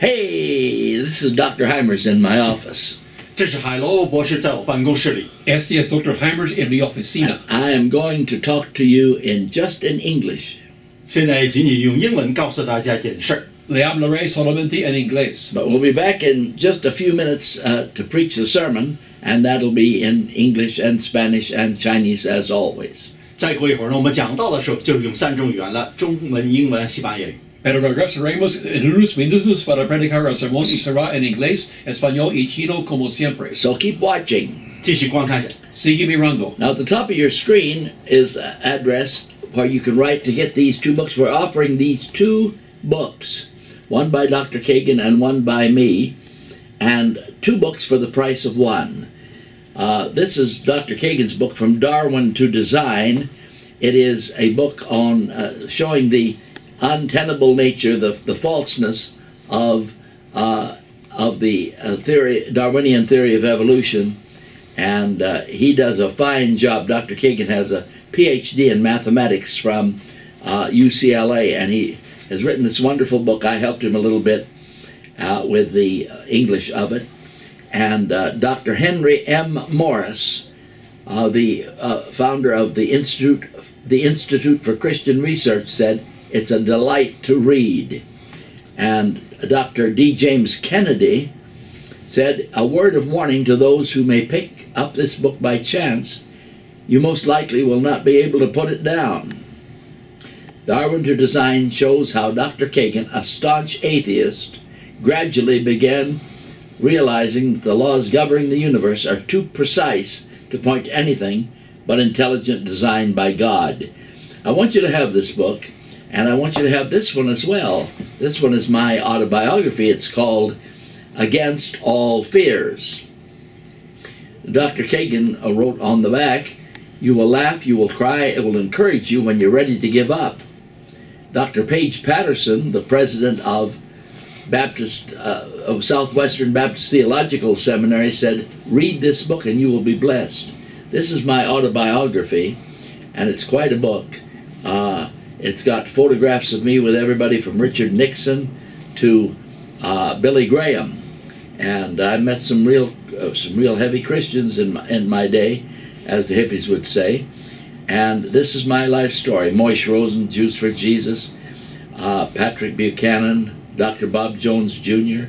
Hey, this is Dr. Hymers in my office. 这是海螺博士在我办公室里。Este es Dr. Hymers en mi oficina. I am going to talk to you just in English. 现在仅仅用英文告诉大家一件事儿。Le hablaré solamente en inglés. But we'll be back in just a few minutes to preach the sermon, and that'll be in English and Spanish and Chinese as always. 再过一会儿呢，我们讲到的时候就是用3种语言了：中文、英文、西班牙语。Pero regresaremos en unos minutos para predicar el sermón y será en inglés, español y chino como siempre. So keep watching. 继续观看下。 Sigue mirando. Now at the top of your screen is an address where you can write to get these 2 books. We're offering these 2 books, one by Dr. Cagan and one by me, and 2 books for the price of 1. This is Dr. Cagan's book, From Darwin to Design. It is a book on showing the untenable nature, the falseness of the Darwinian theory of evolution, and he does a fine job. Dr. Cagan has a PhD in mathematics from UCLA, and he has written this wonderful book. I helped him a little bit with the English of it, and Dr. Henry M. Morris, the founder of the Institute for Christian Research, said it's a delight to read. And Dr. D. James Kennedy said, a word of warning to those who may pick up this book by chance, you most likely will not be able to put it down. Darwin to Design shows how Dr. Cagan, a staunch atheist, gradually began realizing the laws governing the universe are too precise to point to anything but intelligent design by God. I want you to have this book, and I want you to have this one as well. This one is my autobiography. It's called Against All Fears. Dr. Cagan wrote on the back, you will laugh, you will cry, it will encourage you when you're ready to give up. Dr. Page Patterson, the president of Southwestern Baptist Theological Seminary, said, read this book and you will be blessed. This is my autobiography, and it's quite a book. It's got photographs of me with everybody from Richard Nixon to Billy Graham, and I met some real heavy Christians in my day, as the hippies would say. And this is my life story. Moish Rosen, Jews for Jesus, Patrick Buchanan, Dr. Bob Jones Jr.,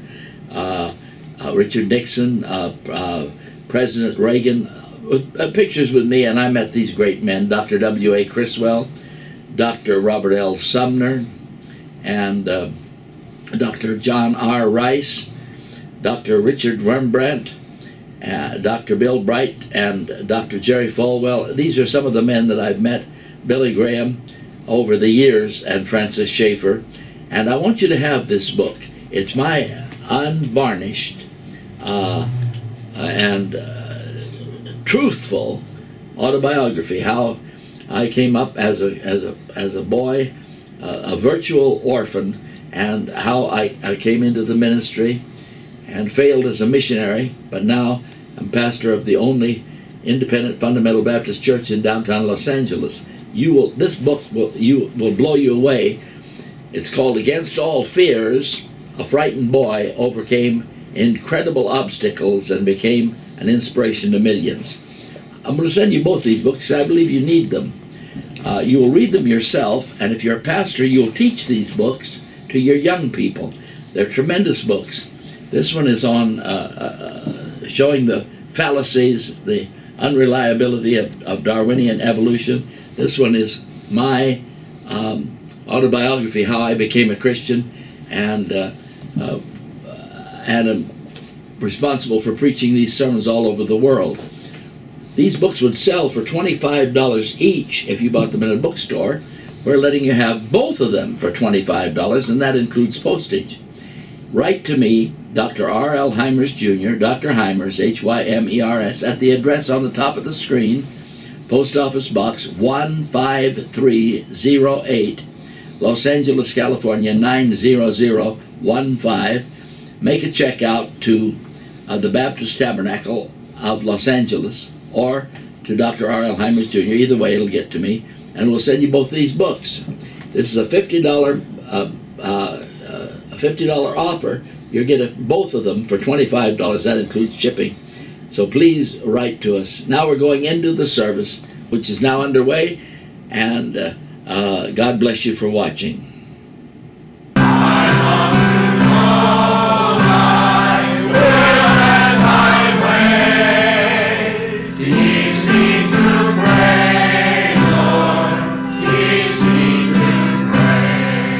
Richard Nixon, President Reagan, pictures with me, and I met these great men, Dr. W.A. Criswell, Dr. Robert L. Sumner, and Dr. John R. Rice, Dr. Richard Rembrandt, Dr. Bill Bright, and Dr. Jerry Falwell. These are some of the men that I've met, Billy Graham, over the years, and Francis Schaeffer. And I want you to have this book. It's my unvarnished and truthful autobiography, how I came up as a boy, a virtual orphan, and how I came into the ministry and failed as a missionary, but now I'm pastor of the only independent fundamental Baptist church in downtown Los Angeles. This book will blow you away. It's called Against All Fears. A frightened boy overcame incredible obstacles and became an inspiration to millions. I'm going to send you both these books because I believe you need them. You will read them yourself, and if you're a pastor, you'll teach these books to your young people. They're tremendous books. This one is on showing the fallacies, the unreliability of Darwinian evolution. This one is my autobiography, how I became a Christian, and am responsible for preaching these sermons all over the world. These books would sell for $25 each if you bought them in a bookstore. We're letting you have both of them for $25, and that includes postage. Write to me, Dr. R.L. Hymers Jr., Dr. Hymers, Hymers, at the address on the top of the screen, Post Office Box 15308, Los Angeles, California, 90015. Make a check out to the Baptist Tabernacle of Los Angeles, or to Dr. R.L. Hymers Jr. Either way, it'll get to me, and we'll send you both these books. This is a $50 a $50 offer, you get both of them for $25. That includes shipping. So please write to us. Now we're going into the service, which is now underway, and God bless you for watching.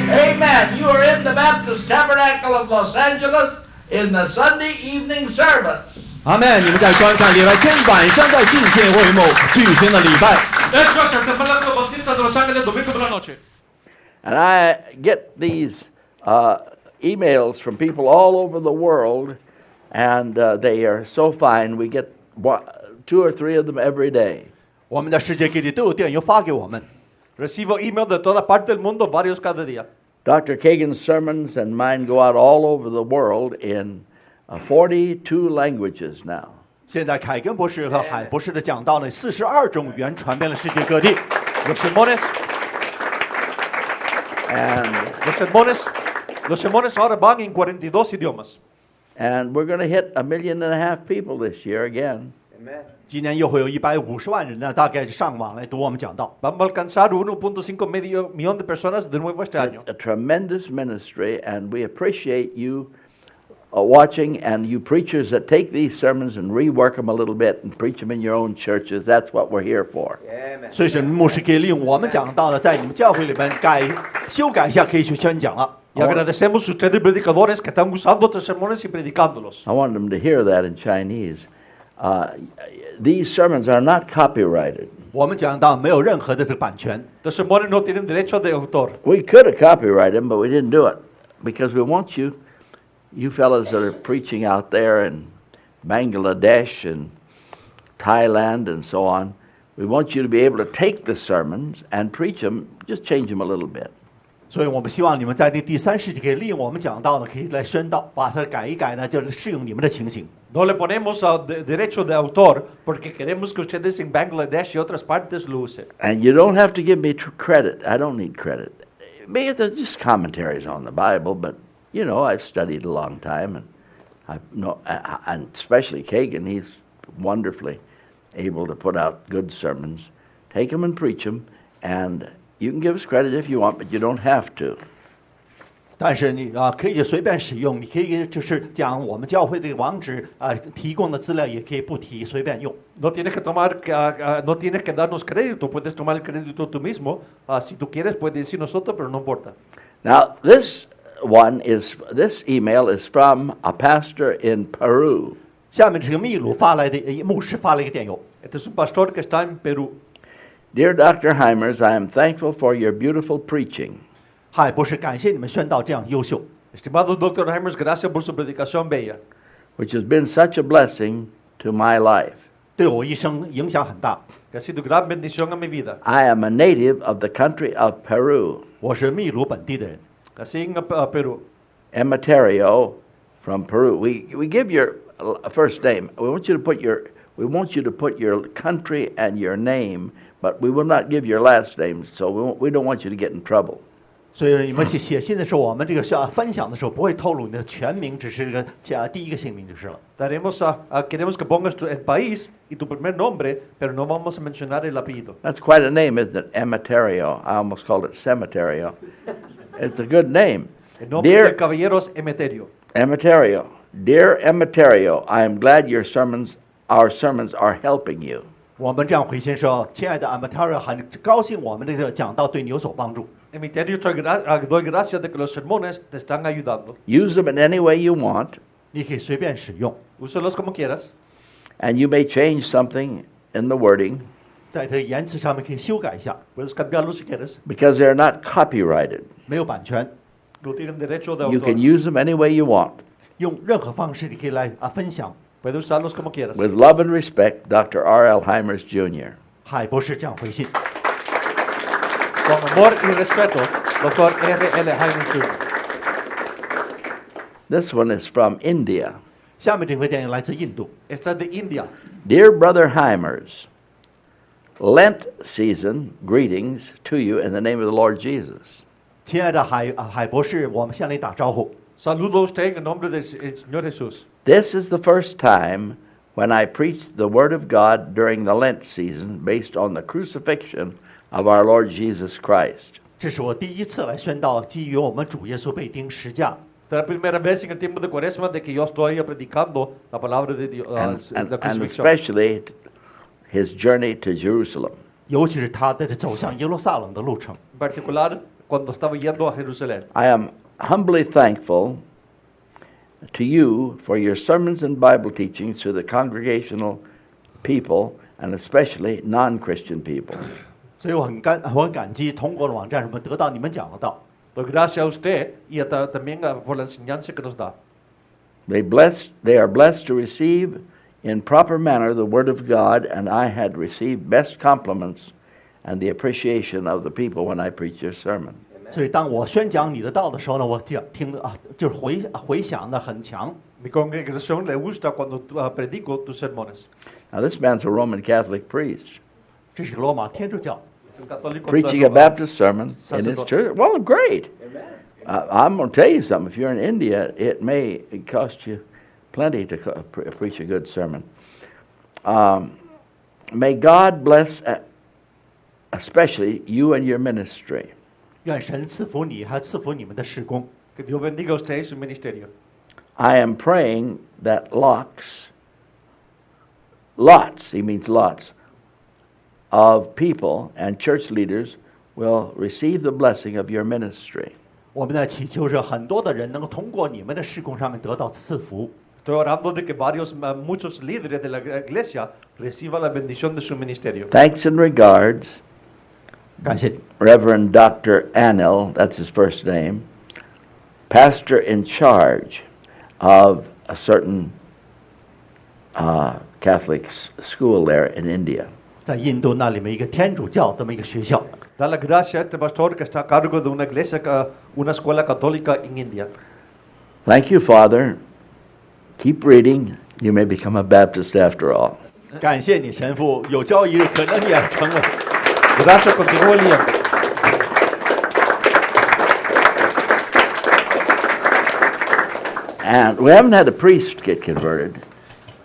Amen. You are in the Baptist Tabernacle of Los Angeles in the Sunday evening service. 阿门！你们在观看礼拜天晚上在进献会幕举行的礼拜。 And I get these emails from people all over the world, and they are so fine. We get 2 or 3 of them every day. 我们在世界各地都有电邮发给我们。 Recibo email de toda parte del mundo, varios cada día. Dr. Cagan's sermons and mine go out all over the world in 42 languages now. 现在凯根博士和海博士的讲道呢，42种语言传遍了世界各地。 Los sermones, And los sermones ahora van en 42 idiomas. we're going to hit 1.5 million people this year again. 今年又会有150万人呢，大概上网来读我们讲道。 Vamos a alcanzar 1.5 millón de personas de nuevo este año. It's a tremendous ministry, and we appreciate you watching, and you preachers that take these sermons and rework them a little bit and preach them in your own churches. That's what we're here for. 所以神牧师可以利用我们讲道的，在你们教会里面修改一下，可以去宣讲了。 Y agradecemos a ustedes predicadores que están usando estos sermones y predicándolos. I want them to hear that in Chinese. These sermons are not copyrighted. 我们讲道没有任何的这个版权， Los sermones no tienen derecho de autor. We could have copyrighted them, but we didn't do it because we want you fellas that are preaching out there in Bangladesh and Thailand and so on, we want you to be able to take the sermons and preach them, just change them a little bit. 所以我们希望你们在这第3世纪可以利用我们讲道呢，可以来宣道，把它改一改呢，就是适用你们的情形。 No le ponemos derecho de autor porque queremos que ustedes en Bangladesh y otras partes lo usen. And you don't have to give me credit. I don't need credit. Maybe there's just commentaries on the Bible, but you know, I've studied a long time, and I know, and especially Cagan, he's wonderfully able to put out good sermons. Take them and preach them, and you can give us credit if you want, but you don't have to. 但是你可以随便使用，你可以就是讲我们教会这个网址提供的资料也可以不提，随便用。 No tienes que darnos crédito, puedes tomar el crédito tú mismo. Si tú quieres, puedes decir nosotros, pero no importa. Now, this email is from a pastor in Peru. 下面是个秘鲁发来的牧师发了一个电邮。 Este es un pastor que está en Perú. Dear Dr. Hymers, I am thankful for your beautiful preaching. 海博士，感谢你们宣道这样优秀， Estimado Dr. Hymers, gracias por su predicación bella, which has been such a blessing to my life. 对我一生影响很大。 que ha sido gran bendición a mi vida. I am a native of the country of Peru, 我是秘鲁本地的人， Así en Perú. Emeterio from Peru. We give your first name. We want you to put your country and your name, but we will not give your last name, so we don't want you to get in trouble. 所以你们写信的时候，我们这个分享的时候不会透露你的全名，只是个第一个姓名就是了。 Queremos que pongas el país y tu primer nombre, pero no vamos a mencionar el apellido. That's quite a name, isn't it? Emeterio. I almost called it Cemeterio. It's a good name. El nombre del caballero es Emeterio. Emeterio. Dear Emeterio, I am glad our sermons are helping you. 我们这样回信说，亲爱的 Amateria， 很高兴我们这个讲道对你有所帮助。 Emeterio, doy gracias de que los sermones te están ayudando. Use them in any way you want, 你可以随便使用， Úsalos como quieras. and you may change something in the wording 在这个言辞上面可以修改一下， Puedes cambiarlos si quieres. because they're not copyrighted. 没有版权， No tienen derecho de You autor. can use them any way you want. 用任何方式你可以来分享。 Puedes usarlos como quieras. With love and respect, Dr. R.L. Hymers, Jr. 海博士这样回信。 Con amor y respeto, Dr. R.L. Hymers Jr. This one is from India. 下面这回电影来自印度。 Esta es de India. Dear Brother Hymers, Lent season greetings to you in the name of the Lord Jesus. 亲爱的海博士，我们向你打招呼。Saludo a usted en el nombre del Señor Jesús. This is the first time when I preached the Word of God during the Lent season based on the crucifixion of our Lord Jesus Christ. 这是我第一次来宣道，基于我们主耶稣被钉十架。 Esta es la primera vez en el tiempo de Cuaresma de que yo estoy predicando la palabra de Dios, And la crucifixión. especially his journey to Jerusalem. 尤其是他的走向耶路撒冷的路程。 En particular, cuando estaba yendo a Jerusalén. I am humbly thankful to you for your sermons and Bible teachings to the congregational people and especially non-Christian people. 所以我很感激通过网站什么得到你们讲的道。 Doy gracias a usted y también por la enseñanza que nos da. They are blessed to receive in proper manner the Word of God, and I had received best compliments and the appreciation of the people when I preached your sermon. 所以当我宣讲你的道的时候呢，我听的就是回响的很强。 Mi congregación le gusta cuando predico tus sermones. Now this man's a Roman Catholic priest 这是个罗马天主教， Es un católico preaching a Baptist sermon in his church. Well, great. I'm going to tell you something. If you're in India, it may cost you plenty to preach a good sermon. May God bless especially you and your ministry. 愿神赐福你，还赐福你们的事工。 Que Dios bendiga a usted y su ministerio. I am praying that lots, he means lots, of people and church leaders will receive the blessing of your ministry. 我们在祈求着很多的人能够通过你们的事工上面得到赐福。 Estoy orando de que muchos líderes de la iglesia reciban la bendición de su ministerio. Thanks and regards, 感谢你， Reverend Dr. Anil, that's his first name, pastor in charge of a certain Catholic school there in India. 在印度那里面一个天主教这么一个学校。 Da la gracia a este pastor que está a cargo de una iglesia, una escuela católica en India. Thank you, Father. Keep reading. You may become a Baptist after all. 感谢你，神父，有朝一日可能也成为。 Gracias, continúe leyendo. And we haven't had a priest get converted,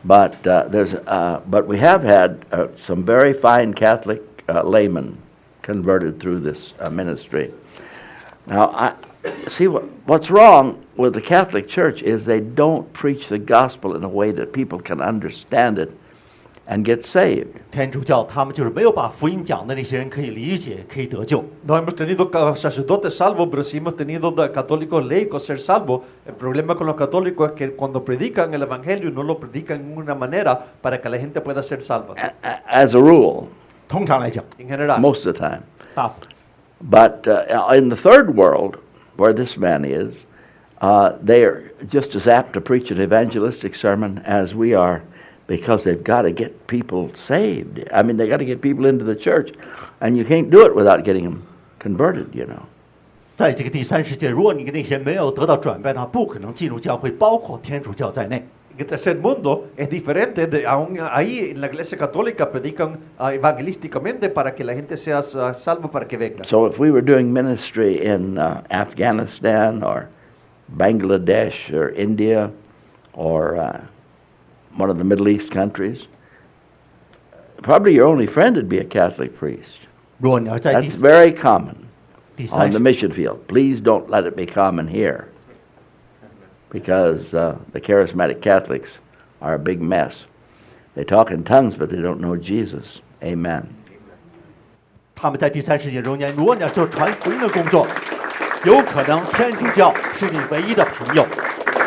but but we have had some very fine Catholic laymen converted through this ministry. Now, I see what's wrong with the Catholic Church is they don't preach the gospel in a way that people can understand it and get saved. 天主教他们就是没有把福音讲的那些人可以理解，可以得救。 No hemos tenido sacerdotes salvos, pero sí hemos tenido católicos laicos ser salvos. El problema con los católicos es que cuando predican el evangelio no lo predican de una manera para que la gente pueda ser salva. As a rule, 通常来讲， En general. most of the time. 大 But in the third world, where this man is, they are just as apt to preach an evangelistic sermon as we are, because they've got to get people saved. I mean, they got to get people into the church, and you can't do it without getting them converted, you know. 在这个第三世界，如果你跟那些没有得到转变的话，不可能进入教会，包括天主教在内。 En el tercer mundo es diferente, aún ahí en la iglesia católica predican evangelísticamente para que la gente sea salva para que venga. So if we were doing ministry in Afghanistan or Bangladesh or India or one of the Middle East countries, probably your only friend would be a Catholic priest. 如果你要在 That's very common 第 on 三 the 世， mission field. Please don't let it be common here, because the charismatic Catholics are a big mess. They talk in tongues, but they don't know Jesus. Amen. 他们在第三世界中间，如果你要做传福音的工作，有可能天主教是你唯一的朋友。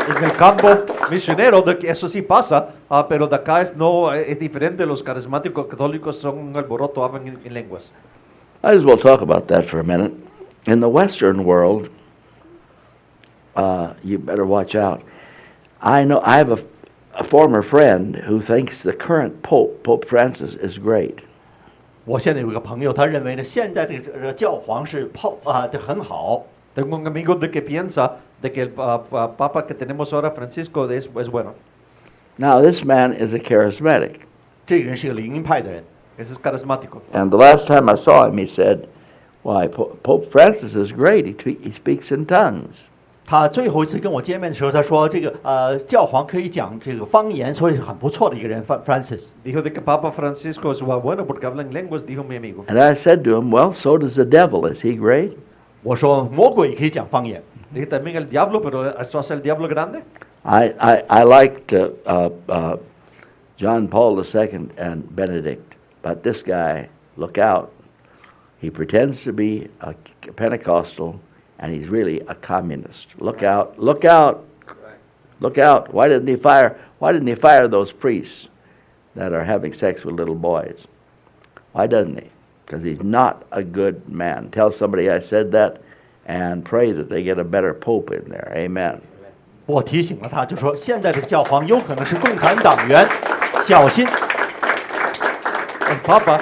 En el campo misionero, de que eso sí pasa, pero de acá es diferente. Los carismáticos católicos son un alboroto, hablan en lenguas. Might as well talk about that for a minute. In the Western world, you better watch out. I have a former friend who thinks the current Pope, Pope Francis, is great. 我现在有一个朋友，他认为呢，现在这个教皇是很好。 Tengo un amigo de que piensa de que el papa que tenemos ahora, Francisco, es bueno. Now, this man is a charismatic. 这个人是个灵音派的人。 Ese es carismático. And the last time I saw him, he said, "Why, Pope Francis is great. He speaks in tongues." 他最后一次跟我见面的时候，他说这个教皇可以讲这个方言，所以是很不错的一个人，Francis。 Dijo de que Papa Francisco es bueno porque habla en lenguas, dijo mi amigo. And I said to him, well, so does the devil. Is he great? 我说魔鬼也可以讲方言。 Dije también el diablo, pero ¿eso hace el diablo grande? I liked John Paul II and Benedict, but this guy, look out. He pretends to be a Pentecostal, and he's really a communist. Look out! Look out! Look out! Why didn't he fire those priests that are having sex with little boys? Why doesn't he? Because he's not a good man. Tell somebody I said that, and pray that they get a better pope in there. Amen. 我提醒了他，就说现在这个教皇有可能是共产党员，小心。 El Papa,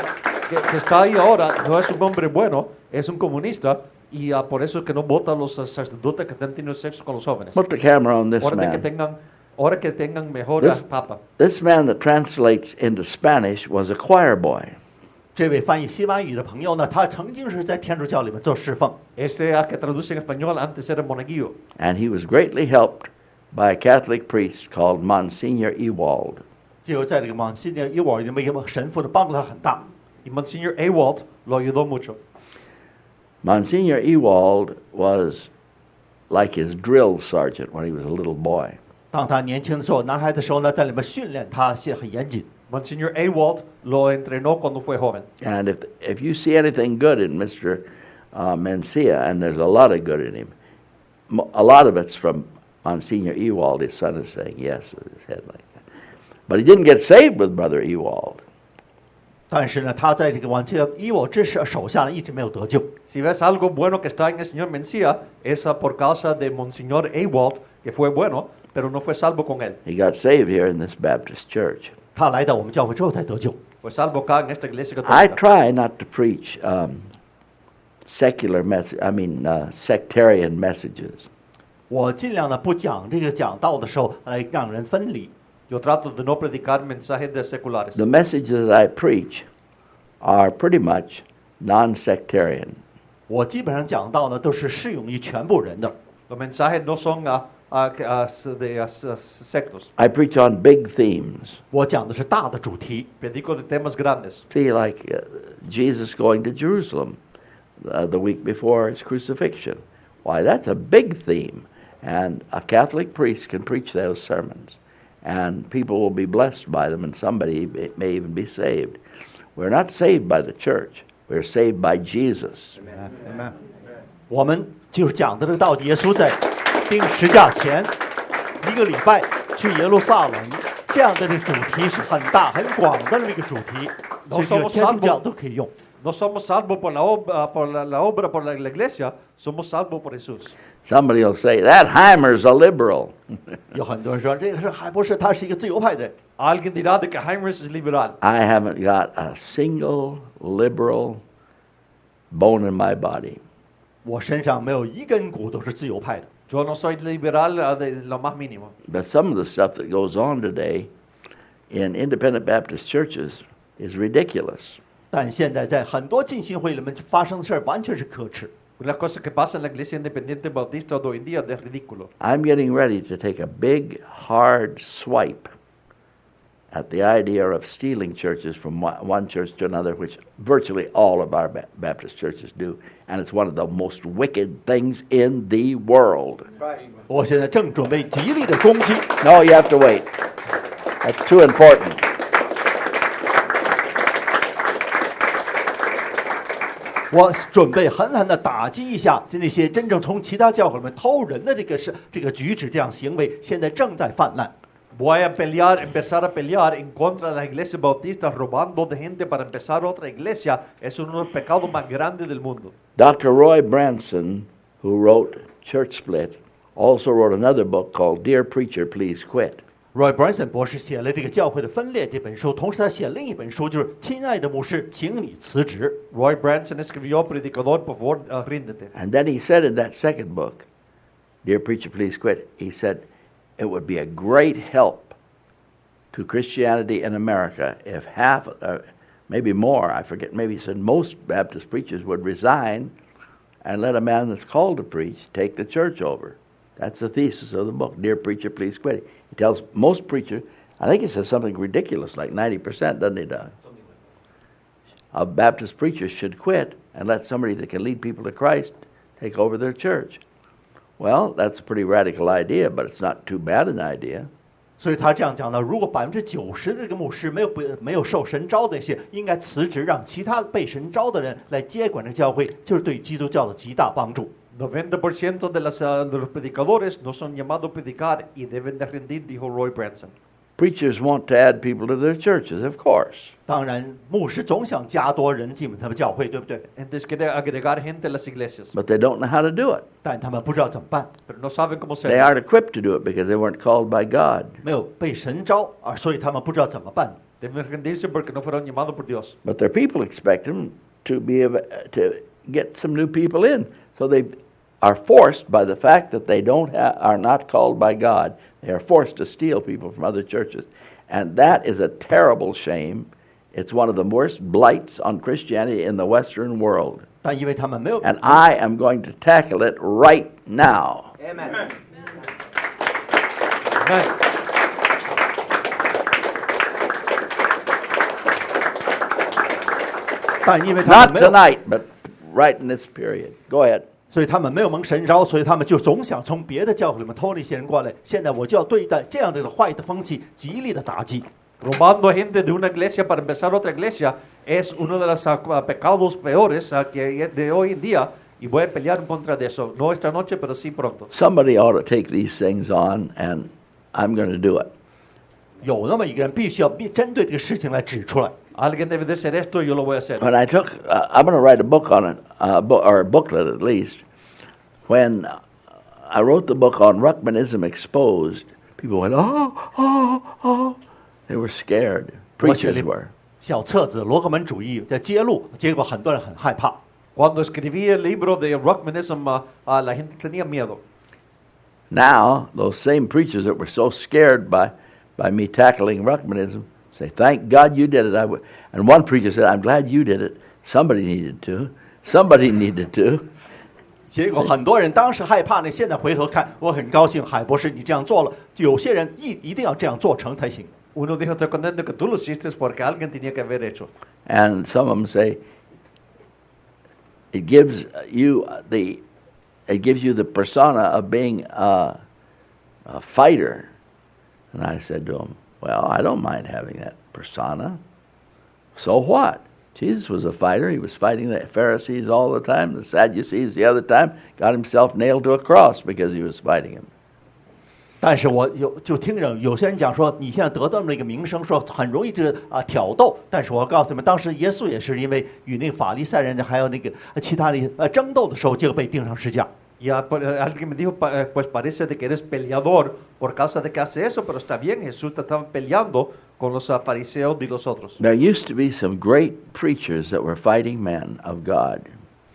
que está ahí ahora, no es un hombre bueno, es un comunista, y por eso es que no vota a los sacerdotes que están teniendo sexo con los jóvenes. Put the camera on this Ahora que man. tengan mejor Papa. This man that translates into Spanish was a choir boy. 这位翻译西班牙语的朋友呢，他曾经是在天主教里面做侍奉， Ese que traduce en español antes era monaguillo. And he was greatly helped by a Catholic priest called Monsignor Ewald. 就在这个芒西的伊沃尔里面，一个神父呢帮助他很大。 Y Monsignor Ewald lo ayudó mucho. Monsignor Ewald was like his drill sergeant when he was a little boy. 当他年轻的时候，男孩的时候呢，在里面训练他是很严谨。 Monsignor Ewald lo entrenó cuando fue joven. And if you see anything good in Mr. Mencia, and there's a lot of good in him, a lot of it's from Monsignor Ewald. His son is saying yes with his head like that. But he didn't get saved with Brother Ewald. 但是呢，他在这个往这伊沃之手下呢，一直没有得救。 Si ves algo bueno que está en el señor Mencia, es por causa de Monsignor Ewald, que fue bueno, pero no fue salvo con él. He got saved here in this Baptist church. 他来到我们教会之后才得救。 Fue salvo acá en esta iglesia I católica. try not to preach sectarian messages. 我尽量呢不讲这个讲道的时候来让人分离。 Yo trato de no predicar mensajes de seculares. The messages I preach are pretty much non-sectarian. 我基本上讲道呢都是适用于全部人的。 Los mensajes no son de sectos. I preach on big themes. 我讲的是大的主题。 Predico de temas grandes. See, like Jesus going to Jerusalem the week before his crucifixion. Why, that's a big theme. And a Catholic priest can preach those sermons. And people will be blessed by them, and somebody may even be saved. We're not saved by the church. We're saved by Jesus. Amen. 我们就是讲的这个道理。耶稣在钉十架前一个礼拜去耶路撒冷，这样的这个主题是很大很广的这个主题，所以这个天主教都可以用。 No somos salvos por la obra, por la iglesia, somos salvos por Jesús. Somebody will say, that Hymers a liberal. 有很多人说这个是还不是，他是一个自由派的人。 Alguien dirá de que Hymers es liberal. I haven't got a single liberal bone in my body. 我身上没有一根骨头是自由派的。 Yo no soy liberal de lo más mínimo. But some of the stuff that goes on today in independent Baptist churches is ridiculous. 但现在在很多浸信会里面发生的事儿完全是可耻。 Las cosas que pasan en la iglesia independiente bautista de hoy en día es ridículo. I'm getting ready to take a big, hard swipe at the idea of stealing churches from one church to another, which virtually all of our Baptist churches do. And it's one of the most wicked things in the world. 我现在正准备极力的攻击。 No, you have to wait. That's too important. 我准备狠狠地打击一下那些真正从其他教会里面偷人的这个举止，这样行为现在正在泛滥。 Voy a empezar a pelear en contra de las iglesias bautistas robando de gente para empezar otra iglesia. Es uno de los pecados más grandes del mundo. Dr. Roy Branson, who wrote Church Split, also wrote another book called Dear Preacher, Please Quit. Roy Branson 博士写了这个教会的分裂这本书，同时他写另一本书，就是《亲爱的牧师，请你辞职》。 Roy Branson escribió, predicador, por favor, ríndete. And then he said in that second book, Dear Preacher, Please Quit, he said, it would be a great help to Christianity in America if half, maybe more, I forget, maybe he said most Baptist preachers would resign and let a man that's called to preach take the church over. That's the thesis of the book. Dear preacher, please quit it. He tells most preachers, I think he says something ridiculous, like 90%, doesn't he, Doug? Of Baptist preachers should quit and let somebody that can lead people to Christ take over their church. Well, that's a pretty radical idea, but it's not too bad an idea. 所以他这样讲呢，如果90%的这个牧师没有受神招的一些，应该辞职，让其他被神招的人来接管这教会，就是对基督教的极大帮助。90% de los predicadores no son llamados a predicar y deben de rendir, dijo Roy Branson. Preachers want to add people to their churches, of course. 当然，牧师总想加多人进他们教会，对不对？ Entonces quiere agregar gente a las iglesias, But they don't know how to do it. 但他们不知道怎么办， pero no saben cómo They hacerlo. aren't equipped to do it because they weren't called by God. 没有被神招啊，所以他们不知道怎么办。 Deben rendirse porque no fueron llamados por Dios. But their people expect them to to get some new people in. So they are forced by the fact that they are not called by God. They are forced to steal people from other churches. And that is a terrible shame. It's one of the worst blights on Christianity in the Western world. 但因为他们没有， And I am going to tackle it right now. Amen. 但因为他 Not 们没有， tonight, but right in this period. Go ahead. 所以他们没有蒙神招，所以他们就总想从别的教会里面偷那些人过来。现在我就要对待这样的坏的风气极力的打击。 Robando a gente de una iglesia para empezar otra iglesia es uno de los pecados peores que de hoy en día y voy a pelear en contra de eso. No esta noche, pero sí pronto. Somebody ought to take these things on, and I'm going to do it. 有那么一个人必须要针对这个事情来指出来。 Alguien debe de hacer esto y yo lo voy a hacer. When I took, I'm going to write a book on it, or a booklet at least. When I wrote the book on Ruckmanism Exposed, people went, oh. They were scared. Preachers were. 小册子罗克门主义的揭露，结果很多人很害怕。 Cuando escribí el libro de Ruckmanism, la gente tenía miedo. Now, those same preachers that were so scared by me tackling Ruckmanism say, thank God you did it. And one preacher said, I'm glad you did it. Somebody needed to. Somebody needed to. 结果很多人当时害怕呢，现在回头看，我很高兴，海博士你这样做了。就有些人一定要这样做成才行。 Uno dijo, estoy contento que tú lo hiciste porque alguien tenía que haber hecho. And some of them say, it gives you the persona of being a fighter. And I said to him, well, I don't mind having that persona. So what? Jesus was a fighter. He was fighting the Pharisees all the time, the Sadducees the other time, got himself nailed to a cross because he was fighting him. 但是我就听着有些人讲说，你现在得到那个名声，说很容易挑逗。但是我告诉你们，当时耶稣也是因为与那个法利赛人还有那个其他的争斗的时候，结果被钉上十字架。 Y alguien me dijo, pues parece de que eres peleador por causa de que hace eso, pero está bien, Jesús estaba peleando con los fariseos y los otros. There used to be some great preachers that were fighting men of God.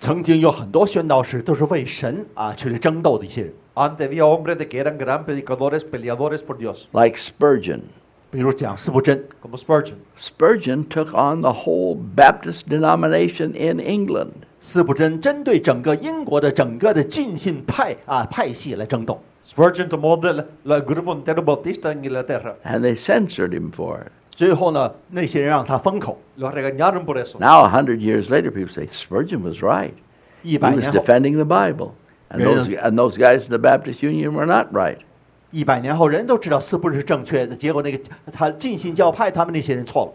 曾经有很多宣道士都是为神去争斗的一些人， Antes había hombres de que eran gran predicadores, peleadores por Dios, Like Spurgeon. 比如讲司布真。 como Spurgeon. Spurgeon took on the whole Baptist denomination in England. 司布真针对整个英国的整个的浸信派系来争斗， Spurgeon tomó del grupo entero bautista en Inglaterra. And they censored him for it. 最后呢，那些人让他封口。 Los regañaron por eso. Now, 100 years later, people say Spurgeon was right. 100 He was 年后， defending the Bible. And those guys in the Baptist Union were not right. 100年后，人都知道司布真是正确的，结果那个他浸信教派他们那些人错了。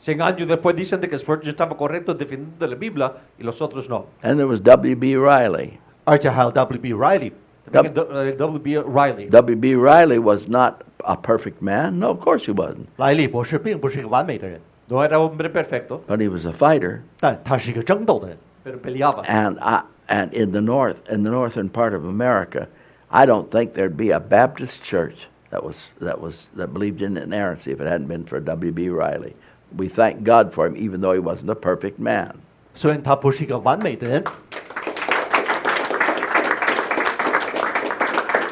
100 años después dicen de que Spurgeon estaba correcto defendiendo la Biblia y los otros no. And there was W.B. Riley. 而且还有 W.B. Riley， También W.B. Riley. W.B. Riley was not a perfect man. No, of course he wasn't. 莱利博士并不是一个完美的人， No era hombre perfecto, But he was a fighter. 但他是一个争斗的人。 pero peleaba. And in the northern part of America, I don't think there'd be a Baptist church that believed in inerrancy if it hadn't been for W.B. Riley. We thank God for him, even though he wasn't a perfect man. 虽然他不是一个完美的人，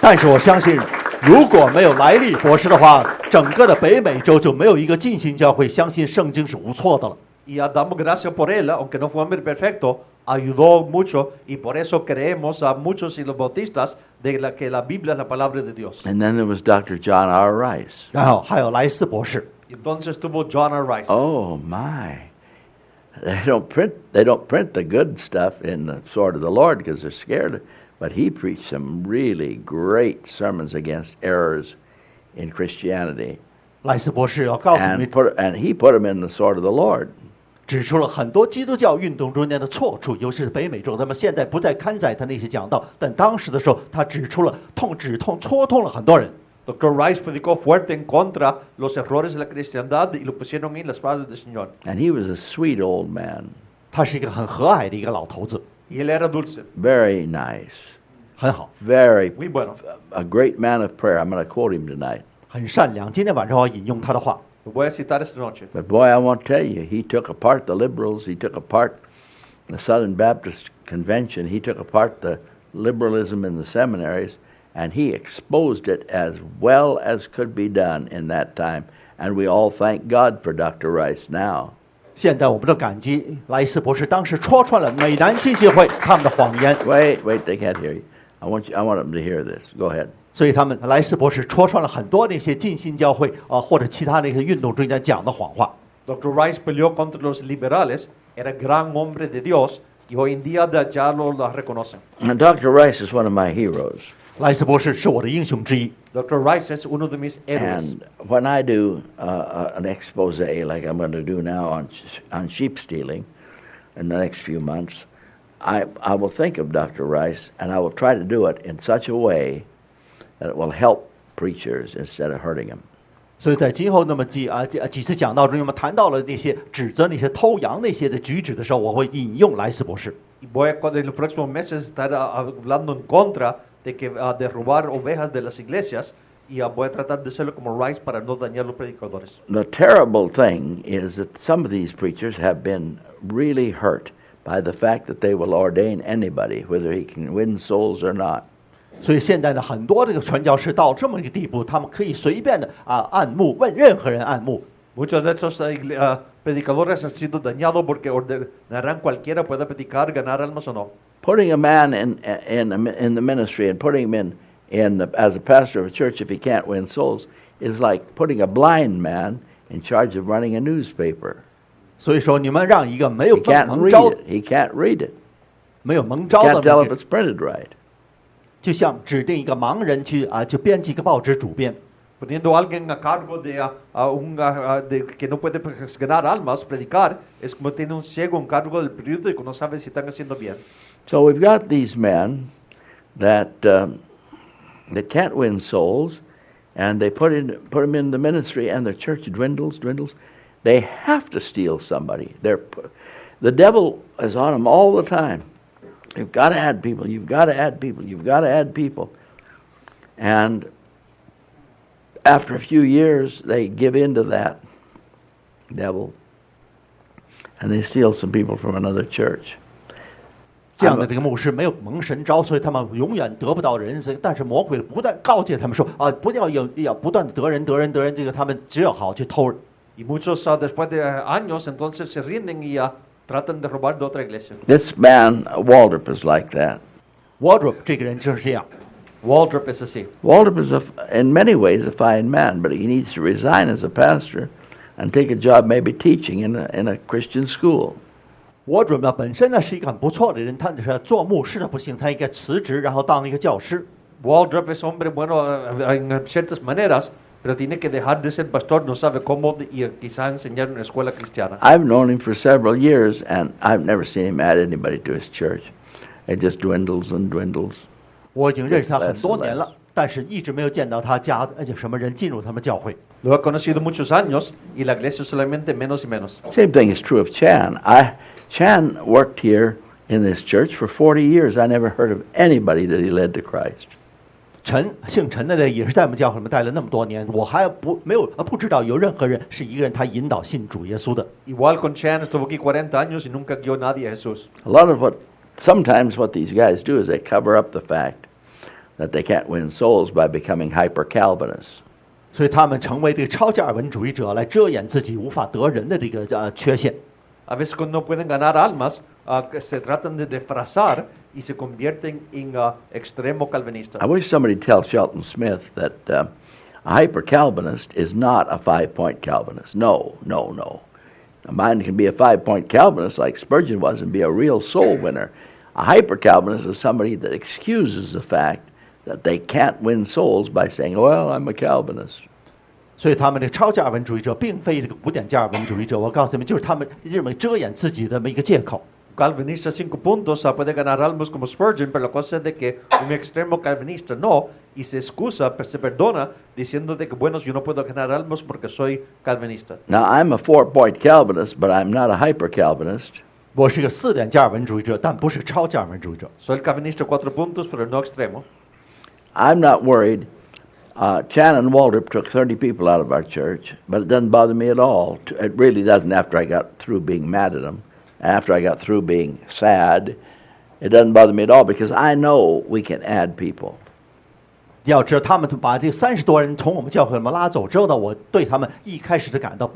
但是我相信，如果没有莱利博士的话，整个的北美洲就没有一个浸信教会相信圣经是无错的了。 Y damos gracias por él, aunque no fue hombre perfecto, ayudó mucho y por eso creemos a muchos y los bautistas que la Biblia es la palabra de Dios. And then there was Dr. John R. Rice. 然后还有莱斯博士， Entonces tuvo John R. Rice. Oh my. They don't print the good stuff in the Sword of the Lord because they're scared. But he preached some really great sermons against errors in Christianity. 莱斯博士要告诉你 And he put them in the Sword of the Lord. 指出了很多基督教运动中间的错处，尤其是北美洲。那么现在不再刊载他那些讲道，但当时的时候，他指痛戳痛了很多人。 Dr. Rice predicó fuerte en contra los errores de la cristiandad y lo pusieron en las espaldas del Señor. And he was a sweet old man, 他是一个很和蔼的一个老头子， Y él era dulce, very nice, 很好， very muy bueno. a great man of prayer. I'm going to quote him tonight. 很善良。今天晚上我要引用他的话。 Lo voy a citar esta noche. But boy, I won't tell you, he took apart the liberals, he took apart the Southern Baptist Convention, he took apart the liberalism in the seminaries, and he exposed it as well as could be done in that time. And we all thank God for Dr. Rice now. 现在我们都感激莱斯博士当时戳穿了美南浸信会他们的谎言， Wait, they can't hear you. I want them to hear this. Go ahead. 所以莱斯博士戳穿了很多那些浸信教会或者其他那些运动中间讲的谎话。 Dr. Rice peleó contra los liberales, era gran hombre de Dios y hoy en día ya lo reconocen. And Dr. Rice is one of my heroes. 莱斯博士是我的英雄之一。 Dr. Rice es uno de mis héroes. And when I do an expose like I'm going to do now on sheep stealing in the next few months, I will think of Dr. Rice, and I will try to do it in such a way that it will help preachers instead of hurting them. 所以在今后那么几次讲道中，我们谈到了那些指责那些偷羊那些的举止的时候，我会引用莱斯博士。 Y voy en los próximos meses estar hablando en contra de robar ovejas de las iglesias y voy a tratar de hacerlo como Rice para no dañar los predicadores. The terrible thing is that some of these preachers have been really hurt by the fact that they will ordain anybody, whether he can win souls or not. 所以现在呢，很多这个传教士到这么一个地步，他们可以随便的按牧，问任何人按牧。 Muchos de estos predicadores han sido dañados porque ordenarán cualquiera pueda predicar, ganar almas o no. Putting a man in the ministry and putting him as a pastor of a church if he can't win souls is like putting a blind man in charge of running a newspaper. 所以说，你们让一个没有 He can't 蒙 read 召、 it. He can't read it. 没有蒙召 Can't 的 tell 那 if 个， it's printed right. 就像指定一个盲人去就编辑一个报纸主编。 Poniendo a alguien a cargo de que no puede ganar almas, predicar, es como tener un ciego en cargo del periódico, no sabe si están haciendo bien. So we've got these men that can't win souls, and they put them in the ministry, and the church dwindles. They have to steal somebody. The devil is on them all the time. You've got to add people. You've got to add people. You've got to add people. And after a few years, they give in to that devil, and they steal some people from another church. 这样的这个牧师没有蒙神召，所以他们永远得不到人生。但是魔鬼不断告诫他们说不要不断的得人，这个他们只有好去偷。 Y muchos después de años entonces se rinden y tratan de robar de otra iglesia. This man, Waldrop, is like that. Waldrop 这个人就是这样。 Waldrop es así. Waldrop is, in many ways, a fine man, but he needs to resign as a pastor and take a job maybe teaching in a Christian school. Waldrop 呢本身呢是一个很不错的人，他是做牧师的不行，他应该辞职，然后当一个教师。 Waldrop es hombre bueno en ciertas maneras, pero tiene que dejar de ser pastor, no sabe cómo y quizá enseñar en una escuela cristiana. I've known him for several years, and I've never seen him add anybody to his church. It just dwindles and dwindles. 我已经认识他很多年了，但是一直没有见到他加什么人进入他们教会。 Lo he conocido muchos años y la iglesia solamente menos y menos. Same thing is true of Chan. Chan worked here in this church for 40 years. I never heard of anybody that he led to Christ. 姓陈的也是在我们教会里面待了那么多年，我还不知道有任何人是一个人他引导信主耶稣的。 Igual con Chan estuvo aquí 40 años y nunca guió nadie a Jesús. Sometimes what these guys do is they cover up the fact that they can't win souls by becoming hyper-Calvinists. 所以他们成为这个超加尔文主义者来遮掩自己无法得人的这个缺陷。a veces cuando no pueden ganar almas, que se tratan de disfrazar y se convierten en extremo calvinistas. I wish somebody would tell Shelton Smith that a hyper-Calvinist is not a 5-point Calvinist. No, no, no. A man can be a 5-point Calvinist like Spurgeon was and be a real soul winner. A hyper-Calvinist is somebody that excuses the fact that they can't win souls by saying, well, I'm a Calvinist. 所以他们这个超加尔文主义者并非这个古典加尔文主义者，我告诉你们，就是他们认为遮掩自己的这么一个借口。Calvinista 5 puntos puede ganar almas como Spurgeon, pero la cosa es de que un extremo calvinista no, y se excusa, se perdona, diciendo de que, bueno, yo no puedo ganar almas porque soy calvinista. Now, I'm a 4-point Calvinist, but I'm not a hyper-Calvinist. 我是个4点加尔文主义者，但不是超加尔文主义者。Soy el calvinista 4 puntos, pero no extremo. I'm not worried. Shannon Waldrop took 30 people out of our church, but it doesn't bother me at all. It really doesn't after I got through being mad at him. After I got through being sad, it doesn't bother me at all because I know we can add people. 要知道，他们把这30多人从我们教会里面拉走之后呢，我对他们一开始就感到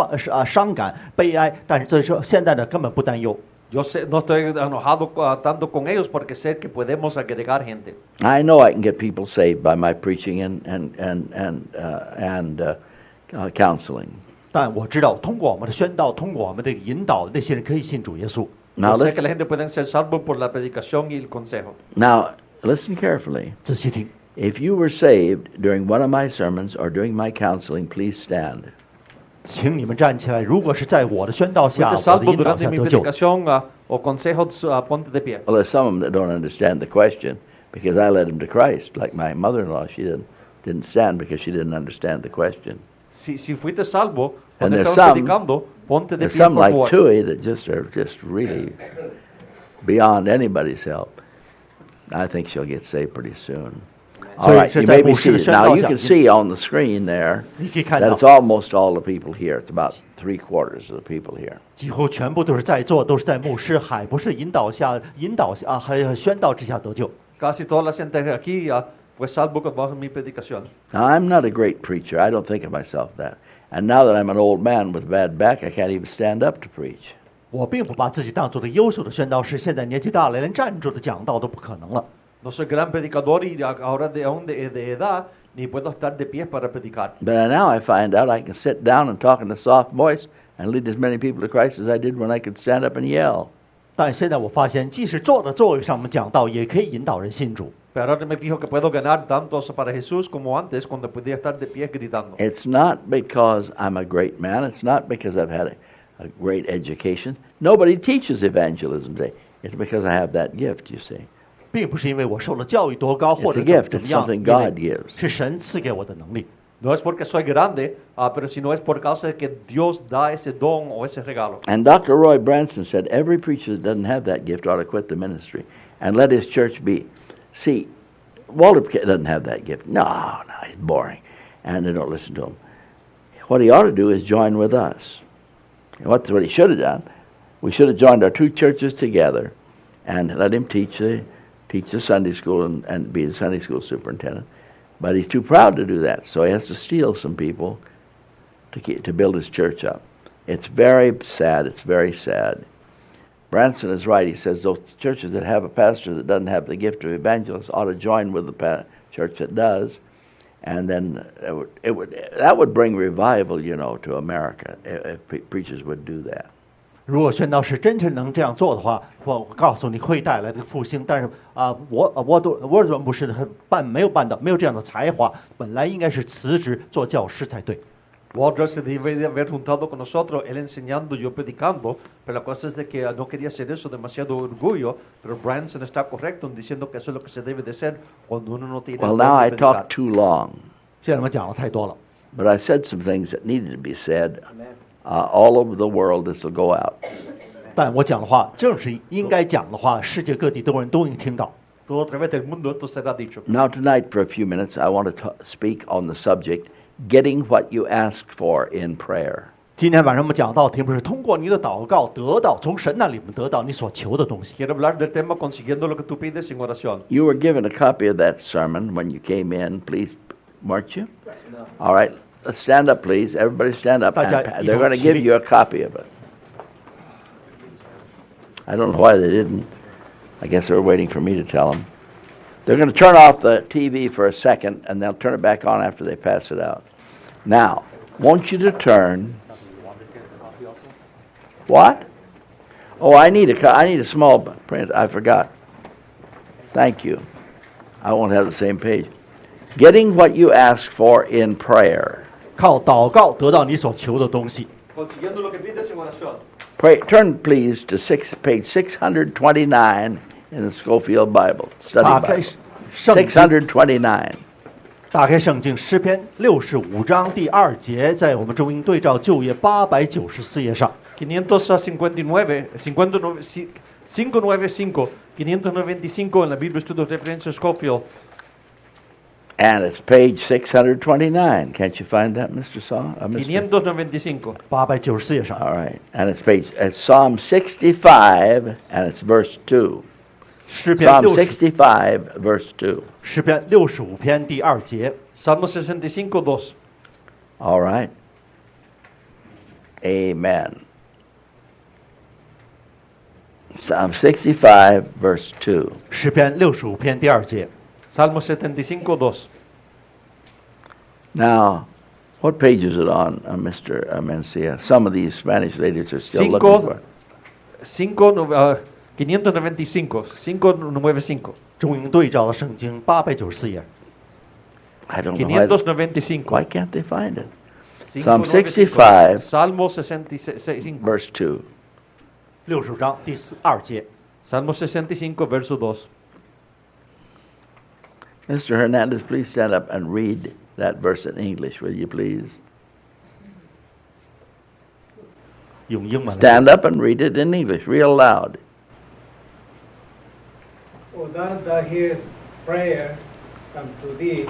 伤感、悲哀，但是所以说现在呢根本不担忧。Yo sé, no estoy enojado tanto con ellos porque sé que podemos agregar gente. I know I can get people saved by my preaching and counseling. 但我知道，通过我们的宣道，通过我们这个引导，那些人可以信主耶稣。Now, Yo sé que la gente pueden ser salvos por la predicación y el consejo. Now, listen carefully. 仔细听， If you were saved during one of my sermons or during my counseling, please stand. 请你们站起来。如果是在我的宣道下， Fuiste 我的 salvo 引导 durante 下 mi 得救， predicación o consejos, ponte de pie. Well, there's some of them that don't understand the question because I led them to Christ. Like my mother-in-law, she didn't stand because she didn't understand the question. Si fuiste salvo, And cuando there's estabas some- predicando, ponte de There's pie, some por like favor. Tui that are really beyond anybody's help. I think she'll get saved pretty soon. All So right, it's you在 may be 牧师的 seated. 宣 Now 道 you 下 can see on the screen there 你可以看 that 到 it's，almost all the people here. It's about 3/4 of the people here. 几乎全部都是在座，都是在牧师海博士引导下，还有宣道之下得救。 Casi toda la gente aquí fue salvo bajo mi predicación. Now, I'm not a great preacher. I don't think of myself that. And now that I'm an old man with a bad back, I can't even stand up to preach. 我并不把自己当做的优秀的宣道士，现在年纪大了，连站住的讲道都不可能了。 No soy gran predicador y ahora de edad ni puedo estar de pie para predicar. But now I find out I can sit down and talk in a soft voice and lead as many people to Christ as I did when I could stand up and yell. 但现在我发现，即使坐在座位上我们讲道，也可以引导人信主。 Pero ahora me dijo que puedo ganar tantos para Jesús como antes cuando podía estar de pie gritando. It's not because I'm a great man. It's not because I've had a great education. Nobody teaches evangelism today. It's because I have that gift, you see. 并不是因为我受了教育多高， It's 或者 a gift. 怎么 It's 样， something 因 God 为 gives. 是神赐给我的能力。 No es porque soy grande, pero sino es por causa de que Dios da ese don o ese regalo. And Dr. Roy Branson said every preacher that doesn't have that gift ought to quit the ministry and let his church be. See, Walter doesn't have that gift. No, he's boring. And they don't listen to him. What he ought to do is join with us. What he should have done, we should have joined our 2 churches together and let him teach the Sunday school and be the Sunday school superintendent. But he's too proud to do that, so he has to steal some people to build his church up. It's very sad. It's very sad. Branson is right. He says those churches that have a pastor that doesn't have the gift of evangelist ought to join with the church that does, and then that would bring revival, to America if preachers would do that. 如果宣道士真正能这样做的话，我告诉你会带来这个复兴。但是沃德牧师没有这样的才华，本来应该是辞职做教师才对。 Walter se debe de haber juntado con nosotros, él enseñando, yo predicando, pero la cosa es de que no quería hacer eso, demasiado orgullo, pero Branson está correcto en diciendo que eso es lo que se debe de hacer cuando uno no tiene Well, el don now de I predicar. talked too long, 现在我们讲的太多了， but I said some things that needed to be said. All over the world, this will go out. 但我讲的话正是应该讲的话，世界各地都能听到。 Todo a través del mundo esto será dicho. Now tonight, for a few minutes, I want to speak on the subject, getting what you asked for in prayer. 今天晚上我们讲到的题目是通过你的祷告得到从神那里面得到你所求的东西。 Quiero hablar del tema consiguiendo lo que tú pides en oración. You were given a copy of that sermon when you came in, please, weren't you? No. All right, let's stand up, please. Everybody stand up. And they're going to give you a copy of it. I don't know why they didn't. I guess they were waiting for me to tell them. They're going to turn off the TV for a second, and they'll turn it back on after they pass it out. Now, want you to turn. What? Oh, I need a small print. I forgot. Thank you. I won't have the same page. Getting what you ask for in prayer. 靠祷告得到你所求的东西。 Consiguiendo lo que pides en oración. Turn, please, to page 629 in the Schofield Bible, study 打开 Bible. 圣经， 629. 打开圣经诗篇65章第2节，在我们中英对照旧约894页上。 595 en la Biblia Estudio de Referencia Schofield. And it's page 629. Can't you find that, Mr. Saw? Mr. 595. 894页上。 All right. And it's Psalm 65, and it's verse 2. 诗篇 Psalm 60 65, verse 2. 诗篇65篇第2节。 Salmo 65, 2. All right. Amen. Psalm 65, verse 2. 诗篇65篇第2节。 Salmo 75, 2. Now, what page is it on, Mr. Mencia? Some of these Spanish ladies are still Cinco. looking for it. 595. 595. 中英对照的圣经894页。 I don't know why, 595. why can't they find it? Psalm 65, Salmo 65. verse 2. 65章第2节。 Salmo 65, verso 2. Mr. Hernandez, please stand up and read that verse in English, will you please? 用英文来。 Stand up and read it in English, real loud. O thou that hearest prayer unto thee,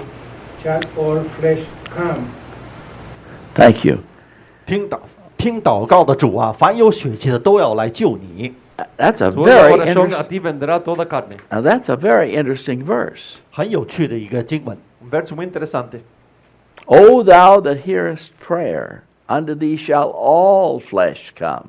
shall all flesh come. Thank you. 听祷告的主啊，凡有血气的都要来救你。 That's a Tu very oración a interesting. ti vendrá toda carne. Now that's a very interesting verse. 很有趣的一个经文。 Un verso muy interesante. O thou that hearest prayer, unto thee shall all flesh come.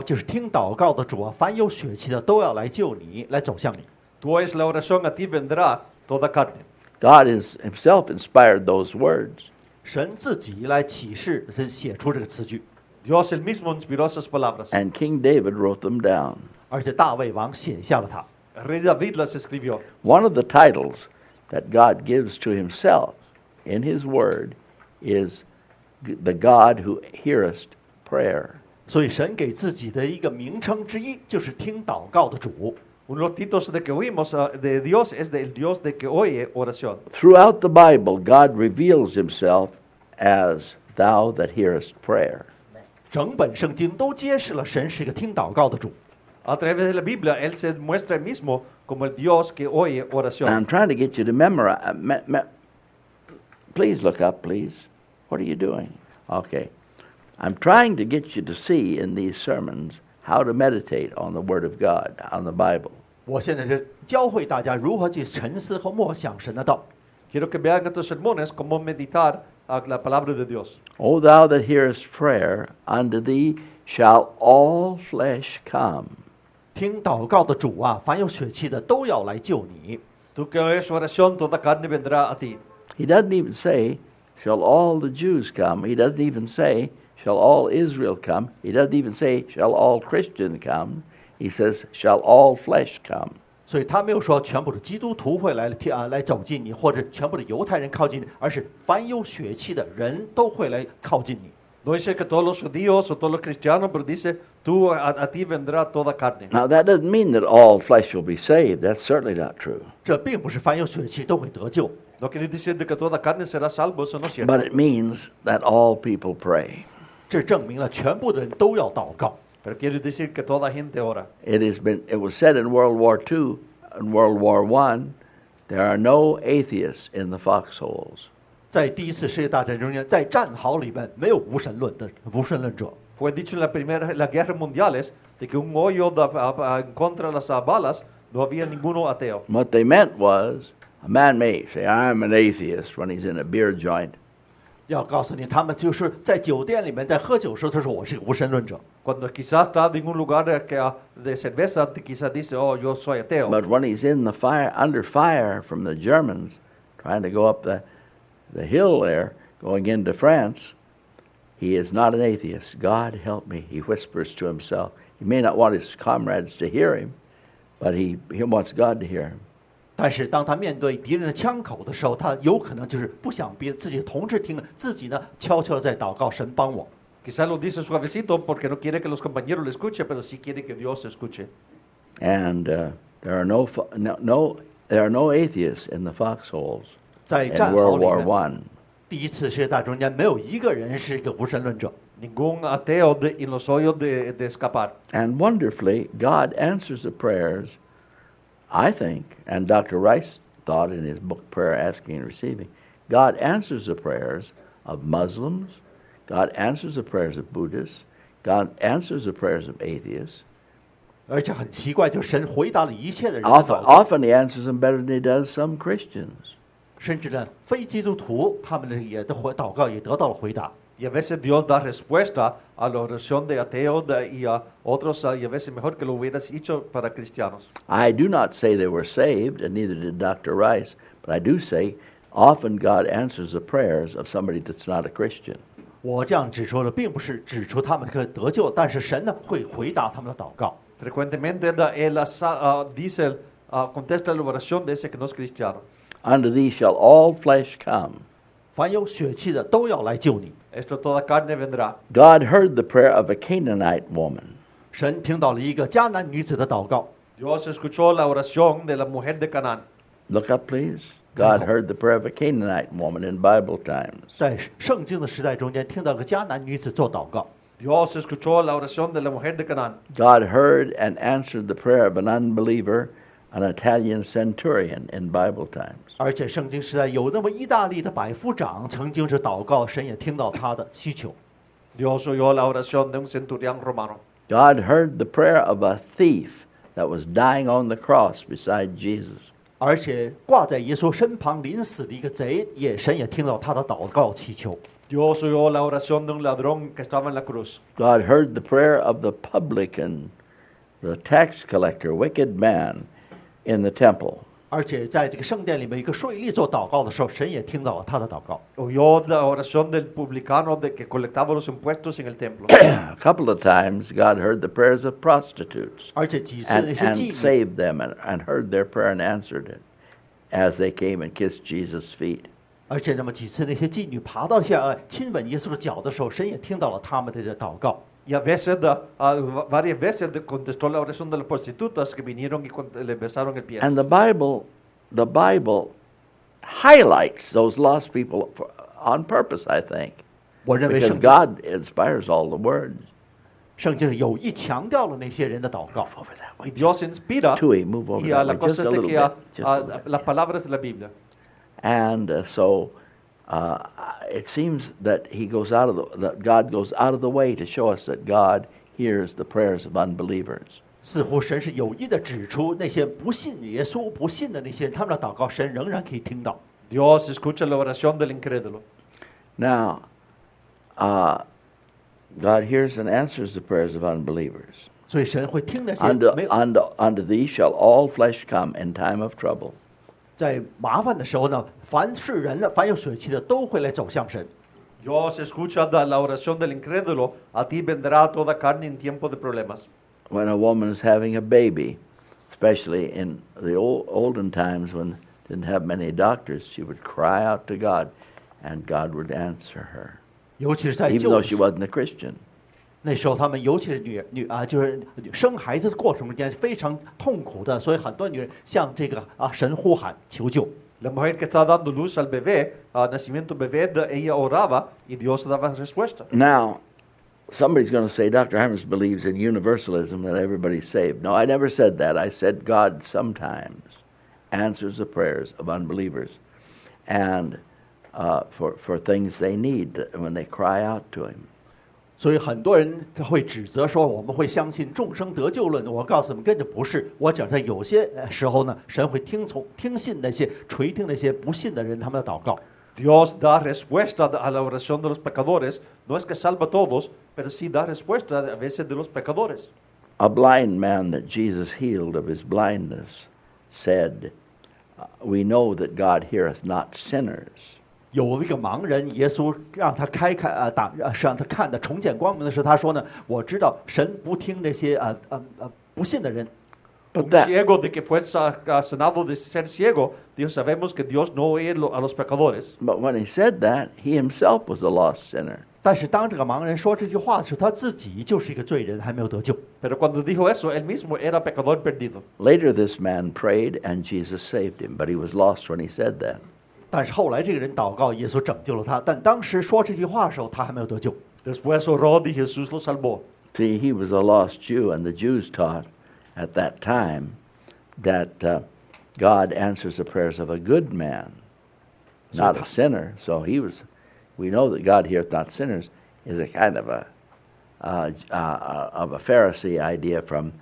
就是听祷告的主啊，凡有血气的都要来救你，来走向你。 Tu oyes la oración a ti vendrá toda carne. God himself inspired those words. 神自己来启示，写出这个词句， Dios el mismo inspiró esas palabras. And King David wrote them down. 而且大卫王写下了它。 El rey David las escribió. One of the titles that God gives to himself in his word is the God who hearest prayer. 所以神给自己的一个名称之一，就是听祷告的主。 Uno de los títulos de que oímos de Dios es del Dios de que oye oración. Throughout the Bible, God reveals himself as thou that hearest prayer. 整本圣经都揭示了神是一个听祷告的主。 A través de la Biblia, Él se muestra él mismo como el Dios que oye And oración. I'm trying to get you to memorize. Please look up, please. What are you doing? Okay. I'm trying to get you to see in these sermons how to meditate on the Word of God, on the Bible. 我现在是教会大家如何去沉思和默想神的道。 Quiero que vean estos sermones cómo meditar a la palabra de Dios. O thou that hearest prayer, unto thee shall all flesh come. 听祷告的主啊，凡有血气的都要来救你。 Tú que oyes oración, toda carne vendrá a ti. He doesn't even say, shall all the Jews come. He doesn't even say, shall all Israel come. He doesn't even say, shall all Christians come. He says, shall all flesh come. 所以他没有说全部的基督徒会来走近你，或者全部的犹太人靠近你，而是凡有血气的人都会来靠近你。 No dice que todos los judíos o todos los cristianos, pero dice, tú a ti vendrá toda carne. Now, that doesn't mean that all flesh will be saved. That's certainly not true. 这并不是凡有血气都会得救， No quiere decir de que toda carne será salvo, eso no es cierto. But it means that all people pray. 这证明了全部的人都要祷告。 Pero quiere decir que toda gente ora. It was said in World War II and World War I, there are no atheists in the foxholes. 在第一次世界大战中间，在战壕里面没有无神论者。 Fue dicho en las guerras mundiales de que un hoyo contra las balas no había ninguno ateo. What they meant was, a man may say, I'm an atheist when he's in a beer joint, 要告诉你，他们就是在酒店里面在喝酒的时候，他说我是个无神论者。 Cuando quizás está en un lugar de cerveza, quizás dice, oh, yo soy ateo. But when he's in the fire, under fire from the Germans, trying to go up the hill there, going into France, he is not an atheist. God help me, he whispers to himself. He may not want his comrades to hear him, but he wants God to hear him. 但是当他面对敌人的枪口的时候，他有可能就是不想别自己的同志听，自己呢悄悄在祷告，神帮我。 Quizás lo dice suavecito porque no quiere que los compañeros le escuchen, pero sí quiere que Dios escuche. And there are no atheists in the foxholes 在 in 战壕 World 里 War 面， One. 第一次世界大战中间没有一个人是一个无神论者。 Ningún ateo en los hoyos de escapar. And wonderfully, God answers the prayers, I think, and Dr. Rice thought in his book, Prayer, Asking, and Receiving, God answers the prayers of Muslims, God answers the prayers of Buddhists, God answers the prayers of atheists. 而且很奇怪，就是神回答了一切的人的祷告， Often he answers them better than he does some Christians. 甚至呢，非基督徒他们的也的祷告也得到了回答。 Y a veces Dios da respuesta a la oración de ateos y a otros, y a veces mejor que lo hubieras hecho para cristianos. I do not say they were saved, and neither did Dr. Rice, but I do say often God answers the prayers of somebody that's not a Christian. 我这样指出了，并不是指出他们可以得救，但是神呢会回答他们的祷告。 Frecuentemente él dice, contesta la oración de ese que no es cristiano. Unto thee shall all flesh come. 凡有血气的都要来救你。 Esto toda carne vendrá. God heard the prayer of a Canaanite woman. 神听到了一个迦南女子的祷告。 Dios escuchó la oración de la mujer de Canaán. Look up, please. God heard the prayer of a Canaanite woman in Bible times. 在圣经的时代中间，听到个迦南女子做祷告。 Dios escuchó la oración de la mujer de Canaán. God heard and answered the prayer of an unbeliever, an Italian centurion in Bible times. 而且圣经时代有那么意大利的百夫长曾经是祷告，神也听到他的需求。 Dios oyó la oración de un centurión romano. God heard the prayer of a thief that was dying on the cross beside Jesus. 而且挂在耶稣身旁临死的一个贼，神也听到他的祷告祈求。 Dios oyó la oración de un ladrón que estaba en la cruz. God heard the prayer of the publican, the tax collector, wicked man in the temple. 而且在这个圣殿里面，一个税吏做祷告的时候，神也听到了他的祷告。 Oyó la oración del publicano de que colectaba los impuestos en el templo. A couple of times, God heard the prayers of prostitutes 而且几次 and, 那些 and 妓女， saved them and heard their prayer and answered it as they came and kissed Jesus' feet. 而且那么几次那些妓女爬到下来亲吻耶稣的脚的时候，神也听到了他们的这祷告。 Y a veces, varias veces contestó la oración de las prostitutas que vinieron y le besaron el pie. And the Bible highlights those lost people on purpose, I think, 我认为 because 圣经 God inspires all the words. 圣经有意强调了那些人的祷告。 Over that Y way. Dios inspira Tui, move over y that la way, cosa just a es de little que bit, just a little bit. las palabras de la Biblia. And so it seems that that God goes out of the way to show us that God hears the prayers of unbelievers. 似乎神是有意的指出那些不信耶稣、不信的那些人，他们的祷告，神仍然可以听到。 Dios escucha la oración del incrédulo. Now, God hears and answers the prayers of unbelievers. 所以神会听那些 Unto, 没有 unto thee shall all flesh come in time of trouble. 在麻烦的时候呢，凡是人的，凡有血气的，都会来走向神。 Dios escucha la oración del incrédulo. A ti vendrá toda carne en tiempo de problemas. When a woman is having a baby, especially in the olden times when didn't have many doctors, she would cry out to God, and God would answer her, 尤其是在 even 救 though 的 she 时候 wasn't a Christian. 那时候他们尤其是就是生孩子的过程中间非常痛苦的，所以很多女人向这个神呼喊求救。 La mujer que está dando luz al bebé, al nacimiento bebé, ella oraba y Dios daba respuesta. Now, somebody's going to say, Dr. Hymers believes in universalism, that everybody's saved. No, I never said that. I said God sometimes answers the prayers of unbelievers and for things they need when they cry out to Him. 所以很多人会指责说，我们会相信众生得救论。我告诉你们，根本不是。我讲在有些时候呢，神会听信那些垂听那些不信的人他们的祷告。Dios da respuesta a la oración de los pecadores. No es que salva a todos, pero sí da respuesta a veces de los pecadores. A blind man that Jesus healed of his blindness said, we know that God heareth not sinners. 有一个盲人，耶稣让他让他看的重见光明的时候，他说呢，我知道神不听那些不信的人。But Un that, ciego de que fue sanado de ser ciego, Dios sabemos que Dios no oye a los pecadores. but when he said that, he himself was a lost sinner. 但是当这个盲人说这句话的时候，他自己就是一个罪人，还没有得救。Pero cuando dijo eso, él mismo era pecador perdido. Later, this man prayed, and Jesus saved him, but he was lost when he said that. 但是后来这个人祷告，耶稣拯救了他。但当时说这句话的时候，他还没有得救。 Después oró y Jesús lo salvó. See, he was a lost Jew, and the Jews taught at that time that God answers the prayers of a good man, not a sinner. So we know that God heareth not sinners is a kind of a Pharisee idea from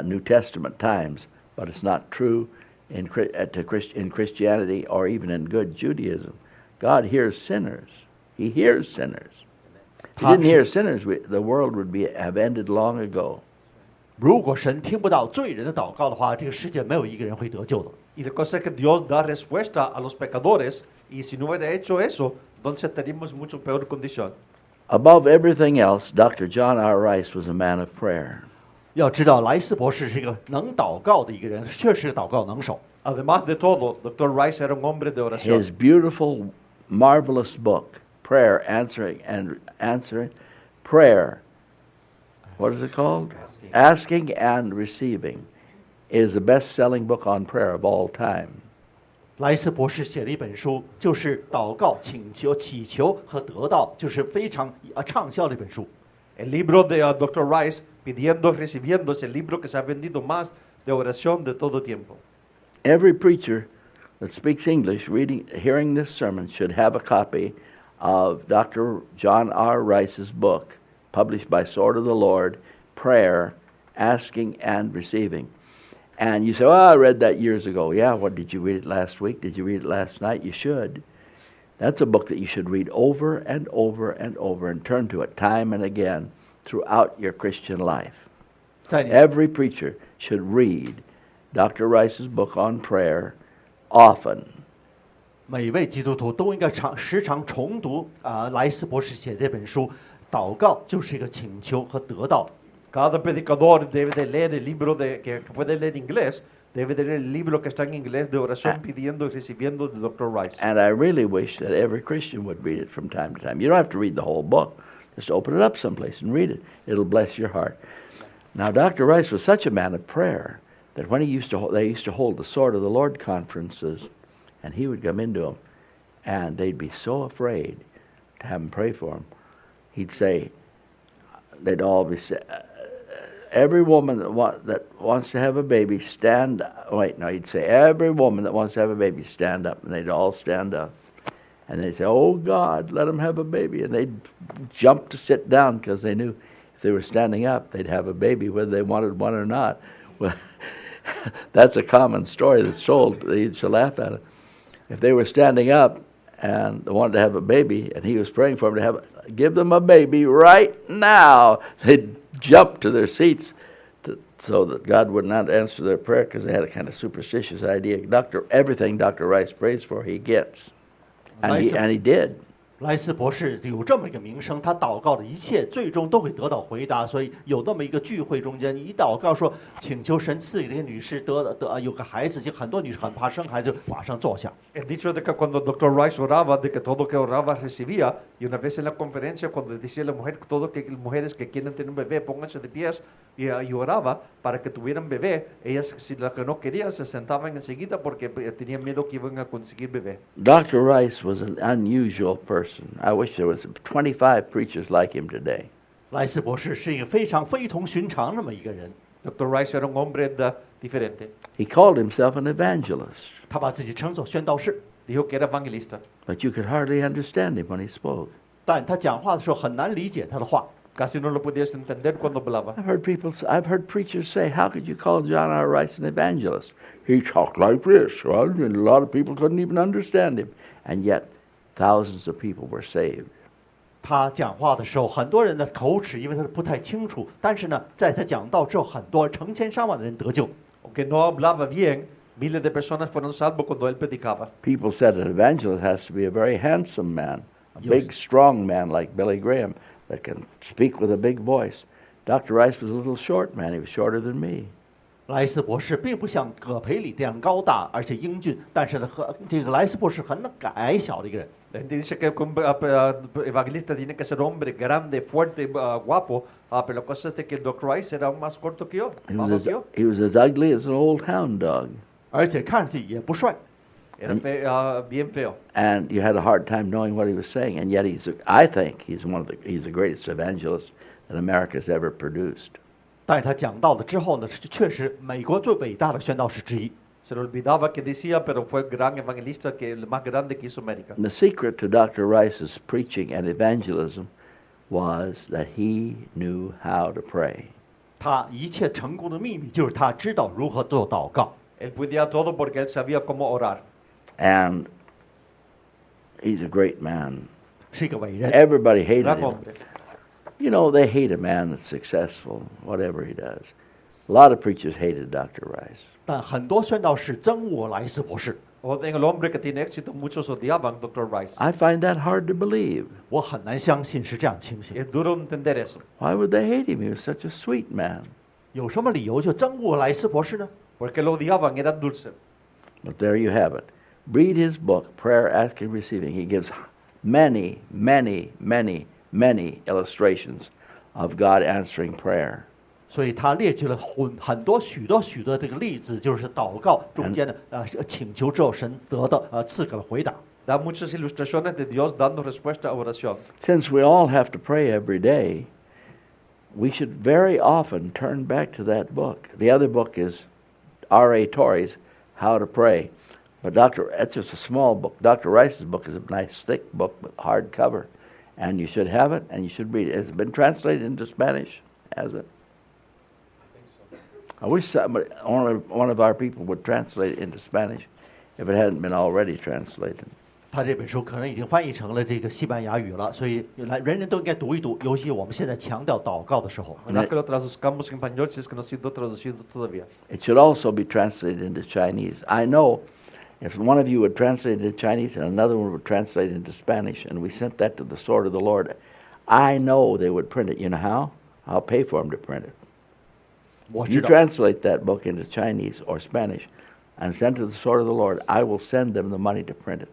New Testament times, but it's not true in Christianity or even in good Judaism. God hears sinners. He hears sinners. If he didn't hear sinners, the world would have ended long ago. 如果神听不到罪人的祷告的话，这个世界没有一个人会得救的。 Y la cosa es que Dios da respuesta a los pecadores, y si no hubiera hecho eso, entonces estaríamos en mucho peor condición. Above everything else, Dr. John R. Rice was a man of prayer. 要知道，莱斯博士是一个能祷告的一个人，确实是祷告能手。 Además de todo, Dr. Rice era un hombre de oración. His beautiful, marvelous book, Prayer, Answering, Prayer, what is it called? Asking and Receiving, is the best-selling book on prayer of all time. 莱斯博士写了一本书，就是祷告、请求、祈求和得到，就是非常畅销的一本书。 El libro de Dr. Rice, Pidiendo, Recibiendo, es el libro que se ha vendido más de oración de todo tiempo. Every preacher that speaks English, hearing this sermon, should have a copy of Dr. John R. Rice's book, published by Sword of the Lord, Prayer, Asking and Receiving. And you say, oh, I read that years ago. Yeah, what, did you read it last week? Did you read it last night? You should. That's a book that you should read over and over and over and turn to it time and again throughout your Christian life. 在你 Every preacher should read Dr. Rice's book on prayer often. 每位基督徒都应该时常重读莱斯博士写这本书。祷告就是一个请求和得到。 Cada predicador debe de leer el libro que puede leer inglés, debe de leer el libro que está en inglés de oración pidiendo y recibiendo de Dr. Rice. And I really wish that every Christian would read it from time to time. You don't have to read the whole book. Just open it up someplace and read it. It'll bless your heart. Now, Dr. Rice was such a man of prayer that when they used to hold the Sword of the Lord conferences, and he would come into them, and they'd be so afraid to have him pray for them. He'd say, they'd all be say, every woman that wants to have a baby, stand. Wait, no, he'd say, every woman that wants to have a baby, stand up, and they'd all stand up. And they'd say, oh, God, let them have a baby. And they'd jump to sit down because they knew if they were standing up, they'd have a baby, whether they wanted one or not. Well, that's a common story that's told. They used to laugh at it. If they were standing up and they wanted to have a baby, and he was praying for them to give them a baby right now, they'd jump to their seats so that God would not answer their prayer because they had a kind of superstitious idea. Everything Dr. Rice prays for, he gets. And he did. 莱斯博士有这么一个名声，他祷告的一切最终都会得到回答。所以有那么一个聚会中间，一祷告说请求神赐给这些女士有个孩子，就很多女士很怕生孩子，马上坐下。El dicho de que cuando Dr. Rice oraba, de que todo que oraba recibía, y una vez en la conferencia cuando decía a la mujer, mujeres que quieren tener un bebé, pónganse de pies, y oraba para que tuvieran bebé, ellas si las que no querían se sentaban enseguida porque tenían miedo que iban a conseguir bebé. Dr. Rice was an unusual person. I wish there was 25 preachers like him today. 莱斯博士是一个非常非同寻常那么一个人。 Dr. Rice era un hombre diferente. He called himself an evangelist, 他把自己称作宣道士， Dijo que era evangelista. but you could hardly understand him when he spoke. 但他讲话的时候很难理解他的话。 Casi no lo podías entender cuando hablaba. I've heard preachers say, how could you call John R. Rice an evangelist? He talked like this. Well, and a lot of people couldn't even understand him. And yet, thousands of people were saved. 他讲话的时候，很多人的口齿因为他不太清楚，但是呢，在他讲到之后，很多成千上万的人得救。Aunque no hablaba bien, miles de personas fueron salvos cuando él predicaba. People said an evangelist has to be a very handsome man, a Yes. big, strong man like Billy Graham that can speak with a big voice. Dr. Rice was a little short man. He was shorter than me. 莱斯博士并不像葛培理这样高大而且英俊，但是呢，和这个莱斯博士很矮小的一个人。La gente dice que un evangelista tiene que ser hombre grande, fuerte, guapo, pero la cosa es de que el Dr. Rice era aún más corto que yo, He más was, bajo que as, yo. he was as ugly as an old hound dog. 而且看上去也不帅， Era bien feo. And you had a hard time knowing what he was saying. And yet I think he's the greatest evangelist that America's ever produced. 但是他讲到了之后呢，确实美国最伟大的宣道士之一。 Se le olvidaba que decía, pero fue el gran evangelista, que el más grande que hizo América. And the secret to Dr. Rice's preaching and evangelism was that he knew how to pray. 他一切成功的秘密就是他知道如何做祷告。 Él podía todo porque él sabía cómo orar. And he's a great man. 是一个伟人。 Everybody hated Gran him. hombre. You know, they hate a man that's successful, whatever he does. A lot of preachers hated Dr. Rice. 但很多宣道士憎恶莱斯博士， O en el hombre que tiene éxito, muchos odiaban Dr. Rice. I find that hard to believe. 我很难相信是这样情形。 Es duro entender eso. Why would they hate him? He was such a sweet man. 有什么理由就憎恶莱斯博士呢？ Porque lo odiaban, era dulce. But there you have it. Read his book, Prayer, Asking, Receiving. He gives many, many, many, many illustrations of God answering prayer. 所以他列举了很多许多这个例子，就是祷告中间的请求之后神得的赐给了回答。 Da muchas ilustraciones de Dios dando respuesta a oración. Since we all have to pray every day, we should very often turn back to that book. The other book is R.A. Torrey's How to Pray. But that's just a small book. Dr. Rice's book is a nice thick book with hardcover. And you should have it and you should read it. Has it been translated into Spanish? Has it? I wish one of our people would translate it into Spanish if it hadn't been already translated. 他这本书可能已经翻译成了这个西班牙语了，所以人人都应该读一读。尤其我们现在强调祷告的时候， Ojalá que lo traduzcamos en español si es que no ha sido traducido todavía. It should also be translated into Chinese. I know if one of you would translate it into Chinese and another one would translate it into Spanish, and we sent that to the Sword of the Lord, I know they would print it. You know how? I'll pay for them to print it. 我 If 知 you 道。 translate that book into Chinese or Spanish and send to the Sword of the Lord, I will send them the money to print it.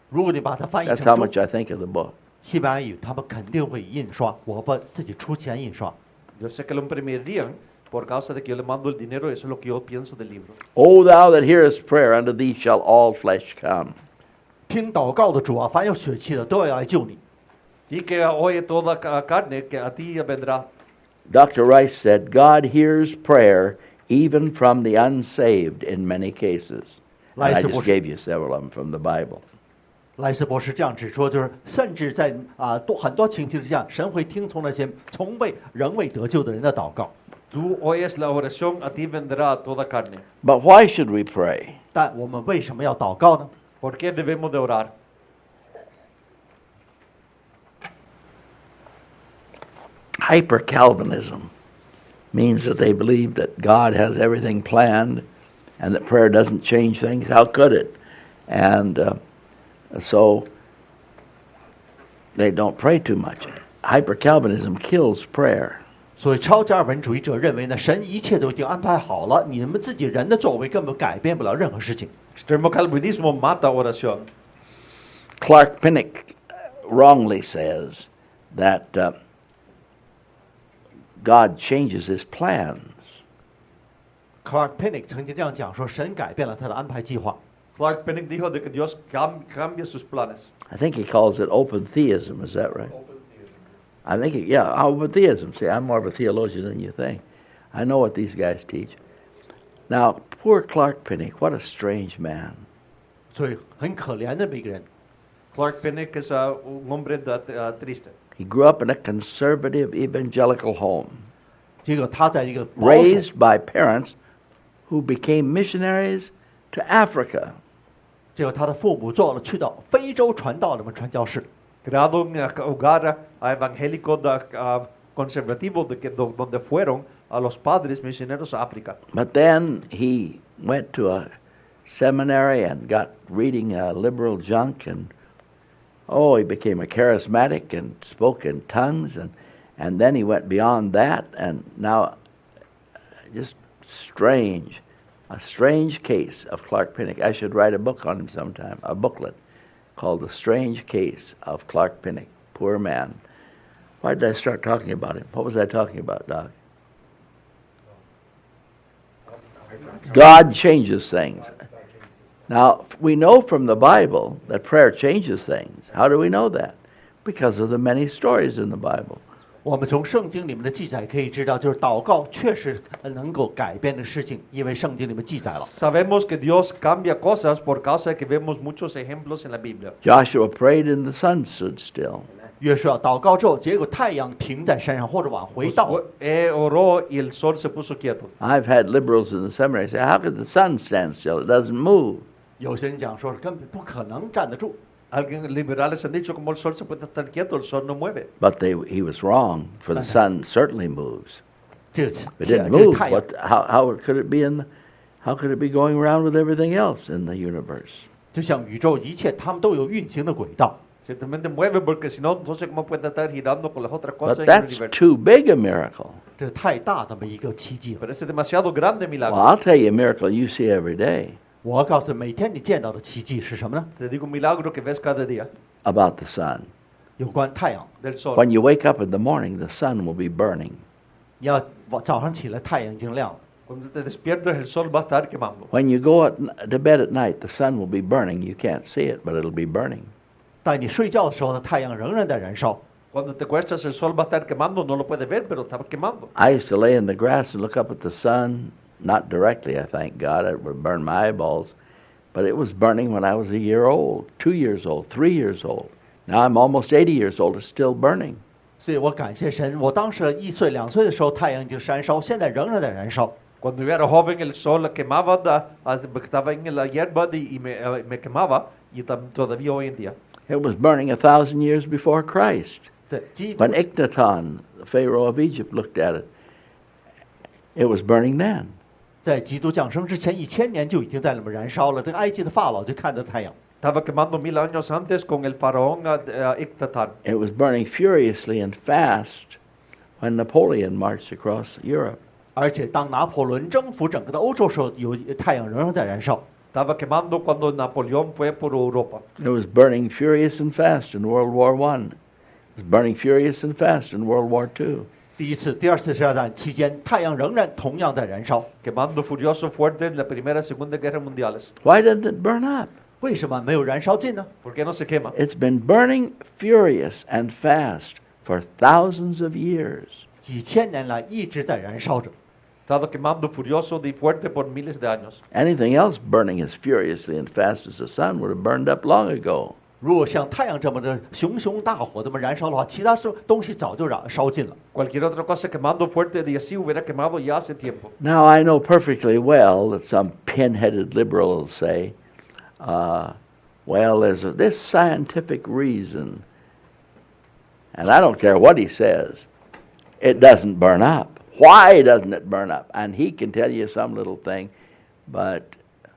如果你把它翻译 That's 成 how 中 much I think of the book. 西班牙语，他们肯定会印刷，我不自己出钱印刷。 Yo sé que lo imprimirían por causa de que yo le mando el dinero, eso es lo que yo pienso del libro. O thou that hearest prayer, unto thee shall all flesh come. 听祷告的主啊，凡有血气的都要来救你。 Y que oye toda carne, que a ti vendrá. Dr. Rice said, God hears prayer even from the unsaved in many cases. And I just gave you several of them from the Bible. 莱斯博士这样指出，就是甚至在很多情形之下，神会听从那些仍未得救的人的祷告。 Tú oyes la oración, a ti vendrá toda carne. But why should we pray? 但我们为什么要祷告呢？ ¿Por qué debemos de orar? Hyper-Calvinism means that they believe that God has everything planned and that prayer doesn't change things. How could it? And so they don't pray too much. Hyper-Calvinism kills prayer. 所以超加尔文主义者认为呢，神一切都已经安排好了，你们自己人的作为根本改变不了任何事情。 Extremo calvinismo mata oración. Clark Pinnock wrongly says that God changes his plans. Clark Pinnock 曾经这样讲说，神改变了他的安排计划。 Clark Pinnock dijo de que Dios cambia sus planes. I think he calls it open theism. Is that right? I think, open theism. See, I'm more of a theologian than you think. I know what these guys teach. Now, poor Clark Pinnock, what a strange man. 所以很可怜的一个人。 Clark Pinnock es un hombre triste. He grew up in a conservative evangelical home, 结果他在一个保守， raised by parents who became missionaries to Africa. 结果他的父母去到非洲传道了嘛，传教士。 Creado un hogar evangélico conservativo donde fueron a los padres misioneros a África. But then he went to a seminary and got reading liberal junk, and he became a charismatic and spoke in tongues, and then he went beyond that, and now just a strange case of Clark Pinnock. I should write a book on him sometime, a booklet called The Strange Case of Clark Pinnock, poor man. Why did I start talking about him? What was I talking about, Doc? God changes things. Now, we know from the Bible that prayer changes things. How do we know that? Because of the many stories in the Bible. 我们从圣经里面的记载可以知道，就是祷告确实能够改变的事情，因为圣经里面记载了。Sabemos que Dios cambia cosas por causa de que vemos muchos ejemplos en la Biblia. Joshua prayed and the sun stood still. 约书亚祷告之后，结果太阳停在山上，或者往回倒。Oró y el sol se puso quieto. I've had liberals in the seminary say, how could the sun stand still? It doesn't move. 有些人讲说根本不可能站得住。 Alguien liberales han dicho como el sol se puede estar quieto, el sol no mueve. But he was wrong, for the sun certainly moves. 这 If it didn't move, how could it be how could it be going around with everything else in the universe? 就像宇宙一切，它们都有运行的轨道。 Ciertamente mueve porque si no, entonces cómo puede estar girando con las otras cosas But en el that's universo. too big a miracle. 这太大的一个奇迹了。 Pero es demasiado grande Well, milagro. I'll tell you a miracle you see every day 我告诉你，每天你见到的奇迹是什么呢？ Te digo un milagro que ves cada día about the sun. 有关太阳。 del sol. When you wake up in the morning, the sun will be burning. 你要早上起来，太阳已经亮了。 Cuando te despiertas, el sol va a estar quemando. When you go to bed at night, the sun will be burning. You can't see it, but it'll be burning. 但你睡觉的时候呢，太阳仍然在燃烧。 Cuando te cuestas, el sol va a estar quemando. No lo puedes ver, pero está quemando. I used to lay in the grass and look up at the sun, not directly, I thank God, it would burn my eyeballs, but it was burning when I was a year old, 2 years old, 3 years old. Now I'm almost 80 years old, it's still burning. 所以我感谢神，我当时1岁2岁的时候，太阳已经燃烧，现在仍然在燃烧。 Cuando yo era joven, el sol quemaba, estaba en la hierba y me quemaba, y todavía hoy en día. It was burning 1,000 years before Christ. 在基督 When Ikhnaton, the Pharaoh of Egypt, looked at it, it was burning then. 在基督降生之前1000年就已经在里面燃烧了。这个埃及的法老就看到太阳， Estaba quemando 1000 años antes con el faraón Ikhnaton. It was burning furiously and fast when Napoleon marched across Europe. 而且当拿破仑征服整个的欧洲时候，有太阳仍然在燃烧。 Estaba quemando cuando Napoleón fue por Europa. It was burning furious and fast in World War I. It was burning furious and fast in World War II. 第一次、第二次世界大战期间，太阳仍然同样在燃烧。 Quemando furioso fuerte en la Primera y Segunda Guerra Mundiales. Why didn't it burn up? 为什么没有燃烧尽呢？ ¿Por qué no se quema? It's been burning furious and fast for thousands of years. 几千年来一直在燃烧着。 Estaba quemando furioso y fuerte por miles de años. Anything else burning as furiously and fast as the sun would have burned up long ago. 如果像太阳这么的熊熊大火这么燃烧的话，其他东西早就烧尽了。 Cualquier otra cosa quemando fuerte y así hubiera quemado ya hace tiempo. Now, I know perfectly well that some pin-headed liberal will say, well, there's this scientific reason, and I don't care what he says, it doesn't burn up. Why doesn't it burn up? And he can tell you some little thing, but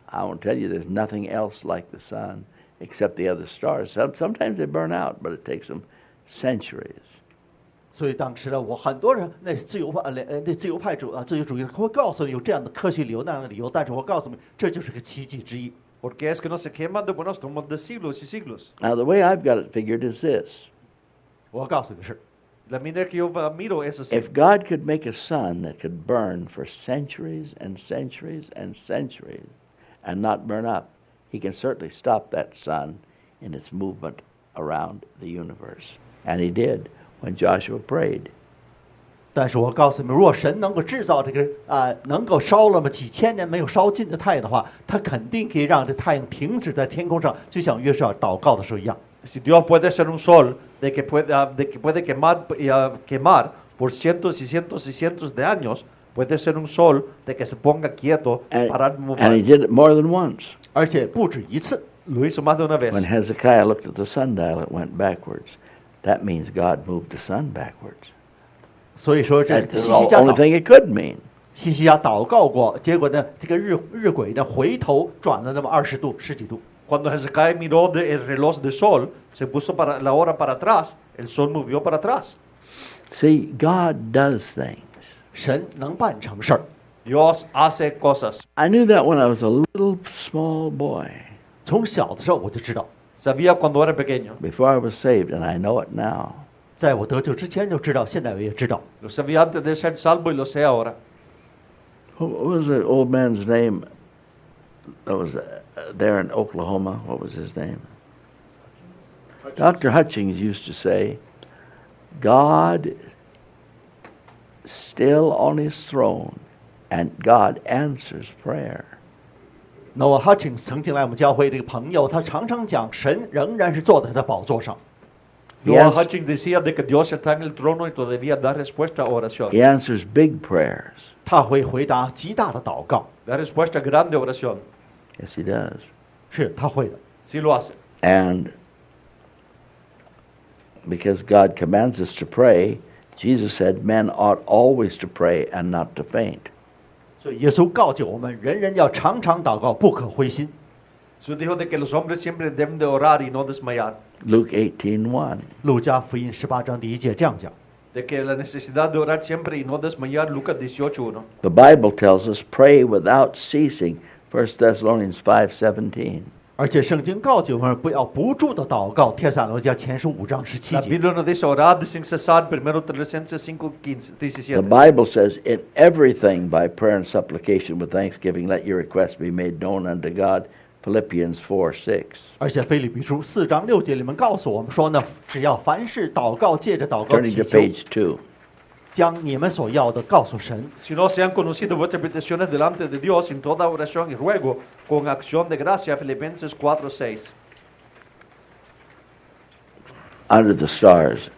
I won't tell you there's nothing else like the sun except the other stars. Sometimes they burn out, but it takes them centuries. 所以当时呢，我很多人那自由派自由主义会告诉你有这样的科学理由那样的理由，但是我告诉你，这就是个奇迹之一。 ¿Por qué es que no se quema? Bueno, estamos de siglos y siglos. Now, the way I've got it figured is this. 我告诉你是， La manera que yo miro es así. If God could make a sun that could burn for centuries and centuries and centuries and not burn up, he can certainly stop that sun in its movement around the universe. And he did when Joshua prayed. 但是我告诉你们，如果神能够制造这个能够烧了几千年没有烧尽的太阳的话，他肯定可以让这太阳停止在天空上，就像约书亚祷告的时候一样。 Si Dios puede ser un sol de que puede quemar por cientos y cientos y cientos de años, puede ser un sol de que se ponga quieto, parar un And he momento. did it more than once. 而且不止一次。Lo hizo más de una vez. When Hezekiah looked at the sundial, it went backwards. That means God moved the sun backwards. 所以说这 That's 西 the 西家 only 祷 thing it could mean. 西西家祷告过，结果呢，这个日晷呢回头转了那么20度10几度。 Cuando Hezekiah miró el reloj de sol, se puso para la hora para atrás, el sol movió para atrás. See, God does things. 神能办成事儿。 Dios hace cosas. I knew that when I was a little small boy, 从小的时候我就知道， Sabía cuando era pequeño. before I was saved, and I know it now. 在我得救之前就知道，现在我也知道。 Lo sabía antes de ser salvo y lo sé ahora. What was the old man's name that was there in Oklahoma? What was his name? Dr. Hutchings used to say, God still on his throne, and God answers prayer. Noah Hutchings 曾经来我们教会，这个朋友他常常讲，神仍然是坐在他的宝座上。 Noah Yes. Hutchings decía de que Dios está en el trono y todavía da respuesta a oración. He answers big prayers. 他会回答极大的祷告， Da respuesta a grande oración. Yes, he does. 是他会的。 Sí lo hace. And because God commands us to pray, Jesus said men ought always to pray and not to faint. 所以耶稣告诫我们，人人要常常祷告，不可灰心。 Jesús dijo de que los hombres siempre deben de orar y no desmayar. Luke 18:1. 路加福音18章第1节这样讲。 De que la necesidad de orar siempre y no desmayar. Lucas 18:1. The Bible tells us pray without ceasing. 1 Thessalonians 5:17. 而且圣经告诫我们不要不住的祷告，帖撒罗尼迦前书5章17 La 节。 Biblia nos dice orar sin cesar. 1 Tesalonicenses 5:15, The 17. Bible says, in everything by prayer and supplication with thanksgiving, let your requests be made known unto God. Philippians 4:6. 而且腓立比书4章6节里面告诉我们说呢，只要凡事祷告，借着祷告 Turning 祈 to 求， page 2. 将你们所要的告诉神。 Si no se han conocido vuestras peticiones delante de Dios en toda oración y ruego con acción de gracia. Filipenses 4:6. Under the stars.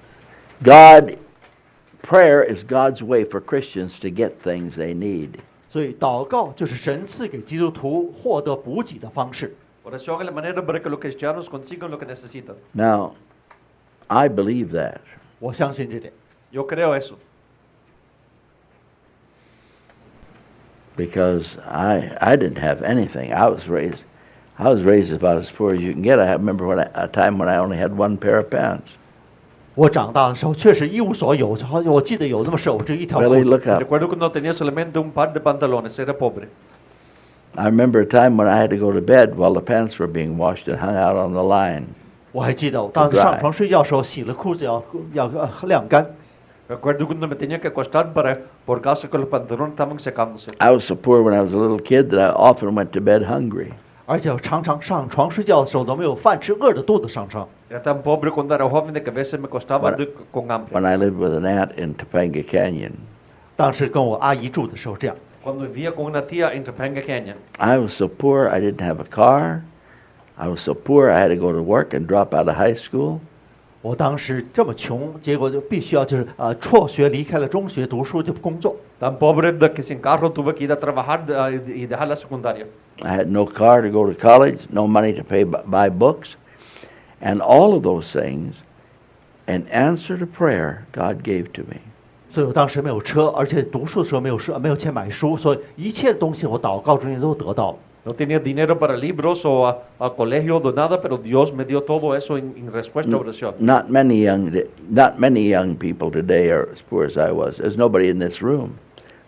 Prayer is God's way for Christians to get things they need. 所以祷告就是神赐给基督徒获得补给的方式。 Oración es la manera para que los cristianos consigan lo que necesitan. Now, I believe that. 我相信这点， Yo creo eso. Because I didn't have anything. I was raised about as poor as you can get. I remember a time when I only had one pair of pants. 我长大的时候确实一无所有，好像我记得有那么少，只有一条裤 Really, 子。 look up. Recuerdo cuando tenía solamente un par de pantalones, era pobre. I remember a time when I had to go to bed while the pants were being washed and hung out on the line. 我还记得，我当时上床睡觉的时候，洗了裤子要晾干。 Recuerdo cuando me tenía que acostar por causa que los pantalones estaban secándose. I was so poor when I was a little kid that I often went to bed hungry. 而且我常常上床睡觉的时候都没有饭吃，饿着肚子上床。 Era tan pobre cuando era joven de que a veces me acostaba con hambre. When I lived with an aunt in Topanga Canyon, 当时跟我阿姨住的时候这样， Cuando vivía con una tía en Topanga Canyon. I was so poor I didn't have a car. I was so poor I had to go to work and drop out of high school. 我当时这么穷，结果就必须要辍学离开了中学读书就工作。 Tan pobre de que sin carro tuve que ir a trabajar y dejar la secundaria. I had no car to go to college, no money to buy books, and all of those things, in answer to prayer, God gave to me. 所以我当时没有车，而且读书的时候没有钱买书，所以一切东西我祷告中间都得到了。 No tenía dinero para libros o a colegio o nada, pero Dios me dio todo eso en respuesta a oración. Not many young people today are as poor as I was. There's nobody in this room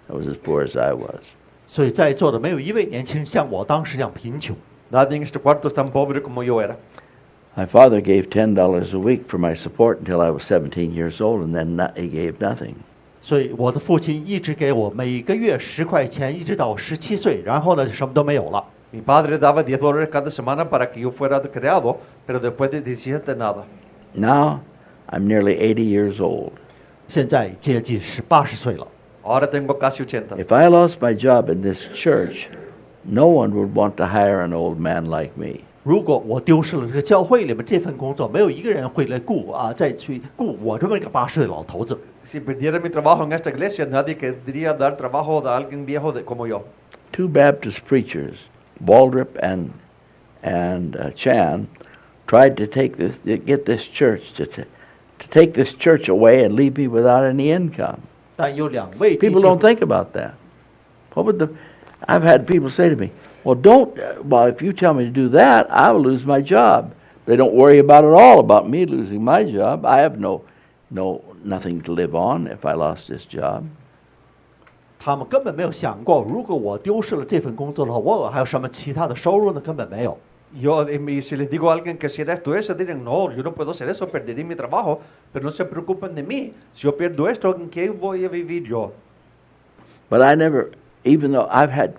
that was as poor as I was. 所以在座的没有一位年轻人像我当时这样贫穷。 Nadie en este cuarto es tan pobre como yo era. My father gave $10 a week for my support until I was 17 years old, and then he gave nothing. 所以我的父亲一直给我每个月10块钱，一直到我17岁，然后呢就什么都没有了。 Mi padre daba $10 cada semana para que yo fuera criado, pero después de 17 nada. Now, I'm nearly 80 years old. 现在接近80岁了。 Ahora tengo casi 80. If I lost my job in this church, no one would want to hire an old man like me. 如果我丢失了这个教会里面这份工作，没有一个人会来再去雇我这么一个80岁的老头子。 Si perdiera mi trabajo en esta iglesia, nadie querría dar trabajo a alguien viejo como yo. Two Baptist preachers, Waldrop and Chan tried to get this church to take this church away and leave me without any income. 但有2位基 People 信 don't think about that. I've had people say to me, well, if you tell me to do that, I will lose my job. They don't worry about it all about me losing my job. I have nothing to live on if I lost this job. 他们根本没有想过，如果我丢失了这份工作的话，我还有什么其他的收入呢？根本没有。Y si les digo a alguien que si era esto, eso, dirán, no, yo no puedo hacer eso, perderé mi trabajo, pero no se preocupen de mí. Si yo pierdo esto, ¿en qué voy a vivir yo? But I never, even though I've had,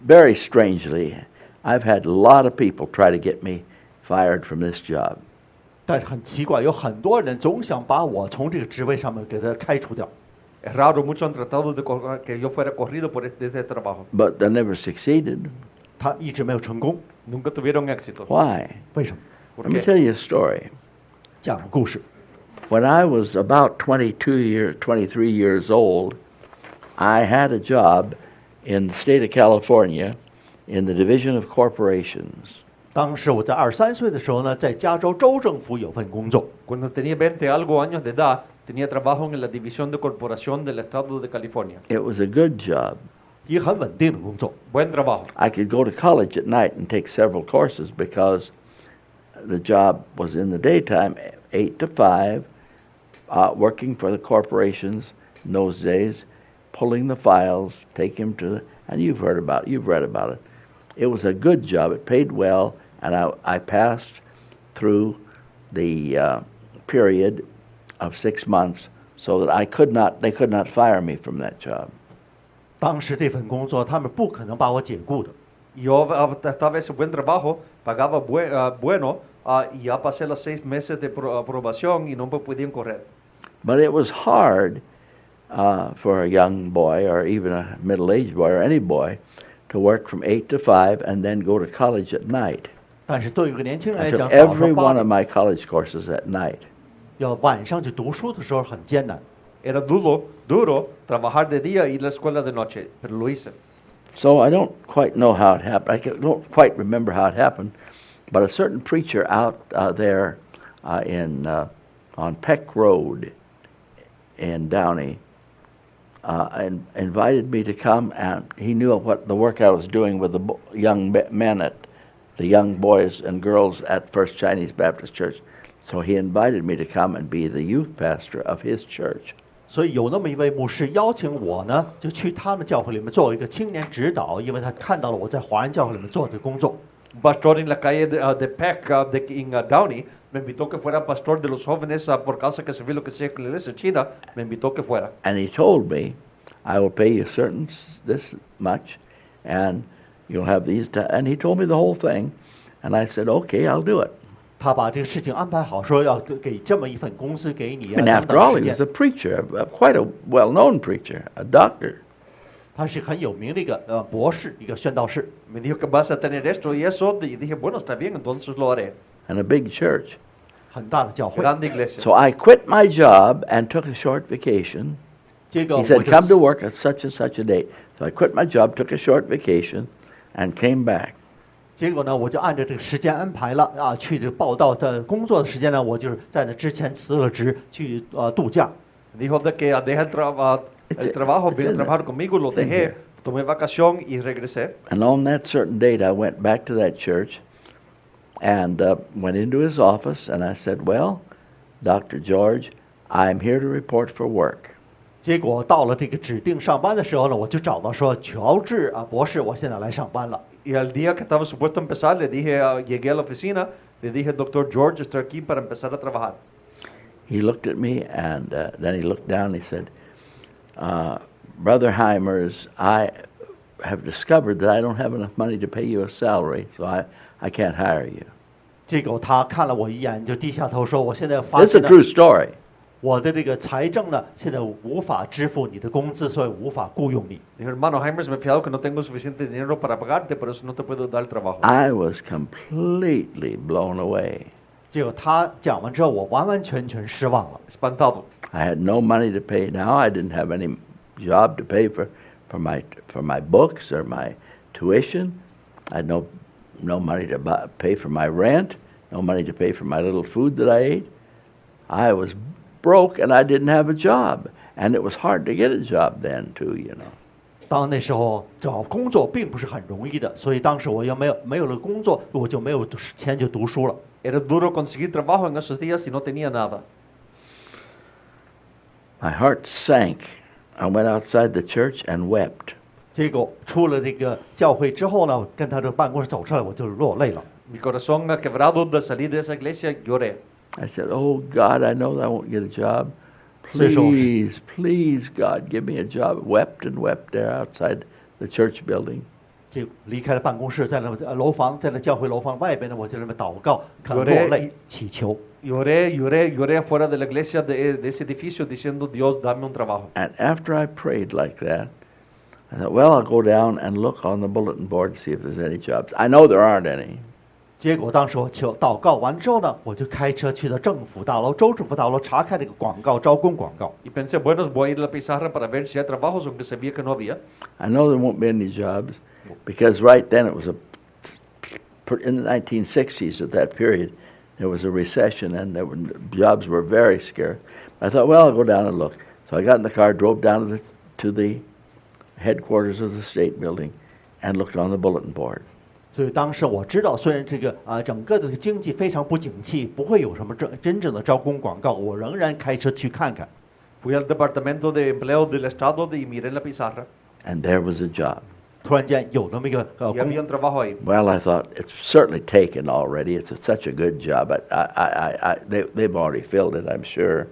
very strangely, I've had a lot of people try to get me fired from this job. 但是很奇怪，有很多人总想把我从这个职位上面给他开除掉。Es raro, muchos han tratado de que yo fuera corrido por este trabajo. But they never succeeded. 他一直没有成功， Nunca tuvieron éxito. Why? 为什么？ ¿Por Let me qué? tell you a story. 讲个故事。 When I was about 23 years old, I had a job in the state of California in the Division of Corporations. 当时我在23岁的时候呢，在加州州政府有份工作。 Cuando tenía 20 algo años de edad, tenía trabajo en la división de corporación del estado de California. It was a good job. 一个很稳定的工作。 Buen trabajo. I could go to college at night and take several courses because the job was in the daytime, 8 to 5, working for the corporations in those days, pulling the files, take them to and you've read about it. It was a good job. It paid well, and I passed through the period of 6 months so that they could not fire me from that job. 当时这份工作，他们不可能把我解雇的。 Yo estaba ese buen trabajo, pagaba bueno, y ya pasé los 6 meses de aprobación y no me podían correr. But it was hard for a young boy or even a middle-aged boy or any boy to work from 8 to 5 and then go to college at night. 但是对于一个年轻人 I 来讲， took 早 every 上8 one of 点 my college courses at night. 要晚上去读书的时候很艰难。 Era duro trabajar de día y ir a la escuela de noche, pero lo hice. So I don't quite know how it happened. Don't quite remember how it happened, but a certain preacher out there on Peck Road in Downey invited me to come, and he knew what the work I was doing with the young men the young boys and girls at First Chinese Baptist Church. So he invited me to come and be the youth pastor of his church. 所以有那么一位牧师邀请我呢，就去他们教会里面做一个青年指导，因为他看到了我在华人教会里面做的工作。 Pastor en la calle de Peck, en Downey, me invitó que fuera pastor de los jóvenes por causa que se ve lo que sea con la iglesia china, me invitó que fuera. And he told me, I will pay you this much, and you'll have these. And he told me the whole thing, and I said, okay, I'll do it. 他把这个事情安排好，说要给这么一份公司给你 I mean, 等 after 等 all, 时 he 间 was a preacher, quite a well-known preacher, a doctor. 他是很有名的一个博士，一个宣道士。 Me dijo que vas a tener esto y eso, y dije, bueno, está bien, entonces lo haré. And a big church. 很大的教会。 Grande iglesia. So I quit my job and took a short vacation. 这个 He 我 said, 就 come to work at such and such a date. So I quit my job, took a short vacation, and came back. 结果呢，我就按照这个时间安排了啊，去这个报道的工作的时间呢，我就是在那之前辞了职去度假。 Dijo de que deja el trabajo, vino a trabajar conmigo, lo dejé, tomé vacación y regresé. And on that certain date, I went back to that church and went into his office, and I said, well, Dr. George, I'm here to report for work. 结果到了这个指定上班的时候呢，我就找到说，乔治博士，我现在来上班了。 Y al día que estaba supuesto a empezar, le dije, llegué a la oficina, le dije, Dr. George, estoy aquí para empezar a trabajar. He looked at me, and then he looked down and he said, Brother Hymers, I have discovered that I don't have enough money to pay you a salary, so I can't hire you. 结果他看了我一眼，就低下头说：“我现在发 This is 现 a 呢， true story. 我的这个财政呢，现在无法支付你的工资，所以无法雇佣你。” Dijo, hermano Hymers, me he fijado que no tengo suficiente dinero para pagarte, por eso no te puedo dar el trabajo. I was completely blown away. 结果他讲完之后，我完完全全失望了。 Espantado. I had no money to pay. Now I didn't have any job to pay for my books or my tuition. I had no money to pay for my rent, no money to pay for my little food that I ate. I was broke and I didn't have a job. And it was hard to get a job then too, you know. 当那时候找工作并不是很容易的，所以当时我又没有了工作，我就没有钱去读书了。Era duro conseguir trabajo en esos días y no tenía nada. My heart sank. I went outside the church and wept. 结果出了这个教会之后呢，跟他的办公室走出来，我就落泪了。Mi corazón quebrado de salir de esa iglesia, lloré. I said, "Oh God, I know I won't get a job. 所以说 Please, please, God, give me a job." Wept and wept there outside the church building. 就离开了办公室，在那楼房，在那教会楼房外边呢，我在那边祷告，落泪祈求。Lloré afuera de la iglesia de ese edificio diciendo, Dios, dame un trabajo. And after I prayed like that, I thought, well, I'll go down and look on the bulletin board to see if there's any jobs. I know there aren't any. 结果当时我祷告完之后呢，我就开车去到政府大楼、州政府大楼查看这个广告、招工广告。Y pensé, bueno, voy a ir a la pizarra para ver si hay trabajos, aunque sabía que no había. I know there won't be any jobs because right then it was in the 1960s at that period, there was a recession and jobs were very scarce. I thought, well, I'll go down and look. So I got in the car, drove down to the headquarters of the state building and looked on the bulletin board. 所以当时我知道，虽然这个整个的经济非常不景气，不会有什么真正的招工广告，我仍然开车去看看。Fui al departamento de empleo del estado y miré en la pizarra. And there was a job. 突然间有那么一个 Y había un trabajo ahí. Well, I thought, it's certainly taken already. It's such a good job. They've already filled it, I'm sure.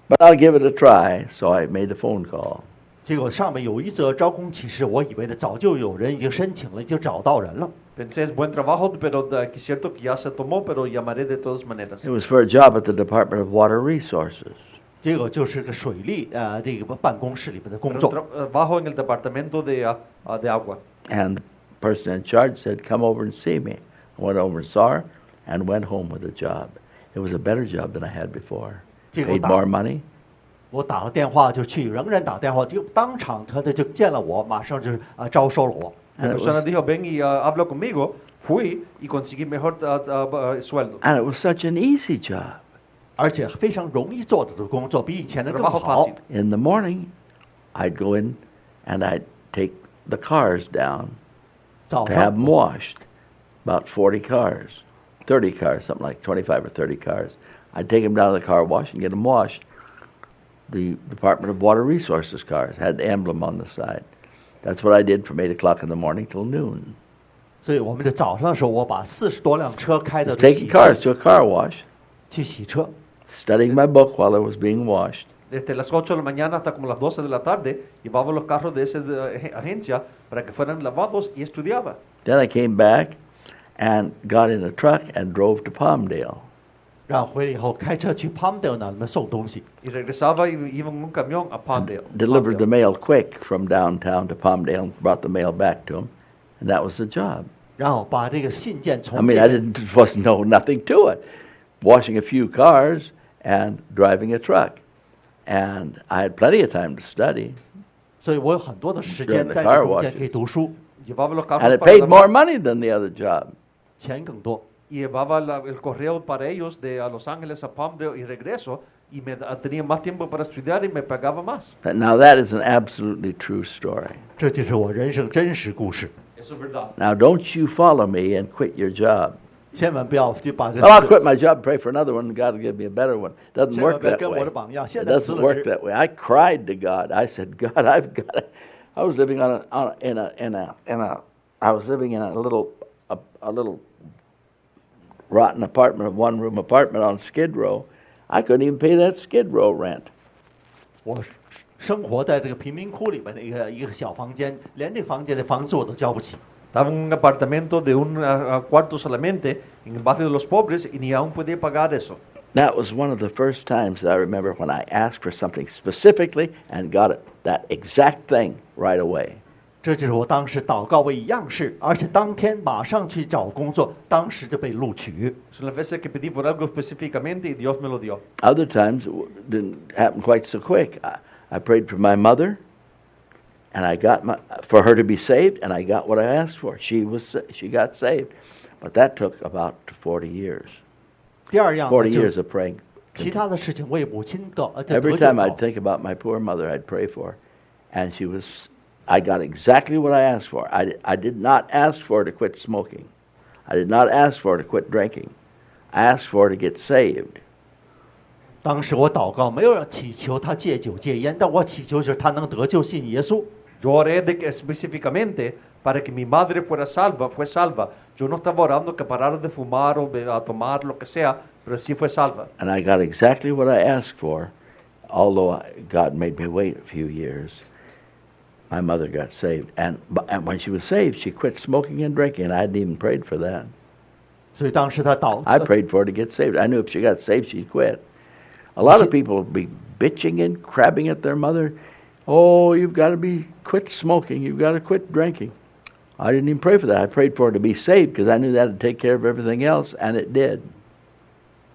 But I'll give it a try. So I made the phone call. 结果上面有一则招工启事，我以为呢早就有人已经申请了，已经找到人了。Pensé, es buen trabajo, pero es cierto que ya se tomó, pero llamaré de todas maneras. It was for a job at the Department of Water Resources. 结果就是个水利这个办公室里面的工作。Trabajo en el departamento de agua. And the person in charge said, come over and see me. I went over and saw her and went home with a job. It was a better job than I had before. Paid more money. 我打了电话就去，仍然打电话，就当场他就见了我，马上就是招收了我。La persona dijo, ven y habla conmigo. Fui y conseguí mejor sueldo. And it was such an easy job. 而且非常容易做的工作，比以前的更好。In the morning, I'd go in and I'd take the cars down to have them washed. About 40 cars, 30 cars, something like 25 or 30 cars. I'd take them down to the car wash and get them washed. The Department of Water Resources cars had the emblem on the side. That's what I did from 8 o'clock in the morning till noon. 所以我们就早上的时候，我把40多辆车开到 taking cars to a car wash. 去洗车。Studying my book while it was being washed. Desde las 8 de la mañana hasta como las 12 de la tarde, llevaba los carros de esa agencia para que fueran lavados y estudiaba. Then I came back and got in a truck and drove to Palmdale. 然后回来以后开车去 Palmdale 那里面送东西。Y regresaba y iba en un camión a Palmdale. Delivered the mail quick from downtown to Palmdale and brought the mail back to him, and that was the job. 然后把这个信件从 I mean, I wasn't know nothing to it. Washing a few cars and driving a truck, and I had plenty of time to study. 所以我有很多的时间 During the 在 car 中间 wash. 可以读书， Llevaba los carros And it para paid more lavar money than the other job. 钱更多。 y llevaba el correo para ellos de a Los Ángeles a Palmdale y regreso y tenía más tiempo para estudiar y me pagaba más. Now that is an absolutely true story. 这就是我人生真实故事。 Eso es verdad. Now don't you follow me and quit your job. 千万不要就把这 Well, I'll quit my job and pray for another one, and God will give me a better one. Doesn't 千万 work 不要 that 跟我 way. 的榜样。现 It 在辞 doesn't 了 work 职， that way. I cried to God. I said, God, I've got to. I was living I was living in a little rotten apartment, a one-room apartment on Skid Row. I couldn't even pay that Skid Row rent. 我生活在这个贫民窟里面的一个小房间，连这房间的房租我都交不起。 Estaba en un apartamento de un cuarto solamente en el barrio de los pobres y ni aún podía pagar eso. That was one of the first times that I remember when I asked for something specifically and got it, that exact thing right away. 这就是我当时祷告为一样事，而且当天马上去找工作，当时就被录取。 Son las veces que pedí por algo específicamente y Dios me lo dio. Other times it didn't happen quite so quick. I prayed for my mother, and I got for her to be saved, and I got what I asked for. She got saved. But that took about 40 years. 第二样呢 40就 years of praying. 其他的事情为母亲得 Every 得救 time 祷 I'd think about my poor mother, I'd pray for her. And I got exactly what I asked for. I did not ask for her to quit smoking. I did not ask for her to quit drinking. I asked for her to get saved. 当时我祷告，没有祈求他戒酒戒烟，但我祈求是他能得救信耶稣。 Yo oré específicamente para que mi madre fuera salva, fue salva. Yo no estaba orando que parara de fumar o a tomar lo que sea, pero sí fue salva. And I got exactly what I asked for, although God made me wait a few years. My mother got saved. And when she was saved, she quit smoking and drinking, and I hadn't even prayed for that. 所以当时他 I prayed for her to get saved. I knew if she got saved, she'd quit. A lot of people would be bitching and crabbing at their mother. Oh, you've got to quit smoking. You've got to quit drinking. I didn't even pray for that. I prayed for her to be saved because I knew that would take care of everything else, and it did.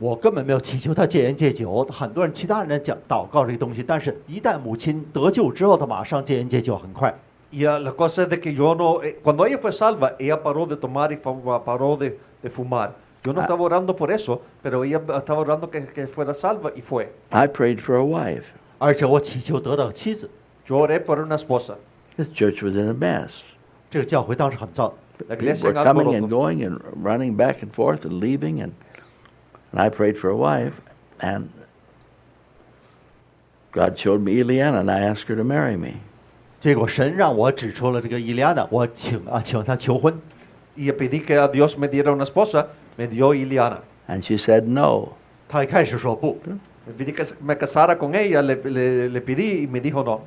我根本没有祈求他戒烟戒酒。很多人其他人讲祷告这个东西，但是一旦母亲得救之后，他马上戒烟戒酒，很快。Y la cosa es de que yo no, cuando ella fue salva, ella paró de tomar y paró de fumar. Yo no estaba orando por eso, pero ella estaba orando que fuera salva y fue. I prayed for a wife. 而且我祈求得到妻子。 Yo oré por una esposa. This church was in a mess. 这个教会当时很糟， La People iglesia were en coming and alboroto. going and running back and forth and leaving, and I prayed for a wife, and God showed me Eliana, and I asked her to marry me. 结果神让我指出了这个伊利亚娜，我请她求婚， Y le pedí que a Dios me diera una esposa, me dio Iliana. And she said no. 她一开始说不， Me pedí que me casara con ella, le pedí y me dijo no.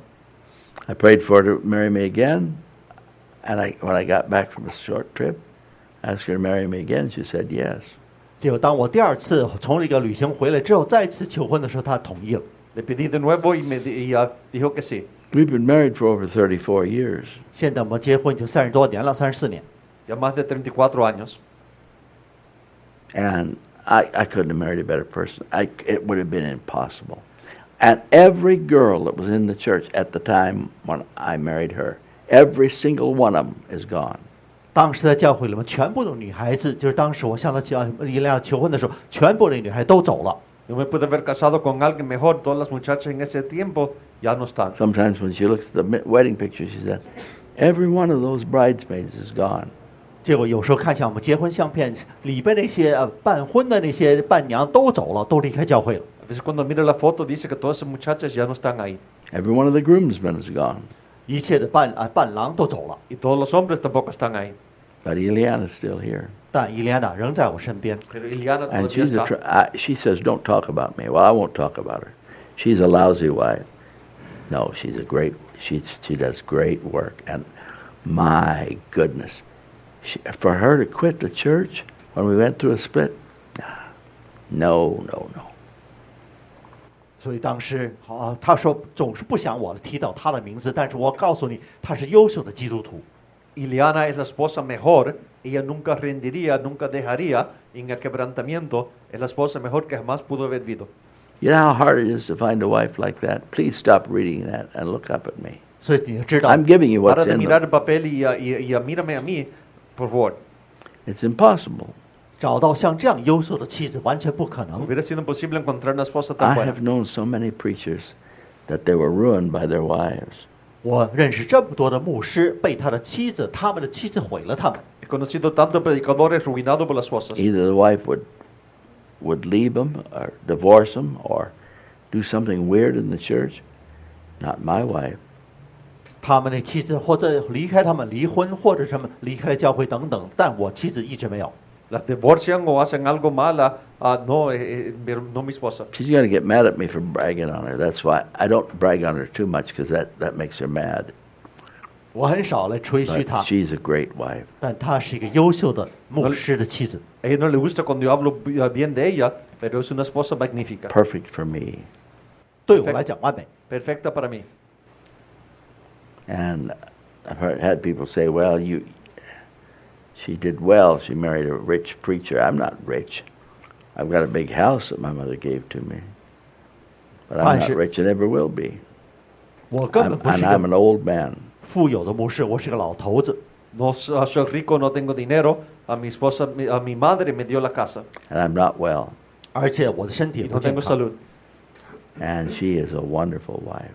I prayed for her to marry me again, and when I got back from a short trip, I asked her to marry me again. She said yes. 结果当我第二次从这个旅行回来之后，再次求婚的时候，她同意了。 Le pedí de nuevo y dijo que sí. We've been married for over 34 years. 现在我们结婚已经30多年了，34年。 Ya más de 34 años. And I couldn't have married a better person. It would have been impossible. And every girl that was in the church at the time when I married her, every single one of them is gone. 当时在教会里面，全部的女孩子，就是当时我向她伊利亚求婚的时候，全部的女孩都走了。 Yo me pude haber casado con alguien mejor. Todas las muchachas en ese tiempo ya no están. Sometimes when she looks at the wedding picture, she said, every one of those bridesmaids is gone. 结果有时候看向我们结婚相片里边那些办婚的那些伴娘都走了，都离开教会了。 A veces cuando mira la foto dice que todas esas muchachas ya no están ahí. Every one of the groomsmen is gone. 一切的伴郎都走了， Y todos los hombres tampoco están ahí. But Eliana's still here. 但伊莲娜仍在我身边。 Pero Iliana And todavía está. she says, don't talk about me. Well, I won't talk about her. She's a lousy wife. No, she's a great, she does great work. And my goodness, for her to quit the church when we went through a split, no. 所以当时他说总是不想我提到他的名字，但是我告诉你，他是优秀的基督徒。 Iliana es la esposa mejor. Ella nunca rendiría, nunca dejaría en el quebrantamiento. Es la esposa mejor que jamás pudo haber vivido. You know how hard it is to find a wife like that? Please stop reading that and look up at me. 所以你就知道 I'm giving you what's Para de in mirar them. el papel y mírame a mí, por favor. It's impossible. 找到像这样优秀的妻子完全不可能。 Hubiera sido imposible encontrar una esposa I tan buena. have known so many preachers that they were ruined by their wives. 我认识这么多的牧师，被他们的妻子毁了他们。 He conocido tantos predicadores arruinados por las esposas. Either the wife would leave them or divorce them or do something weird in the church. Not my wife. 他们的妻子或者离开他们离婚，或者什么离开了教会等等，但我妻子一直没有。 Las divorcian o hacen algo mala. No mi esposa. She's going to get mad at me for bragging on her. That's why I don't brag on her too much because that makes her mad. 我很少来吹嘘 But 她， she's a great wife. 但她是一个优秀的牧师的妻子。 A ella no le gusta cuando yo hablo bien de ella, pero es una esposa magnífica. Perfect for me. 对我来讲完美。 Perfecta para mí. And I've had people say, well, she did well. She married a rich preacher. I'm not rich. I've got a big house that my mother gave to me. But I'm not rich and never will be. 我根本不是 And 一 I'm 个 an old man. 富有的牧师，我是个老头子。No soy rico, no tengo dinero. A mi esposa, a mi madre me dio la casa. and I'm not well. 而且我的身体也 Y 不 no 健 tengo 康。 salud. And she is a wonderful wife.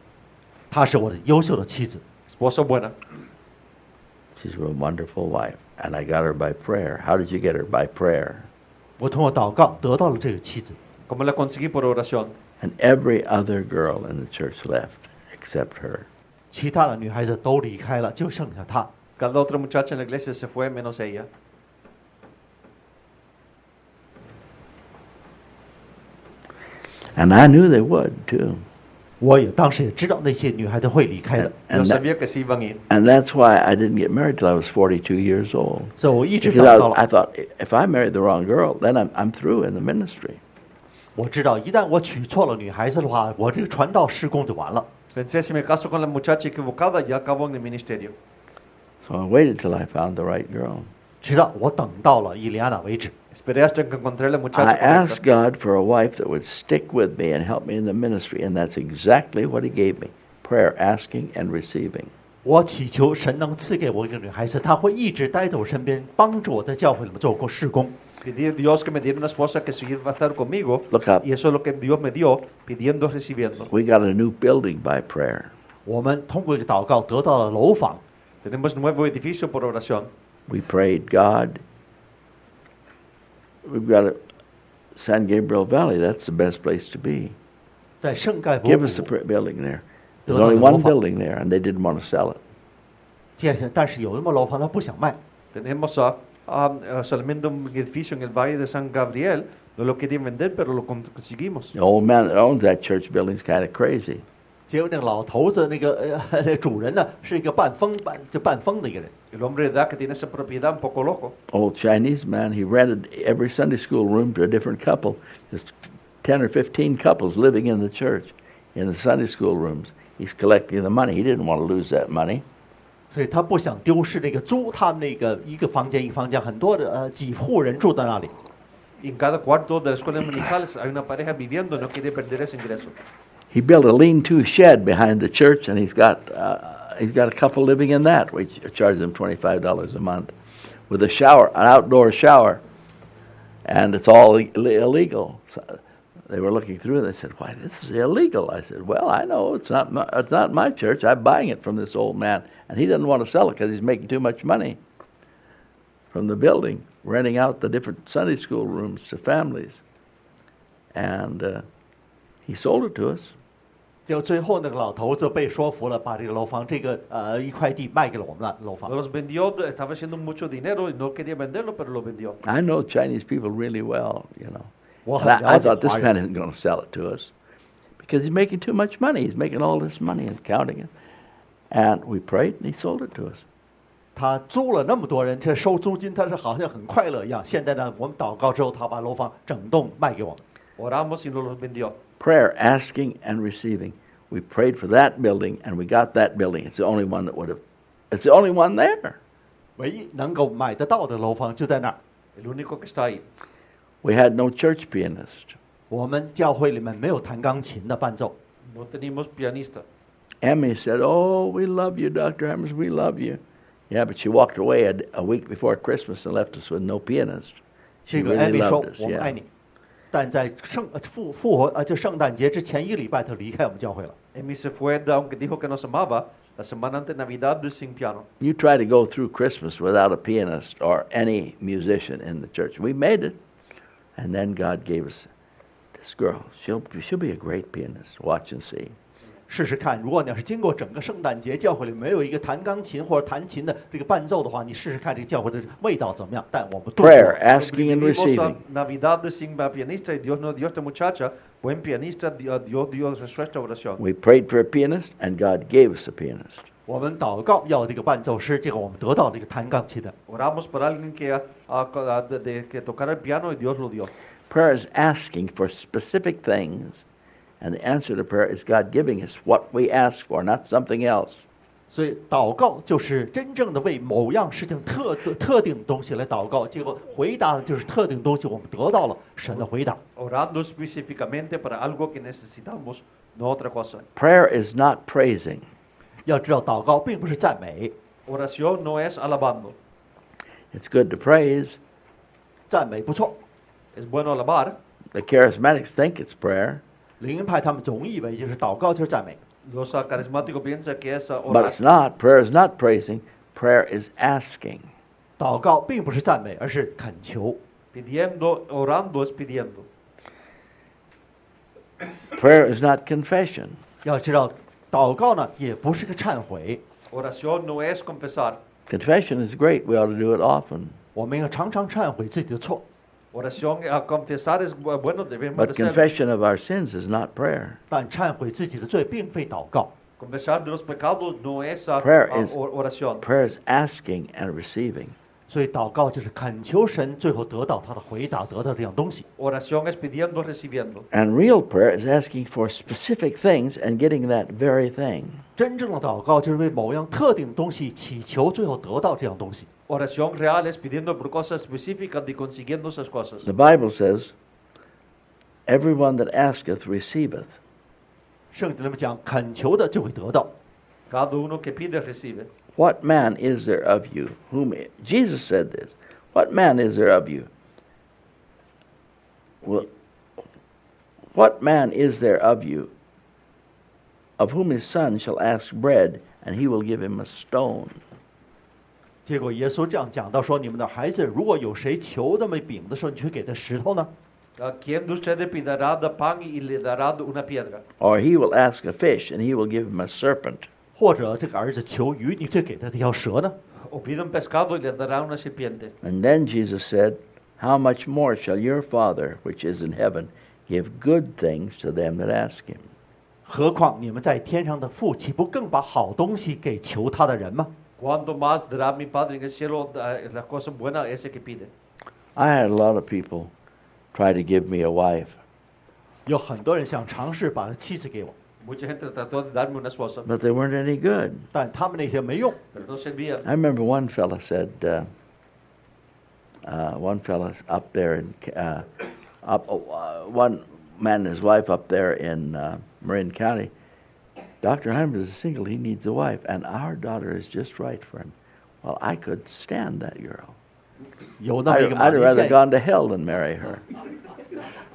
她是我的优秀的妻子， Esposa buena. She's a wonderful wife. And I got her by prayer. How did you get her? By prayer. 我通过祷告得到了这个妻子。 ¿Cómo la conseguí? Por oración. And every other girl in the church left except her. 其他的女孩子都离开了，就剩下她。 Cada otra muchacha en la iglesia se fue, menos ella. And I knew they would too. 我也当时也知道那些女孩子会离开的， Yo And, that- sabía que sí iban a ir. and that's why I didn't get married till I was 42 years old. 所以我一直 Because 祷告 I 了。 thought, if I married the wrong girl, then I'm through in the ministry. 我知道一旦我娶错了女孩子的话，我这个传道事工就完了。 Pensé, si me caso con la muchacha equivocada, ya acabo en el ministerio. So I waited till I found the right girl. 直到我等到了伊利安娜为止。 Esperé hasta que encontré la I muchacha asked correcta. God for a wife that would stick with me and help me in the ministry, and that's exactly what He gave me. Prayer, asking, and receiving. 我祈求神能赐给我一个女孩子，她会一直待在我身边，帮助我在教会里面做过事工。 Pedí a Dios que me diera una esposa que sí va a estar conmigo. Look up. Y eso es lo que Dios me dio, pidiendo, recibiendo. We got a new building by prayer. 我们通过一个祷告得到了楼房， Tenemos nuevo edificio por oración. We prayed, God, we've got a San Gabriel Valley. That's the best place to be. 在圣盖博 Give 谷 us a building there. There's Dito only tayo one lupa. building there, and they didn't want to sell it. 建设，但是有那么楼房他不想卖， Tenemos solamente un edificio en el Valle de San Gabriel. No lo querían vender, pero lo conseguimos. The old man that owns that church building is kind of crazy. 结果那个老头子那个主人呢是一个半疯的一个人， El hombre de edad que tiene esa propiedad, un poco loco. Old Chinese man, he rented every Sunday school room to a different couple. There's 10 or 15 couples living in the church, in the Sunday school rooms. He's collecting the money. He didn't want to lose that money. 所以他不想丢失那个租他们那个一个房间一个房间，很多的几户人住在那里。 Y en cada cuarto de la escuela dominicales hay una pareja viviendo y no quiere perder ese ingreso. He built a lean-to shed behind the church, and he's got a couple living in that. We charge them $25 a month, with a shower, an outdoor shower, and it's all illegal. So they were looking through, and they said, "Why, this is illegal." I said, "Well, I know it's not my church. I'm buying it from this old man, and he doesn't want to sell it because he's making too much money from the building, renting out the different Sunday school rooms to families." And he sold it to us. 结果最后那个老头子被说服了，把这个楼房这个一块地卖给了我们的楼房。 Los vendió, estaba haciendo mucho dinero y no quería venderlo, pero lo vendió. I know Chinese people really well, you know. 我 And 很 I 了解 thought this 华 man 人， isn't going to sell it to us because he's making too much money. He's making all this money and counting it. And we prayed, and he sold it to us. 他租了那么多人，这收租金，他是好像很快乐一样。现在呢，我们祷告之后，他把楼房整栋卖给我们。 Oramos y nos los vendió. Prayer, asking, and receiving. We prayed for that building, and we got that building. It's the only one that would have. It's the only one there. 唯一能够买得到的楼房就在那儿。 El único que está ahí. We had no church pianist. 我们教会里面没有弹钢琴的伴奏。 No teníamos pianista. Emmy said, "Oh, we love you, Dr. Hymers. We love you." Yeah, but she walked away a week before Christmas and left us with no pianist. 这 She 个 really 艾米说 loved：“ us. 我们爱 Yeah. 你。”但在复活就圣诞节之前一个礼拜，他离开我们教会了。 Emi se fue, aunque dijo que nos amaba, la semana antes de Navidad sin piano. You try to go through Christmas without a pianist or any musician in the church. We made it, and then God gave us this girl. She'll be a great pianist. Watch and see. 试试看，如果你要是经过整个圣诞节，教会里没有一个弹钢琴或者弹琴的这个伴奏的话，你试试看这个教会的味道怎么样。但我们度过 Prayer, asking and Vivimos a receiving. Navidad sin pianista y Dios nos dio esta muchacha, buen pianista, Dios dio nuestra oración. We prayed for a pianist, and God gave us a pianist. 我们祷告要这个伴奏师，结果我们得到了一个弹钢琴的。 Oramos por alguien que tocara el piano y Dios lo dio. Prayer is asking for specific things, and the answer to prayer is God giving us what we ask for, not something else. 所以祷告就是真正的为某样事情特定的东西来祷告，结果回答的就是特定东西，我们得到了神的回答。 Orando específicamente para algo que necesitamos, no otra cosa. Prayer is not praising. 要知道，祷告并不是赞美， Oración no es alabando. It's good to praise. 赞美不错。 Es bueno alabar. The charismatics think it's prayer, 灵恩派他们总以为就是祷告就是赞美， Los carismáticos piensan que es but orar. it's not. Prayer is not praising. Prayer is asking. 祷告并不是赞美，而是恳求。 Pidiendo, orando es pidiendo. Prayer is not confession. 要知道，祷告呢也不是个忏悔， Oración no es confesar. Confession is great. We ought to do it often. 我们要常常忏悔自己的错。 Oración a confesar es bueno, debemos But de hacerlo. confession of our sins is not prayer. 但忏悔自己的罪并非祷告， Confesar de los pecados no es Prayer is- oración. Prayer is asking and receiving. 所以祷告就是恳求神，最后得到他的回答，得到这样东西。 Oración es pidiendo, recibiendo. And real prayer is asking for specific things and getting that very thing. 真正的祷告就是为某样特定的东西祈求，最后得到这样东西。 Oración real es pidiendo por cosas específicas y consiguiendo esas cosas. The Bible says, "Everyone that asketh receiveth." 圣经里面讲，恳求的就会得到。 Cada uno que pide recibe. What man is there of you whom Jesus said this? What man is there of you? Well, what man is there of you of whom his son shall ask bread and he will give him a stone? 结果耶稣这样讲到说：“你们的孩子如果有谁求那么饼的时候，你去给他石头呢？ ¿A quién de ustedes pidará de pan y le dará de una piedra? Or he will ask a fish and he will give him a serpent. 或者这个儿子求鱼，你去给他这条蛇呢？ O pide un pescado y le dará una serpiente. And then Jesus said, How much more shall your Father, which is in heaven, give good things to them that ask him? 何况你们在天上的父，岂不更把好东西给求他的人吗？” ¿Cuánto más dará mi Padre en el cielo la cosa buena a ese que pide? I had a lot of people try to give me a wife, 有很多人想尝试把妻子给我， Mucha gente trató de darme una esposa, but they weren't any good. 但他们那些没用。 pero no servían. I remember one fella said, one fella up there in, one man and his wife up there in Marin County, Dr. Hymers is single, he needs a wife, and our daughter is just right for him. Well, I could stand that girl. 有那么一个马 I'd 来 rather 西亚人， gone to hell than marry her.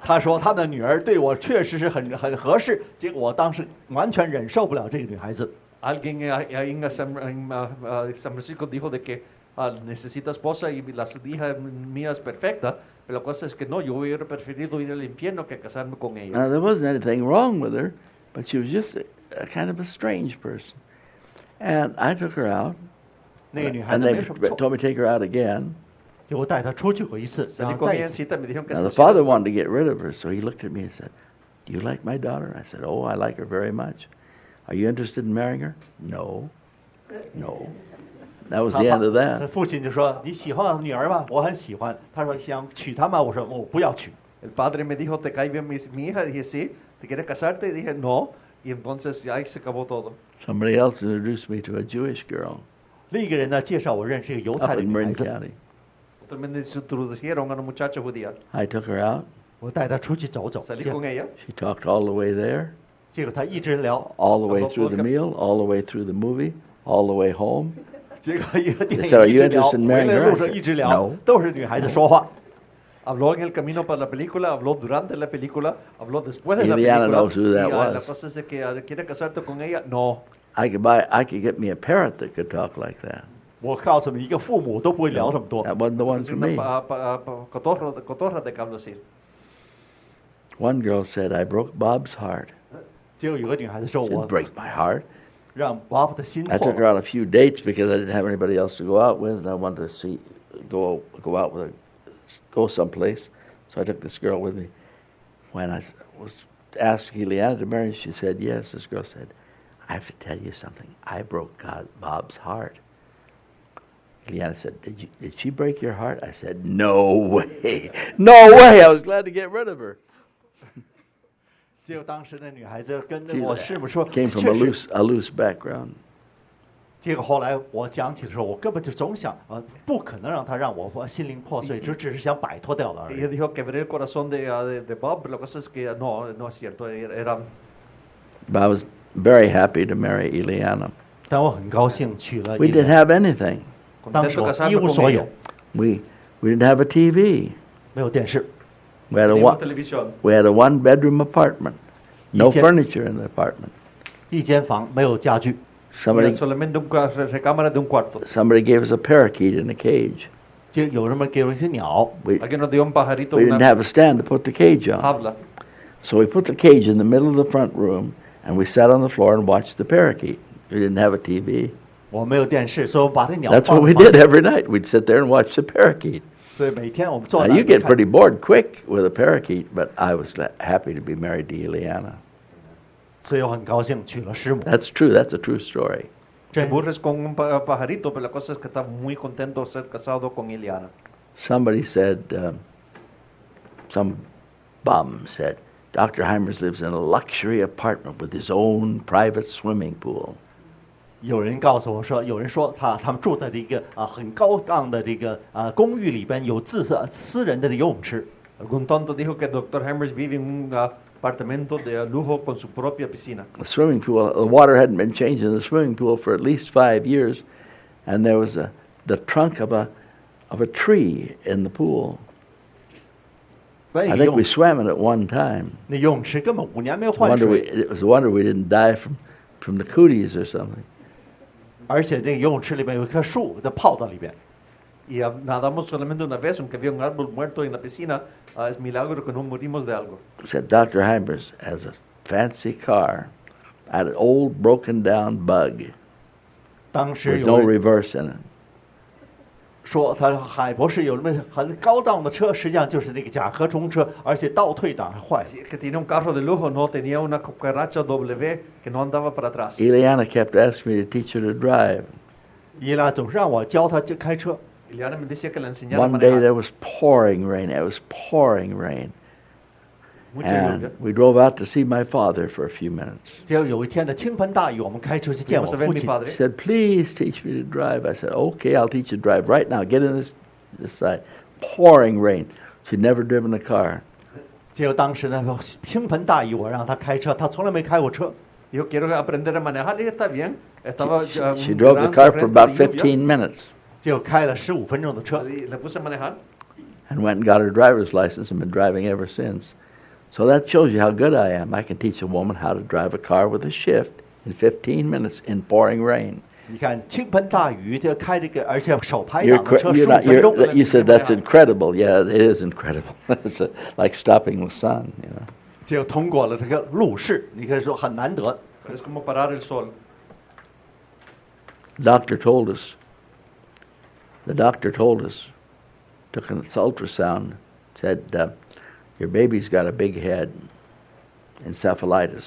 他说他的女儿对我确实是很合适，结果我当时完全忍受不了这个女孩子。 Alguien en San Francisco dijo de que necesita esposa y la hija mía es perfecta, pero la cosa es que no, yo hubiera preferido ir al infierno que casarme con ella. Now, there wasn't anything wrong with her, but she was just a kind of a strange person. And I took her out, 那个女孩 and 子 they 没什么错， told me to take her out again. 结果带她出去过一次，然 Salí 后 con 再 ella 一 en 次。 cita, me dijeron que Now, the se father wanted to get rid of her, so he looked at me and said, Do you like my daughter? I said, Oh, I like her very much. Are you interested in marrying her? No. No. That was the end of 他 that. 父亲就说：“你喜欢女儿吗？我很喜欢。”他说：“想娶她吗？”我说：“我不要娶。 El padre me dijo, ¿te cae bien mi hija? Dije, sí. ¿Te quieres casarte? Dije, no. Y entonces ya ahí se acabó todo. Somebody else introduced me to a Jewish girl ”另一个人呢，介绍我认识一个犹 up 太的 in 女孩 Marin 子， County. Otros me introdujeron a una muchacha judía. I took her out. 我带她出去走走， Salí 结 con ella. She talked all the way there, 结果她一直聊， all the way Hello, through the welcome. meal, all the way through the movie, all the way home. 结果一个电 They said, "Are 影一 you 直聊， interested in 回 marrying 来 her?" 路上一直聊 No.，都是女孩子说话。 Habló en el camino para la película, habló durante la película, habló después de la Ileana película. knows who that y, la was. cosa es de que ¿quieres casarte con ella? No. I could get me a parrot that could talk like that. 我告诉你，一个父母都不会聊这么多。 That wasn't the one Es for una me. cotorra de que hablo así. One girl said, I broke Bob's heart. 结果有个女孩子说：“ Didn't 我 break my heart. 让 Bob 的心 I 破 took her 了。 on a few dates because I didn't have anybody else to go out with, and I wanted to go out with go someplace. So I took this girl with me. When I was asked Ileana to marry, she said yes. This girl said, I have to tell you something. I broke Bob's heart. Ileana said, did she break your heart? I said, no way. No way. I was glad to get rid of her. 结果当时那女孩子跟 She 我师母说：“ came from 确实。 a loose background. 结果后来我讲起的时候，我根本就总想不可能让她让我心灵破碎，就只是想摆脱掉了而 Ella 已。 dijo quebré el corazón de Bob, pero la cosa es que no es cierto. Era, But I was very happy to marry Ileana. 但我很高兴娶了 We 伊 didn't 莲， have anything. 当时 Contento 我 casarme 一无 con 所 ella. 有， We didn't have a TV. 没有电视， We had a Teníamos one, televisión. we had a one-bedroom apartment. No Each- furniture in the apartment. 一间房没有家具， Somebody Solamente recámara de un cuarto. somebody gave us a parakeet in a cage. 就有人们给我一只鸟， We Alguien nos dio un pajarito, we didn't una have a stand to put the cage on. tabla. So we put the cage in the middle of the front room, and we sat on the floor and watched the parakeet. We didn't have a TV. 我没有电视，所以我把这鸟 That's 放 what we 房 did 间， every night. We'd sit there and watch the parakeet. 所以每天我们坐 Now, 那 you 里 get 看 pretty bored quick with a parakeet, but I was happy to be married to Ileana. 所以我很高兴娶了师母。 That's true. That's a true story. Te aburres con un pajarito, pero la cosa es que está muy contento de ser casado con Ileana. Somebody said, some bum said, Dr. Hymers lives in a luxury apartment with his own private swimming pool. 有人告诉我说，有人说他们住在这个很高档的这个公寓里边有私人的游泳池。 Algún tonto dijo que Dr. Hymers vive en un apartamento de lujo con su propia piscina. The swimming pool, the water hadn't been changed in the swimming pool for at least 5 years, and there was the trunk of a tree in the pool. 那 I 个 think 游 we swam in it one time. 那游泳池根本5年没有 It's a 换 wonder 水， it was a wonder we didn't die from the cooties or something. 而且这个游泳池里面有一棵树，它泡到里边。 Y nadamos solamente una vez, aunque había un árbol muerto en la piscina, es milagro que no morimos de algo. Said Dr. Hymers has a fancy car, had an old broken down bug 当时 with 有 no 人 reverse in it. 说海博士有那么很高档的车，实际上就是那个甲壳虫车，而且倒退档还坏。 Así que tenía un carro de lujo, no tenía una cucaracha W que no andaba para atrás. Ileana kept asking me to teach her to drive. 伊拉总是让我教他开车。 Ileana me decía que le enseñara a One day manejar. there was pouring rain. It was pouring rain. Mucha lluvia. And we drove out to see my father for a few minutes. 结果有一天的倾盆大雨，我们开车去见我 Fuimos a ver 父 mi 亲。 He padre. said, please teach me to drive. I said, okay, I'll teach you to drive right now. Get in this side. Pouring rain. She'd never driven a car. 结果当时呢，倾盆大雨，我让他开车，他从来没开过车。 Dijo, quiero aprender a manejar. Y está bien. Estaba She un drove the gran car for torrente about de lluvia. 15 minutes 结果开了15分钟的车， Y le puse a manejar. and went and got her driver's license and been driving ever since. So that shows you how good I am. I can teach a woman how to drive a car with a shift in 15 minutes in pouring rain. 你看倾盆大雨，就开这个，而且手排 You're, 档的车 you're 15 not, 分钟。 you said that's incredible. Yeah, it is incredible. It's like stopping the sun, you know. 就通过了这个路试，你可以说很难得。 Es como parar el sol. The doctor told us, took an ultrasound, said, your baby's got a big head, encephalitis.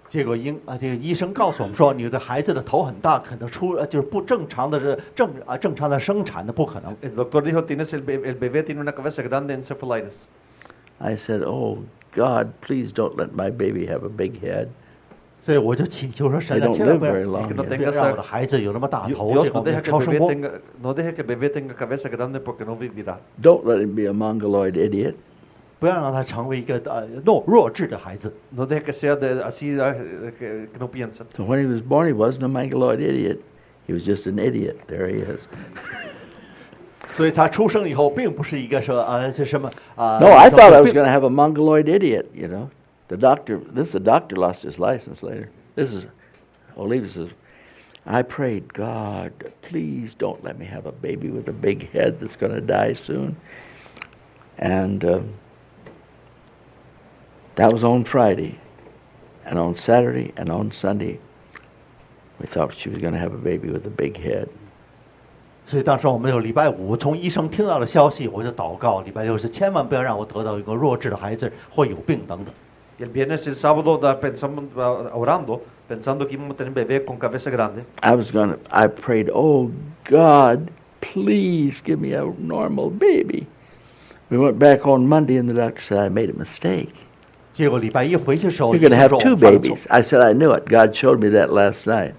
结果这个医生告诉我们说，你的孩子的头很大，可能就是不正常的正常的生产的不可能。 El doctor dijo, el bebé tiene una cabeza grande, encephalitis. I said, oh, God, please don't let my baby have a big head. 所以我就祈求说，神 They 啊， don't 千万 live 不要 very long que no yet. 不要让我的孩子有那么大头， Dios 这个 no deja, 超声波。 no deja que el bebé tenga cabeza grande porque no vivirá. Don't let him be a mongoloid idiot. 不要让他成为一个弱智的孩子。 No deja que sea así que no piensa. So when he was born, he wasn't a mongoloid idiot. He was just an idiot. There he is. 所以他出生以后，并不是一个说是什么 No, I thought I was going to have a mongoloid idiot, you know. The doctor lost his license later. Oliva says, I prayed, God, please don't let me have a baby with a big head that's going to die soon. And that was on Friday. And on Saturday and on Sunday, we thought she was going to have a baby with a big head. 所以当时我们有礼拜五从医生听到的消息，我就祷告，礼拜六是千万不要让我得到一个弱智的孩子或有病等等。 Y el viernes y el sábado pensamos, orando, pensando que íbamos a tener un bebé con cabeza grande. I prayed, oh God, please give me a normal baby. We went back on Monday and the doctor said I made a mistake. 结果礼拜一回去的时候， You're 医 going to 生 have 说 two 我犯了错 babies. I said I knew it. God showed me that last night.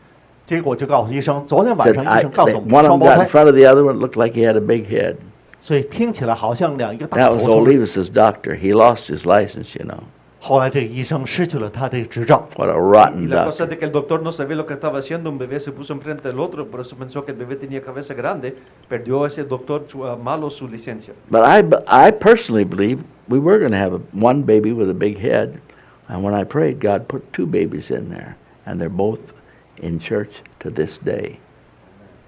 结果就告诉医生，昨天晚 Said 上医生告诉我们 one of 双 them 胞 got in 胎， front of the other one. It looked like he had a big head. 所以听起来好像一个大 That 头 was 从。 Olivas' doctor. He lost his license, you know. 后来这个医生失去了他这个执照， What a Y rotten la cosa doctor. es de que el doctor no sabía lo que estaba haciendo, un bebé se puso enfrente del otro, por eso pensó que el bebé tenía cabeza grande, perdió ese doctor malo su licencia. But I personally believe we were going to have one baby with a big head. And when I prayed, God put 2 babies in there. And they're both in church to this day.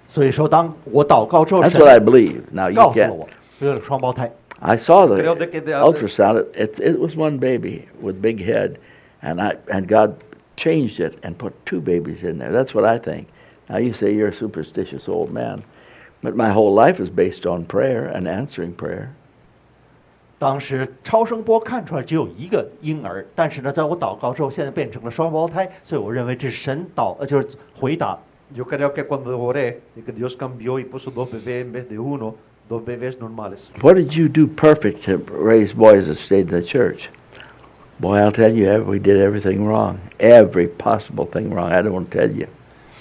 所以说当我祷告之后， That's 神 what I believe. Now you 告诉了 can't. 我有了双胞胎。 I saw the Creo de que ultrasound. It was one baby with big head, and God changed it and put 2 babies in there. That's what I think. Now you say you're a superstitious old man, but my whole life is based on prayer and answering prayer. 当时超声波看出来只有一个婴儿，但是呢，在我祷告之后，现在变成了双胞胎，所以我认为这是神就是回答。 Yo creo que cuando oré, de que Dios cambió y puso 2 bebés en vez de 1, 2 bebés normales. What did you do perfect to raise boys that stayed in the church? Boy, I'll tell you, we did everything wrong. Every possible thing wrong. I don't tell you.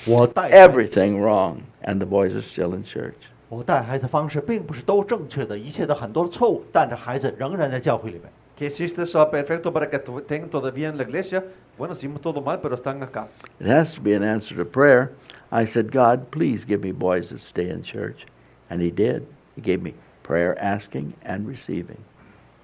我带 Everything wrong. And the boys are still in church. 我带孩子方式并不是都正确的，一切的很多的错误，但是孩子仍然在教会里面。 ¿Qué hiciste perfecto para que estén todavía en la iglesia? Bueno, hicimos todo mal, pero están acá. It has to be an answer to prayer. I said, God, please give me boys that stay in church. And he did. He gave me prayer asking and receiving.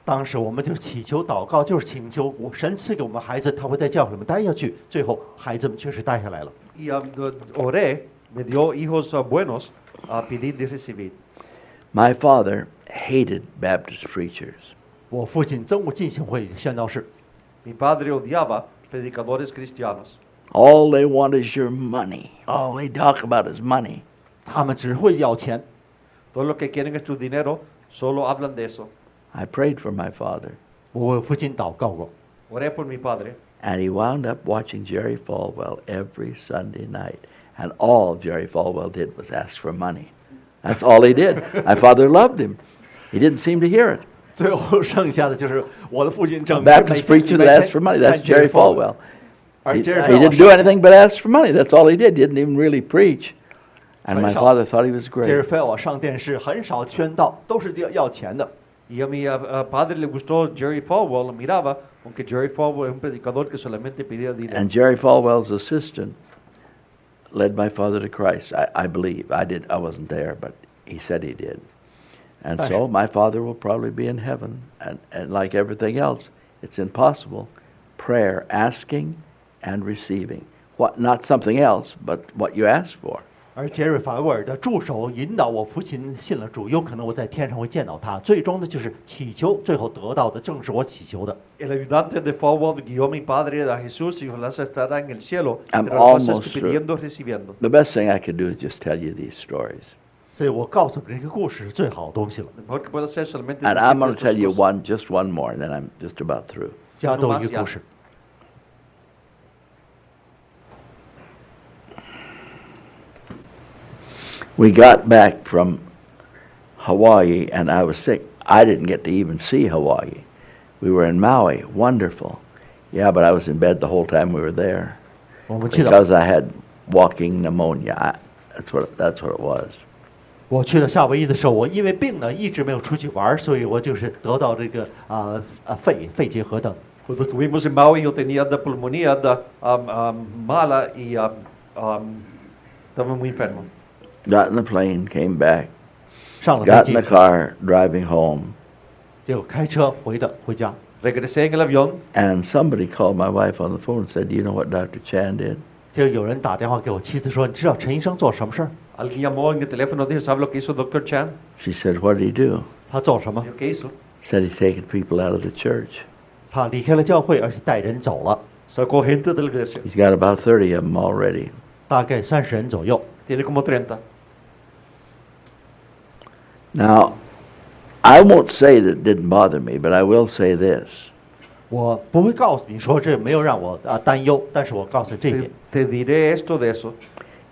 当时我们就祈求祷告，就是请求神赐给我们孩子，他会在教会里面待下去。最后孩子们确实待下来了。 Y oré, me dio hijos buenos a pedir y recibir. My father hated Baptist preachers. 我父亲憎恶浸信会宣教士， Mi padre odiaba predicadores cristianos. All they want is your money. All they talk about is money. 他们只会要钱。 Todo lo que quieren es tu dinero, solo hablan de eso. I prayed for my father. 我为父亲祷告过， Oré por mi padre. And he wound up watching Jerry Falwell every Sunday night. And all Jerry Falwell did was ask for money. That's all he did. My father loved him. He didn't seem to hear it. 最后剩下的就是我的父亲 A 整 Baptist preacher that asked for money, that's Jerry Falwell. 而 He, Jerry he didn't do anything but ask for money. That's all he did. He didn't even really preach. And my father thought he was Jerry great. Falwell 上电视很少宣道，都是要钱的。 Y a mi padre le gustó Jerry Falwell, lo miraba, aunque Jerry Falwell es un predicador que solamente pedía dinero. And Jerry Falwell's assistant led my father to Christ. I believe. I wasn't there, but he said he did. And so my father will probably be in heaven. And like everything else, it's impossible. Prayer, asking and receiving. Not something else, but what you ask for. 而杰瑞·法威尔的助手引导我父亲信了主，有可能我在天上会见到他。最终的就是祈求，最后得到的正是我祈求的。 El ayudante de Falwell guió a mi padre a Jesús y ojalá estará en el cielo. I'm Pero la cosa es almost que pidiendo, recibiendo. The best thing I could do is just tell you these stories. 所以我告诉你这个故事是最好的东西了。 Lo mejor que puedo hacer es solamente And I'm going decirte to tell estas you cosas. just one more, and then I'm just about through. 加多一个故事。 We got back from Hawaii, and I was sick. I didn't get to even see Hawaii. We were in Maui. Wonderful. Yeah, but I was in bed the whole time we were there 我们去到 because I had walking pneumonia. That's what it was. 我去了夏威夷的时候，我因为病呢一直没有出去玩，所以我就是得到这个肺结核等。 Cuando estuvimos en Maui yo tenía de pulmonía mala y estaba muy enfermo. Got in the plane, came back, 上了飞 got 机 in the，car, driving home, 结果开车回家。 Regresé en el avión. and somebody called my wife on the phone and said, "Do you know what Dr. Chan did?" 就有人打电话给我妻子说：“你知道陈医生做什么事儿？ Alguien llamó en el teléfono y dijo, ¿sabe lo que hizo Dr. Chan? She said, "What did he do?" 他做什么？ Yo, ¿qué hizo? Said he's taken people out of the church. 他离开了教会，而且带人走了， Sacó gente de la iglesia. He's got about 30 of them already. 大概30人左右。 Tiene como 30. Now, I won't say that it didn't bother me, but I will say this. 我不会告诉你说这没有让我担忧，但是我告诉你这一点， Te diré esto de eso.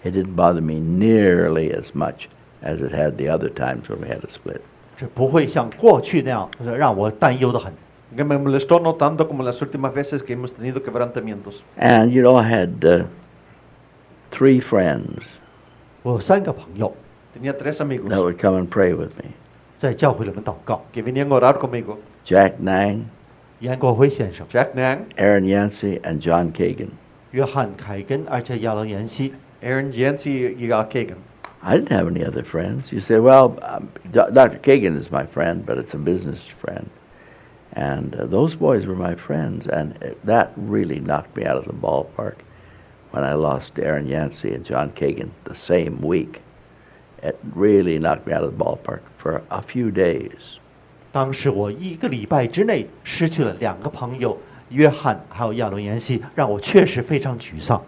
It didn't bother me nearly as much as it had the other times when we had a split. 这不会像过去那样让我担忧的很。 Que me molestó no tanto como las últimas veces que hemos tenido quebrantamientos. And, I had 3 friends 我有3个朋友 Tenía 3 amigos that would come and pray with me. 在教会里面祷告， que venían a orar conmigo. Jack Nang, 严国辉先生、 Jack Nang, Aaron Yancey, and John Cagan. 约翰凯根，而且亚伦延希。 Aaron Yancey, Kagan. I didn't have any other friends. You say, well, Dr. Cagan is my friend, but it's a business friend. And those boys were my friends, and that really knocked me out of the ballpark when I lost Aaron Yancey and John Cagan the same week. It really knocked me out of the ballpark for a few days. 当时我1个礼拜之内失去了2个朋友，约翰还有亚伦延希，让我确实非常沮丧。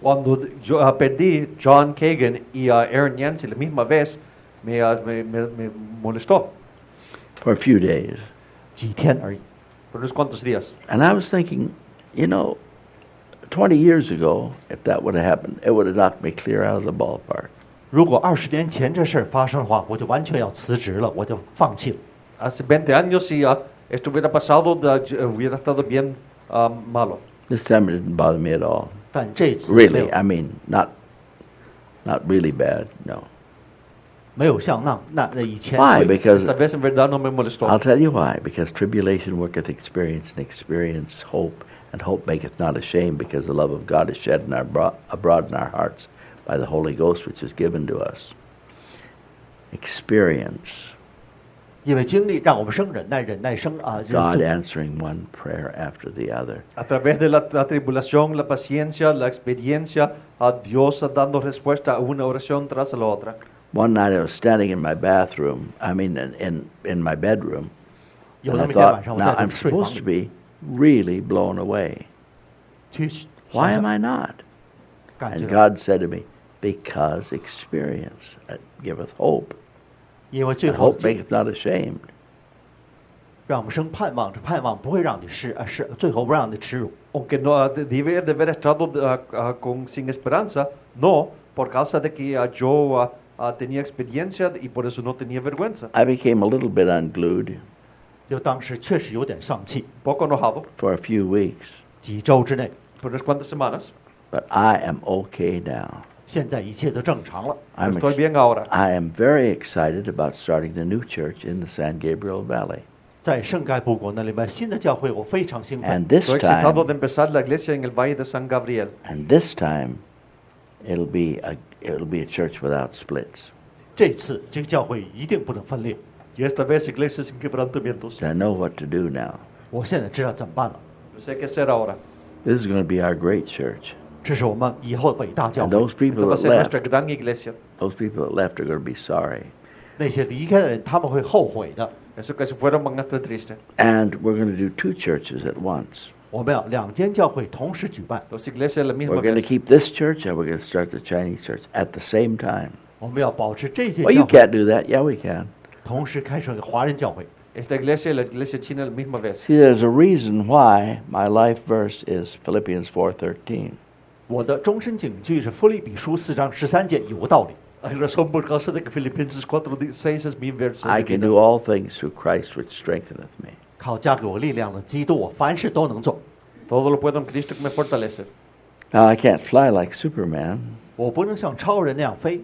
Cuando yo perdí John Kagan y Aaron Yancey la misma vez, me molestó. For a few days. 几天而已。 Por unos cuantos días. And I was thinking, you know, 20 years ago, if that would have happened, it would have knocked me clear out of the ballpark. 如果20年前这事儿发生的话，我就完全要辞职了，我就放弃了。 Hace 20 años, si esto hubiera pasado, hubiera estado bien malo. This time it didn't bother me at all. 但这次 Really, I mean, not really bad, no. 没有像那以前 Why? Because Esta vez en verdad no me molestó. I'll tell you why. Because tribulation worketh experience, and experience hope, and hope maketh not ashamed, because the love of God is shed abroad in our hearts by the Holy Ghost, which is given to us. Experience. 因为经历让我们生忍耐，忍耐生God answering one prayer after the other. A través de la tribulación, la paciencia, la experiencia, a Dios dando respuesta a una oración tras la otra. One night I was standing in my bathroom, in my bedroom, 有 and 那 I 么一天晚 thought, 上，我 now 在 I'm 睡房 supposed to 里 be really blown away. 去， Why am I not? 感觉 And 到， God said to me, because experience giveth hope, 因为最 and 后 hope maketh not ashamed. 让我们生盼望，这盼望不会让你最后不让你耻辱。 Aunque no debe de haber estado sin esperanza, no, por causa de que yo tenía experiencia y por eso no tenía vergüenza. I became a little bit unglued 就当时确实有点丧气， Poco enojado, for a few weeks, 几周之内， por unas cuantas semanas. but I am okay now. 现在一切都正常了。 I'm Estoy bien ahora. I am very excited about starting the new church in the San Gabriel Valley. 在圣盖布国那里面新的教会，我非常兴奋。 And this Estoy excitado time, de empezar la iglesia en el Valle de San Gabriel. it'll be a church without splits. 这次这个教会一定不能分裂。 Y esta vez iglesia sin quebrantamientos. So I know what to do now. 我现在知道怎么办了。 No sé qué hacer ahora. This is going to be our great church. 这是我们以后的伟大教 And 会。 those people Esta va a that ser nuestra left, gran iglesia. those people that left are going to be sorry. 那些离开的人，他们会后悔的。 Eso que se fueron van a estar tristes. And we're going to do 2 churches at once. 我们要2间教会同时举办， Dos iglesias a la misma We're going to vez. keep this church and we're going to start the Chinese church at the same time. 我们要保持这间 Well, 教 you 会， can't do that. Yeah, we can. 同时开设一个华人教会。 Esta iglesia y la iglesia china a la misma vez. See, there's a reason why my life verse is Philippians 4:13. 我的终身警句是《腓立比书》4章13节，有道理。 Hay razón por causa de que Filipenses 4:6 es mi verso. I can do all things through Christ which strengtheneth me. 靠加给我力量的基督，我凡事都能做。 Todo lo puedo en Cristo que me fortalece. Now, I can't fly like Superman. 我不能像超人那样飞，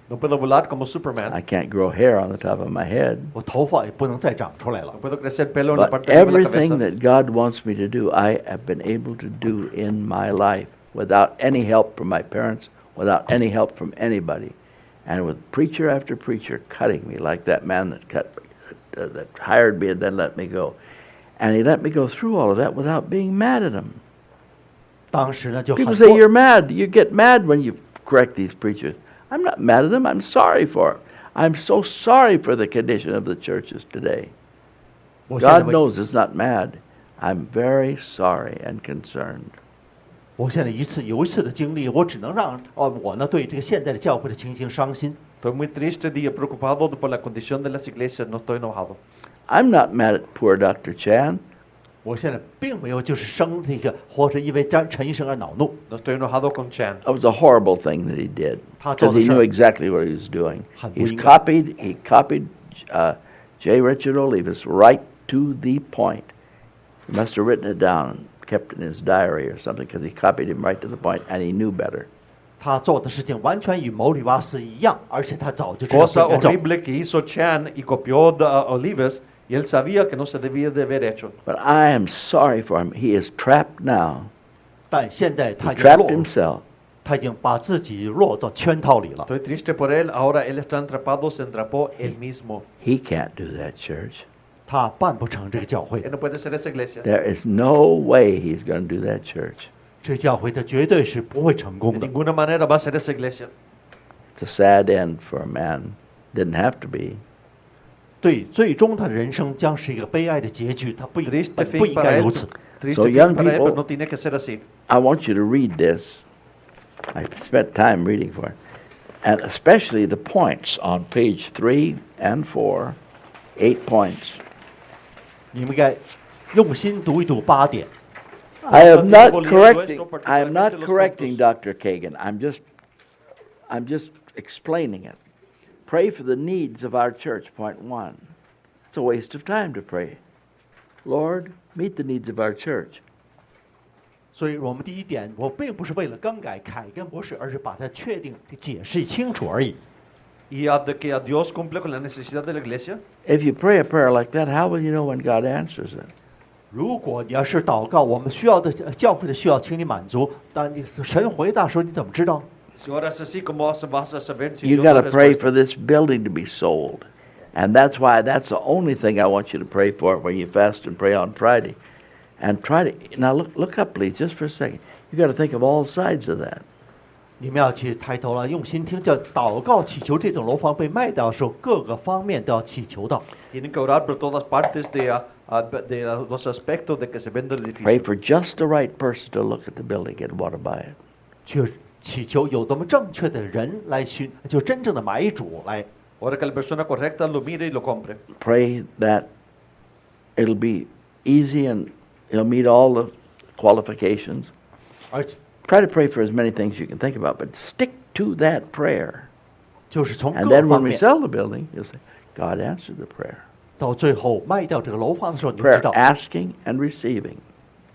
No puedo volar como Superman. I can't grow hair on the top of my head. 我头发也不能再长出来了 No。puedo crecer pelo en la But parte de arriba de la everything cabeza. that God wants me to do, I have been able to do in my life without any help from my parents, without any help from anybody. And with preacher after preacher cutting me, like that man that hired me and then let me go. And he let me go through all of that without being mad at him. 当时呢，就很 People say 多 you're mad. You get mad when you correct these preachers. I'm not mad at them. I'm sorry for them. I'm so sorry for the condition of the churches today. 我现在 God knows it's not mad. I'm very sorry and concerned. 我现在有一次的经历，我只能让我呢对这个现在的教会的情形伤心。 Estoy muy triste y preocupado por la condición de las iglesias. No estoy enojado. I'm not mad at poor Dr. Chan. 我现在并没有就是生这个或者因为陈医生而恼怒， No estoy enojado con Chan. It was a horrible thing that he did Ta because he 做的事儿 knew exactly what he was doing. 很不应该。 He copied J. Richard Olivas right to the point. He must have written it down and kept it in his diary or something because he copied him right to the point and he knew better. 他做的事情完全与牟里瓦斯一样，而且他早就知道 Cosa 不应该做。 horrible que hizo Chan y copió de Olivas y Y él sabía que no se debía de haber hecho. But I am sorry for him. He is trapped now. 但现在 He 他已经 trapped 落， himself. 他已经把自己落到圈套里了。 Estoy triste por él. Ahora él está atrapado, se atrapó él mismo. He can't do that, church. 他办不成这个教会 Él no puede ser esa iglesia. There is no way he's going to do that, church. 这教会他绝对是不会成功 De 的。 ninguna manera va a ser esa iglesia. It's a sad end for a man. Didn't have to be. 对，最终他的人生将是一个悲哀的结局，他不 Triste 不 fin 应 para 该 él. 如此。 Triste So fin young para él, people- pero no tiene que ser así. I want you to read this. I spent time reading for it. And especially the points on page 3 and 4, 8 points. 你们应该用心读一读8点。 I am not Tiempo leyendo correcting. esto, I am not particularmente los correcting puntos. Dr. Kagan. I'm just explaining it. Pray for the needs of our church. Point 1. It's a waste of time to pray. Lord, meet the needs of our church. 所以我们第一点，我并不是为了更改凯根博士，而是把它确定、解释清楚而已。 Y de que a Dios cumple con la necesidad de la iglesia. If you pray a prayer like that, how will you know when God answers it? 如果你要是祷告，我们需要的教会的需要，请你满足，但你神回答说，你怎么知道？ Si oras así, ¿cómo vas a saber si You Dios got da to pray respuesta? for this building to be sold. And that's why that's the only thing I want you to pray for when you fast and pray on Friday. And try to, now look up please, just for a second. You got to think of all sides of that. 你们要去抬头了，用心听，叫祷告祈求这栋楼房被卖掉的时候，各个方面都要祈求到。 Tienen que orar por todas partes de los aspectos de que se vende el Pray edificio. for just the right person to look at the building and want to buy it. 去祈求有多么正确的人来寻，就真正的买主来。 Ora que la persona correcta lo mire y lo compre. Pray that it'll be easy and it'll meet all the qualifications. 而且 Try to pray for as many things you can think about, but stick to that prayer. 就是从 And 各 then 方 when we 面 sell the building, you'll say, God answered the prayer. 到最后卖掉这个楼房的时候，你就知 Prayer 道， asking and receiving.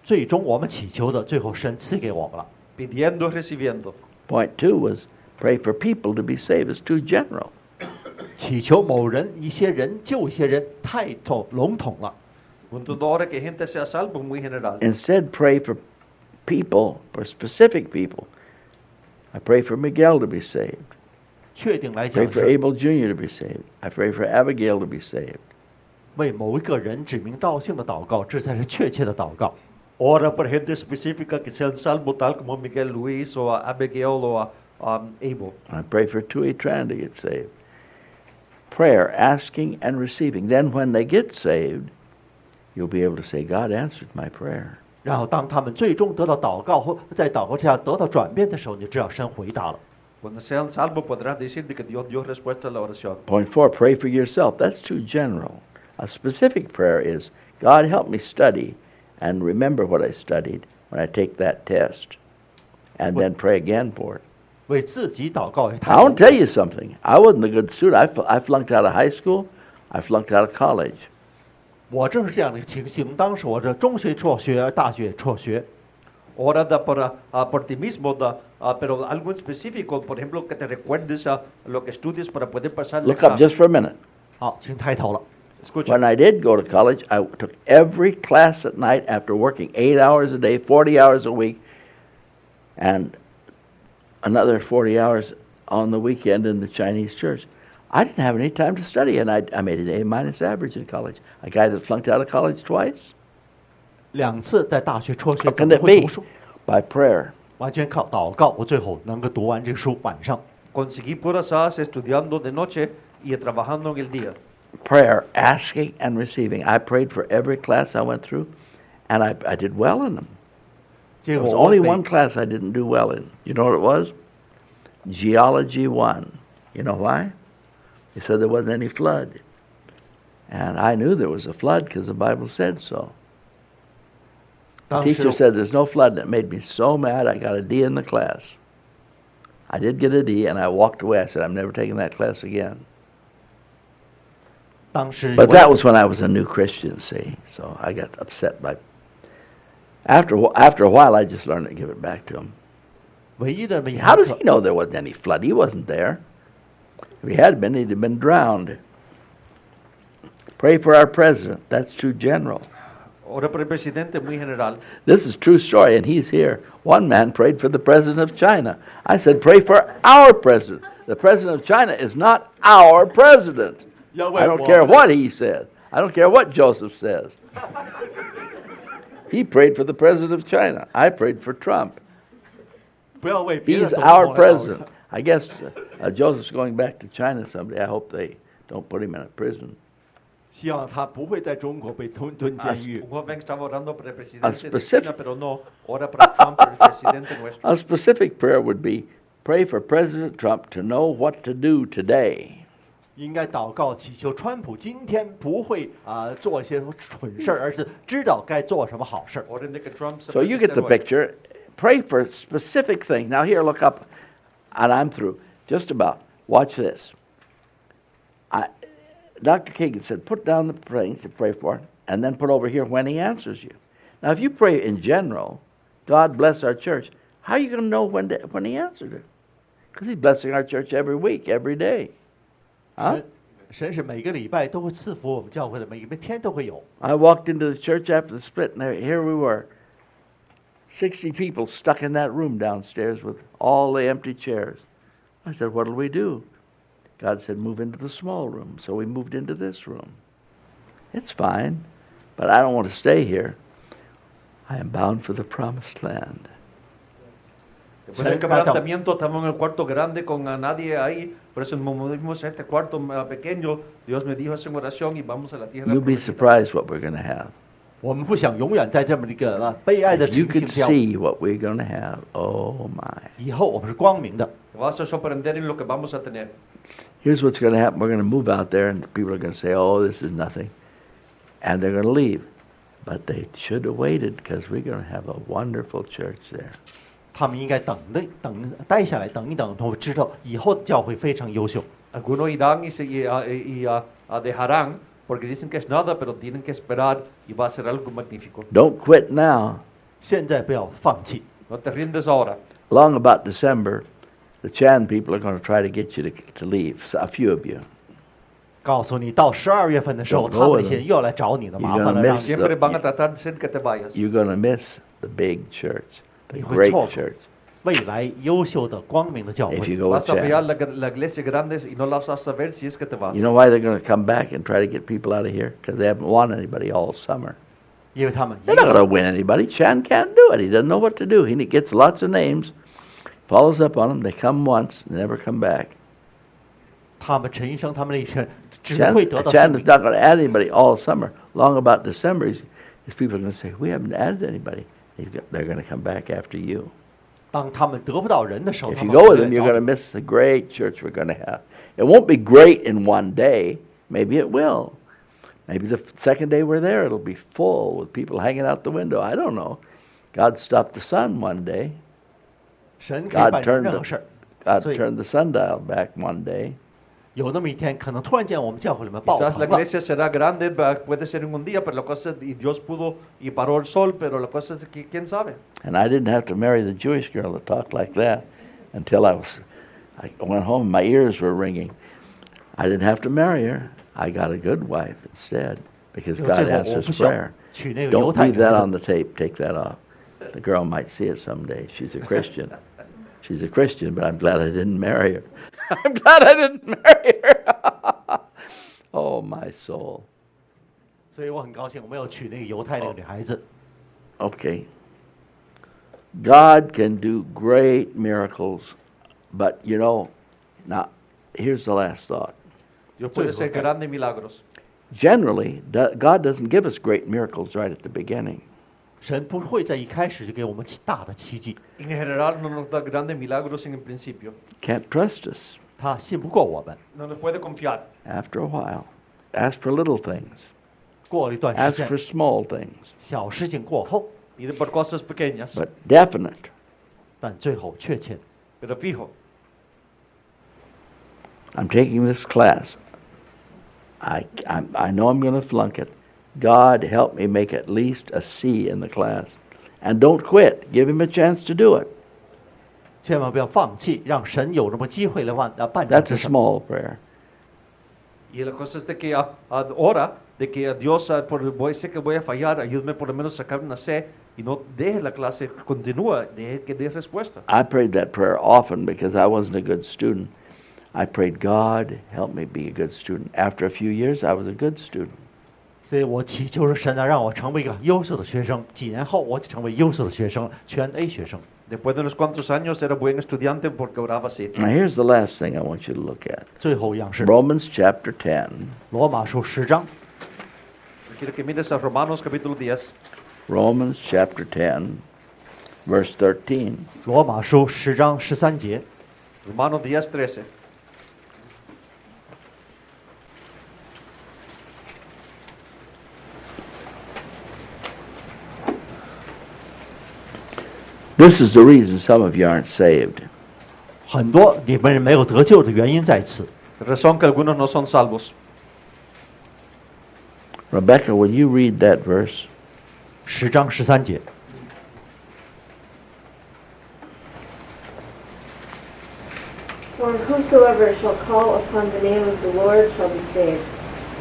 最终我们祈求的，最后神赐给我们了。 Pidiendo y recibiendo. Point 2 was pray for people to be saved. It's too general. 祈求某人、一些人救一些人，太笼统了。 Punto dos, ora que gente sea salvo, muy general. Instead, pray for people, for specific people. I pray for Miguel to be saved. 确定来 Pray 讲 for 是 Abel Jr. to be saved. I pray for Abigail to be saved. 为某一个人指名道姓的祷告，这才是确切的祷告。 Ora por gente específica que sean salvos, tal como Miguel Luis o a Abigail o a Abel. I pray for Tui Tran to get saved. Prayer, asking and receiving. Then when they get saved, you'll be able to say, God answered my prayer. 然后当他们最终得到祷告或在祷告之下得到转变的时候，你就知道神回答了。 Cuando sean salvos podrás decir de que Dios dio respuesta a la oración. Point 4, pray for yourself. That's too general. A specific prayer is, God help me study and remember what I studied when I take that test. And then pray again for it. 为自己祷告也太 I want to tell you something. I wasn't a good student. I flunked out of high school. I flunked out of college. 我正是这样的情形。当时我这中学辍学，大学辍学。 Ora por ti mismo, pero algo específico, por ejemplo, que te recuerdes a lo que estudies para poder pasar el Look up examen. just for a minute. 好，请抬头了。 Escucha, When I did go to college, I took every class at night after working 8 hours a day, 40 hours a week, and another 40 hours on the weekend in the Chinese church. I didn't have any time to study, and I made an A- average in college. A guy that flunked out of college twice. 2次在大学辍学， How 怎 can 么 it 会 be? 读书？ By prayer. 完全靠祷告，我最后能够读完这个书。晚上 conseguí puras horas estudiando de noche y trabajando en el día. Prayer, asking and receiving. I prayed for every class I went through, and I did well in them. 结 There 果 was 我 only 每 one class I didn't do well in. You know what it was? Geology 1. You know why? They said there wasn't any flood. And I knew there was a flood because the Bible said so. The 当 teacher 时 said there's no flood, and it made me so mad I got a D in the class. I did get a D, and I walked away. I said, I'm never taking that class again. 当时 But that was when I was a new Christian, see? So I got upset by... After a while, I just learned to give it back to him. 唯一的一 How 堂 does 课 he know there wasn't any flood? He wasn't there. If he had been, he'd have been drowned. Pray for our president. That's too general. Ora por el presidente muy general. This is true story, and he's here. One man prayed for the president of China. I said, pray for our president. The president of China is not our president. I don't care what he says. I don't care what Joseph says. He prayed for the president of China. I prayed for Trump. 不要为别的 He's 总统 our 来祷告 president. I guess Joseph's going back to China someday. I hope they don't put him in a prison. 希望他不会在中国被吞监狱。 Un joven estaba orando por el presidente de specific- China, pero no ora para Trump, el presidente nuestro. A specific prayer would be, pray for President Trump to know what to do today. 应该祷告祈求川普今天不会做一些蠢事儿，而是知道该做什么好事儿。 Oren de que Trump se So you get the hoy. picture. Pray for specific things. Now here, look up, and I'm through. Just about. Watch this. Dr. Cagan said, put down the things to pray for, and then put over here when he answers you. Now, if you pray in general, God bless our church, how are you going to know when he answered it? Because he's blessing our church every week, every day. Huh? 神是每个礼拜都会赐福我们教会的，每天都会有。 I walked into the church after the split, and here we were. 60 people stuck in that room downstairs with all the empty chairs. I said, what'll we do? God said, move into the small room. So we moved into this room. It's fine, but I don't want to stay here. I am bound for the promised land. Después del quebrantamiento estamos en el cuarto grande con a nadie ahí, por eso nos movimos a este cuarto pequeño. Dios me dijo en oración y vamos a la tierra You'll be prometida. surprised what we're going to have. 我们不想永远在这么一个悲哀的 If you 情 could 形下， see what we're going to have, oh my. 以后我们是光明的。 Te vas a sorprender en lo que vamos a tener. Here's what's going to happen. We're going to move out there, and people are going to say, oh, this is nothing. And they're going to leave. But they should have waited, because we're going to have a wonderful church there. 他们应该待下来等一等，我知道以后教会非常优秀。 Algunos irán y dejarán porque dicen que es nada, pero tienen que esperar y va a ser algo magnífico. Don't quit now. 现在不要放弃。 No te rindes ahora. Along about December, the Chan people are going to try to get you to leave, so a few of you. 告诉你，到12月份的时候， Don't go 他们 with 那些人又要来找你了， You're 麻烦 gonna 了，让 miss 你 Siempre van a tratar de hacer que te vayas. You're going to miss the big church, the 你会 great 错过 church, 未来优秀的光明的教 if 会。 you go with Vas a fiar Chan. la iglesia grande y no la vas a ver si es que te vas. You know why they're going to come back and try to get people out of here? Because they haven't won anybody all summer. 因为他们 They're not going to win anybody. Chan can't do it. He doesn't know what to do. He gets lots of names, follows up on them. They come once, never come back. 他们陈医生他们那些人只 Chan, 会得到 Chan 胜 is 利。 not going to add anybody all summer. Long about December, his people are going to say, we haven't added anybody. They're going to come back after you. 当他们得不到人的时候， If 他 you 们 go 会 with 来 them, you're 找 going to 你。 miss the great church we're going to have. It won't be great in one day. Maybe it will. Maybe the second day we're there, it'll be full with people hanging out the window. I don't know. God stopped the sun one day. 神可以 God 办 turned 任何 the, 事儿， God 所以 turned the sundial back one day. 有那么一天，可能突然间我们教会里面爆 Quizás 棚 la 了。 iglesia será grande, puede ser en un día, pero la cosa y Dios pudo y paró el sol, pero la cosa es que quién sabe. And I didn't have to marry the Jewish girl that talked like that until I went home and my ears were ringing. I didn't have to marry her. I got a good wife instead because 就 God 最后我 answers 不需要 prayer. 娶那个犹 Don't 太 leave 女孩 that 子 on the tape. Take that off. The girl might see it someday. She's a Christian. She's a Christian, but I'm glad I didn't marry her. I'm glad I didn't marry her. Oh, my soul. 所以我很高兴我没有娶那个犹太那个女孩子。 Okay. God can do great miracles, but you know, now here's the last thought. Dios puede hacer grandes milagros. Generally, God doesn't give us great miracles right at the beginning. 神不会在一开始就给我们大的奇迹， En general no nos da grandes milagros en el principio. Can't trust us. 他信不过我们。 No nos puede confiar. After a while, ask for little things. 过了一段时 Ask 间 for，small things, 小事情过后， Pide por cosas pequeñas, but definite. 但最后确切。 pero fijo. I'm taking this class. I know I'm going to flunk it. God help me make at least a C in the class. And don't quit. Give him a chance to do it. 千万不要放弃，让神有这么机会来办成 That's a 这事。 small prayer. Y la cosa es de que ahora de que Dios, sé que voy a fallar, ayúdame por lo menos a sacar una C y no deje la clase, continúa, deje que dé respuesta. I prayed that prayer often because I wasn't a good student. I prayed, God, help me be a good student. After a few years, I was a good student. 所以我祈求着神啊，让我成为一个优秀的学生。几年后，我就成为优秀的学生，全 A 学生。 Después de unos cuantos años era buen estudiante porque oraba así. Now, here's the last thing I want you to look at. 最后一样是 Romans chapter 10. 罗马书10章， Quiero que mires a Romanos capítulo 10. Romans chapter 10, verse 13. 罗马书10章13节。 Romanos 10:13. This is the reason some of you aren't saved. 很多你们人没有得救的原因在此。 Razón que algunos no son salvos. Rebecca, will you read that verse? 10章13节。 For whosoever shall call upon the name of the Lord shall be saved.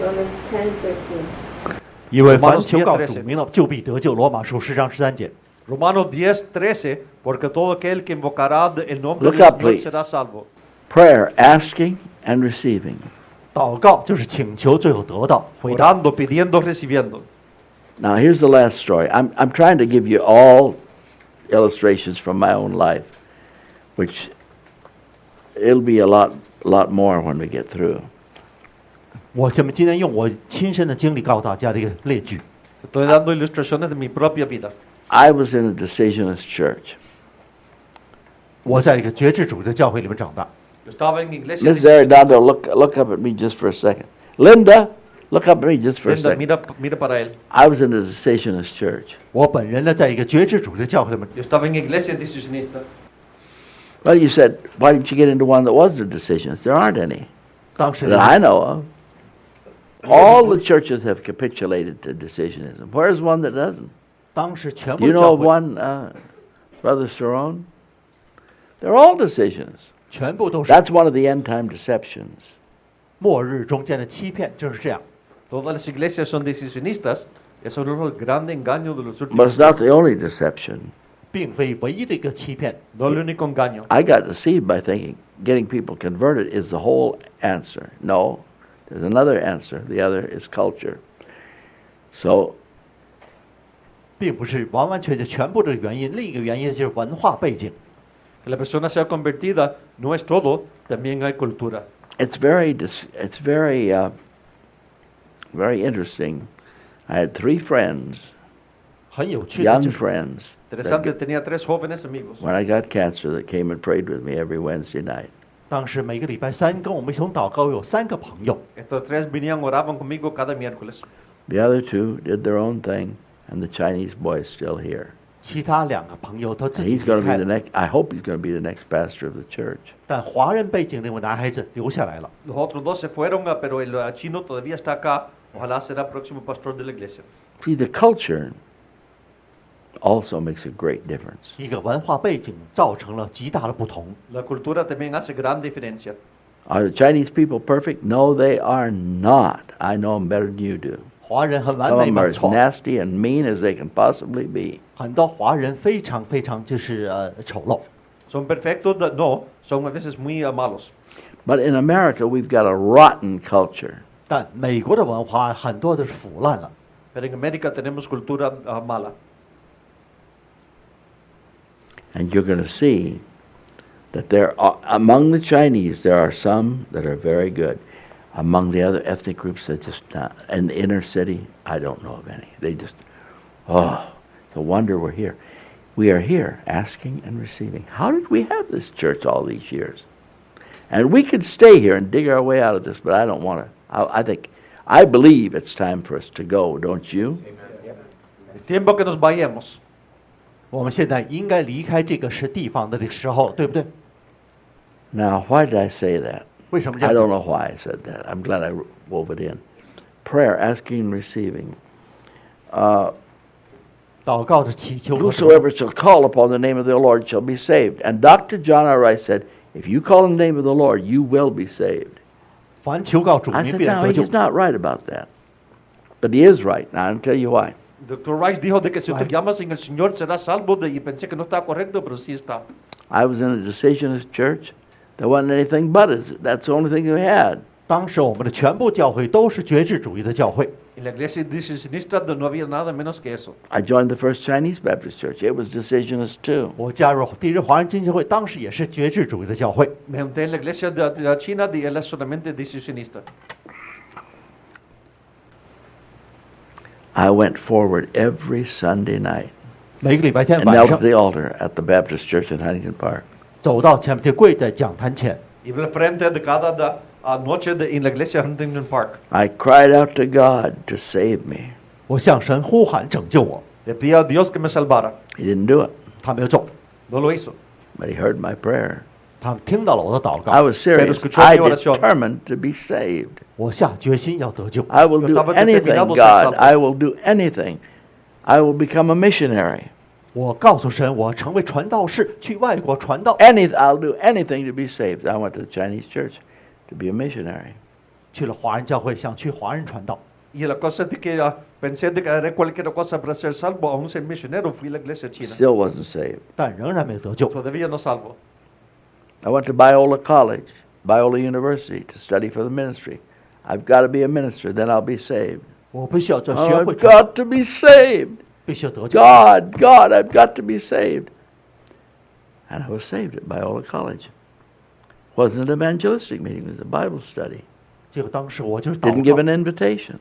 Romans 10:13. 因为凡求告主名了，就必得救。罗马书10章13节。 Romanos 10:13, porque todo aquel que invocará el nombre Look del up, Señor please. será salvo. Prayer, asking and receiving. 祷告就是请求，最后得到回答。 Orando, pidiendo, recibiendo. Now, here's the last story. I'm trying to give you all illustrations from my own life, which it'll be a lot more when we get through. 我今天用我亲身的经历告诉大家这个列举。 Estoy dando ilustraciones de mi propia vida. I was in a decisionist church. 我在一个绝志主义的教会里面长大。 Yo estaba en iglesia. Miss Arredondo, look up at me just for a second. Linda, look up at me just for a Linda, second. mira para él. I was in a decisionist church. 我本人呢，在一个绝志主义的教会里面。 Yo estaba en iglesia decisionista. Well, you said, why didn't you get into one that wasn't a decisionist? There aren't any 当时 that I know of. All the churches have capitulated to decisionism. Where's one that doesn't? 当时全 Do 部 you 的 know 教 of 会 one, Brother Cerrone? They're all decisionists. 全部都是 That's one of the end time deceptions. 末日中间的欺骗，就是这样。 Todas las iglesias son decisionistas. Eso es el grande engaño de los But últimos it's not días. the only deception. 并非唯一的一个欺骗。 No el único engaño. I got deceived by thinking getting people converted is the whole answer. No, there's another answer. The other is culture. So 并不是完完全全全部的原因，另一个原因就是文化背景。 Que la persona sea convertida no es todo, también hay cultura. it's very interesting. I had 3 friends, 很有趣的 young 就是 friends, Interesante, that, tenía 3 jóvenes amigos. when I got cancer, that came and prayed with me every Wednesday night. 当时每个礼拜三跟我们一同祷告，有3个朋友， Estos 3 venían, oraban conmigo cada miércoles. The other 2 did their own thing, and the Chinese boy is still here. 其他2个朋友都自 And 己 he's going 离 to be 开 the 了， next. I hope he's going to be the next pastor of the church. 但华人背景那位男孩子留下来了。 Los otros 2 se fueron, pero el chino todavía está acá. Ojalá será próximo pastor de la iglesia. See, the culture also makes a great difference. 一个文化背景造成了极大的不同。 La cultura también hace gran diferencia. Are the Chinese people perfect? No, they are not. I know them better than you do. 华人很完 Some of 美 them are 没 as 错， nasty and mean as they can possibly be. 很多华人非常非常就是丑陋。 ¿Son perfectos? No, son a veces muy malos. But in America, we've got a rotten culture. 但美国的文化很多都是腐烂了。 Pero en América tenemos cultura mala. And you're going to see that there are, among the Chinese, there are some that are very good. Among the other ethnic groups, they're just not. In the inner city, I don't know of any. They just, oh, it's a wonder we're here. We are here asking and receiving. How did we have this church all these years? And we could stay here and dig our way out of this, but I don't want to. I believe it's time for us to go, don't you? El tiempo que nos vayamos. 我们现在应该离开这个地方的这个时候，对不对？ Now, why did I say that? 为什么这 I 样 don't 讲？ know why I said that. I'm glad I wove it in. Prayer, asking and receiving. 祷告的祈求和 Whosoever shall call upon the name of the Lord shall be saved. And Dr. John R. Rice said, if you call on the name of the Lord, you will be saved. 凡求告主 I 名 said, 必然 no, 得救 he's。not right about that. But he is right. Now, I'll tell you why. Dr. Rice dijo de que si usted Right. llamas en el Señor será salvo y pensé que no estaba correcto, pero sí está. I was in a decisionist church. There wasn't anything but it. That's the only thing we had. 当时我们的全部教会都是绝志主义的教会。 En la iglesia decisionista no había nada menos que eso. I joined the First Chinese Baptist Church. It was decisionist too. 我加入第一日华人经济会，当时也是绝志主义的教会。 Me junté en la iglesia de la China y él es solamente decisionista. I went forward every Sunday night 每个礼拜天 and 晚 knelt 上 at the altar at the Baptist Church in Huntington Park. 走到前面去跪在讲坛前， Iba al frente de cada noche en la iglesia Huntington Park. I cried out to God to save me. 我向神呼喊拯救我， Le pedí a Dios que me salvara. He didn't do it, 他没有做， No lo hizo. but he heard my prayer. 他听到了我的祷 I 告， was serious. escuchó I mi oración. determined to be saved. 我下决心要得救。 I will Yo do estaba anything, determinado a ser God. salvo. I will do anything. I will become a missionary. 我告诉神，我成为传道士，去外国传道， I'll do anything to be saved. I went to the Chinese church to be a missionary. 去了华人教会，想去华人传道。 Y la cosa es de que pensé de que haré cualquier cosa para ser salvo, aún ser misionero, fui a la iglesia china. Still wasn't saved. 但仍然没有得救。 Todavía no salvo. I went to Biola College, Biola University, to study for the ministry. I've got to be a minister, then I'll be saved. 我必须要在 Oh, 学会 I've 传道， got to be saved. 必须要得救。 God, I've got to be saved. And I was saved at Biola College. Wasn't an evangelistic meeting, it was a Bible study. 结果当时我就是 Didn't 祷 give 告， an invitation.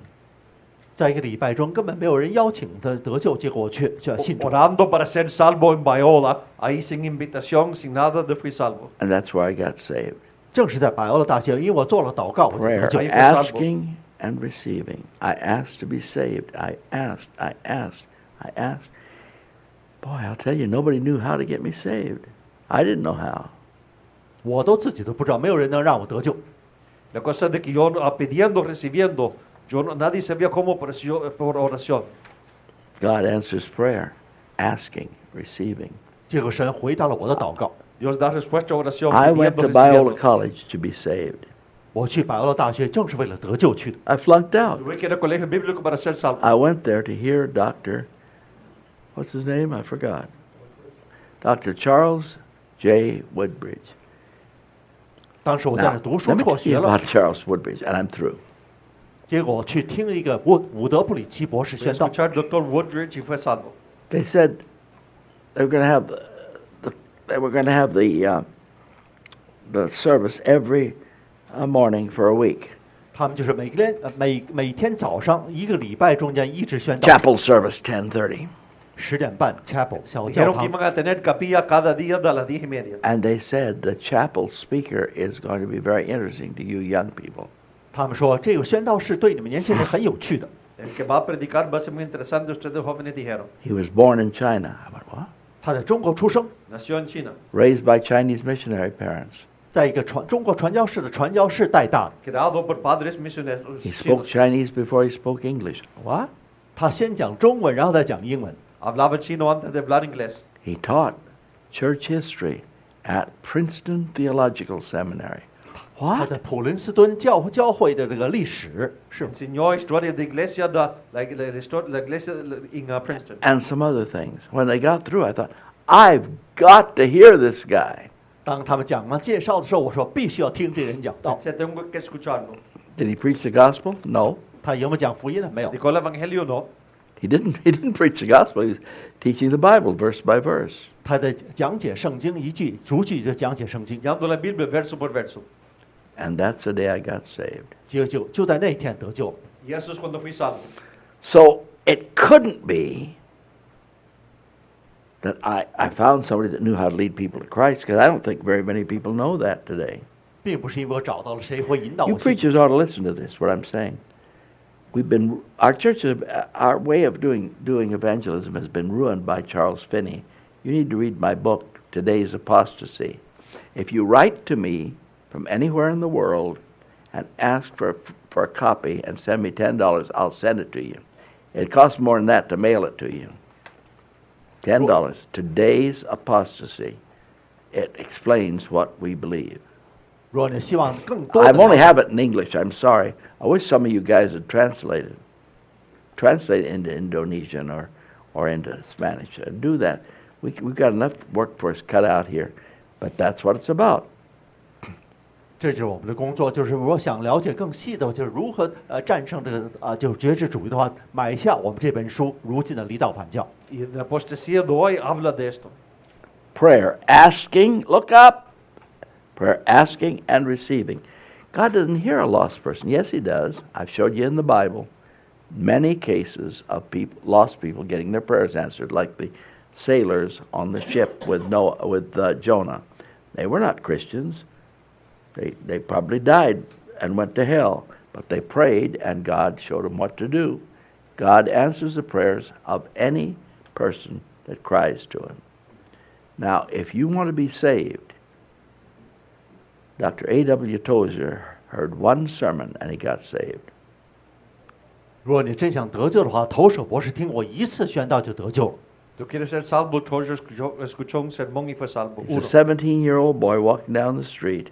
在一个礼拜中根本没有人邀请他得救，结果我却信主。 Orando para ser salvo en Biola, ahí sin invitación, sin nada de fui salvo. And that's where I got saved. 正是在百欧的大学，因为我做了祷告，我就得 Prayer, 救。 asking and receiving. I asked to be saved. I asked. Boy, I'll tell you, nobody knew how to get me saved. I didn't know how. 我都自己都不知道，没有人能让我得救。 La cosa es de que yo pidiendo, recibiendo, nadie sabía cómo por oración. God answers prayer, asking, receiving. 结果神回答了我的祷告。 Dios da respuesta a oración, I went pidiendo, to Biola recibiendo. College to be saved. 我去百欧的大学正是为了得救去的。 I flunked out. Tuve que ir al colegio bíblico para ser salvo. I went there to hear what's his name? I forgot. Dr. Charles J. Woodbridge. 当时我在那 Now, 读书 let me 辍 tell 学 you 了， about Charles Woodbridge, and I'm through. 结果我去听一个伍德布里奇博士 Fui a 宣道， escuchar al Dr. Woodridge y fue salvo. They said they were going to have the service every morning for a week. 他们就是每天早上一个礼拜中间一直宣道， Chapel service 10:30. 10:30 chapel 小教 Dijeron que 堂， iban a tener capilla cada día de las 10:30. And they said the chapel speaker is going to be very interesting to you young people. 他们说这个宣道士对你们年轻人很有趣的。 El que va a predicar va a ser muy interesante, ustedes jóvenes dijeron. He was born in China. I went, what? 他在中国出生， Nació en China, Raised by Chinese missionary parents. 在一个中国传教士的传教士带大的。 creado por padres misioneros He spoke chinos. Chinese before he spoke English. What? 他先讲中文，然后再讲英文。 Hablaba chino antes de hablar inglés. He taught church history at Princeton Theological Seminary. 他 What? 在普林斯顿教会的这个历史是 Enseñó historia de iglesia, la iglesia en Princeton. And some other things. When they got through, I thought, I've got to hear this guy. 当他们讲完介绍的时候，我说必须要听这人讲道。 Pensé, tengo que escucharlo. Did he preach the gospel? No. 他有没有讲福音呢？没有。 ¿Predicó el evangelio? No. He didn't preach the gospel. He was teaching the Bible verse by verse. 他在讲解圣经，一句逐句的讲解圣经。 Enseñando la Biblia verso por verso. And that's the day I got saved. 就在那天得救了。 Y eso es cuando fui salvo. So it couldn't be that I found somebody that knew how to lead people to Christ, because I don't think very many people know that today. 并不是因为我找到了谁会引导 You 我信。 preachers ought to listen to this, what I'm saying. Our church, our way of doing evangelism has been ruined by Charles Finney. You need to read my book, Today's Apostasy. If you write to me from anywhere in the world and ask for a copy and send me $10, I'll send it to you. It costs more than that to mail it to you. $10. Today's Apostasy. It explains what we believe. 如果你希望更多 I 的 only 了解 have it in English. I'm sorry. I wish some of you guys had translated. translate it into Indonesian or into Spanish. Do that. We've got enough work for us cut out here, but that's what it's about. 这就是我们的工作，就是如果想了解更细的，就是如何战胜这个就是爵士主义的话，买下我们这本书《如今的离道反教》。Y la apostasía de hoy habla de esto. Prayer, asking, look up. Prayer, asking and receiving. God doesn't hear a lost person. Yes, He does. I've showed you in the Bible many cases of lost people getting their prayers answered, like the sailors on the ship with Jonah. They were not Christians. They probably died and went to hell, but they prayed and God showed them what to do. God answers the prayers of any person that cries to Him. Now, if you want to be saved, Dr. A.W. Tozer heard one sermon and he got saved. 如果你真想得救的话，投手博士听我一次宣道就得救了。 Tú quieres ser salvo, Tozer escuchó un sermón y fue salvo. He's a 17-year-old boy walking down the street.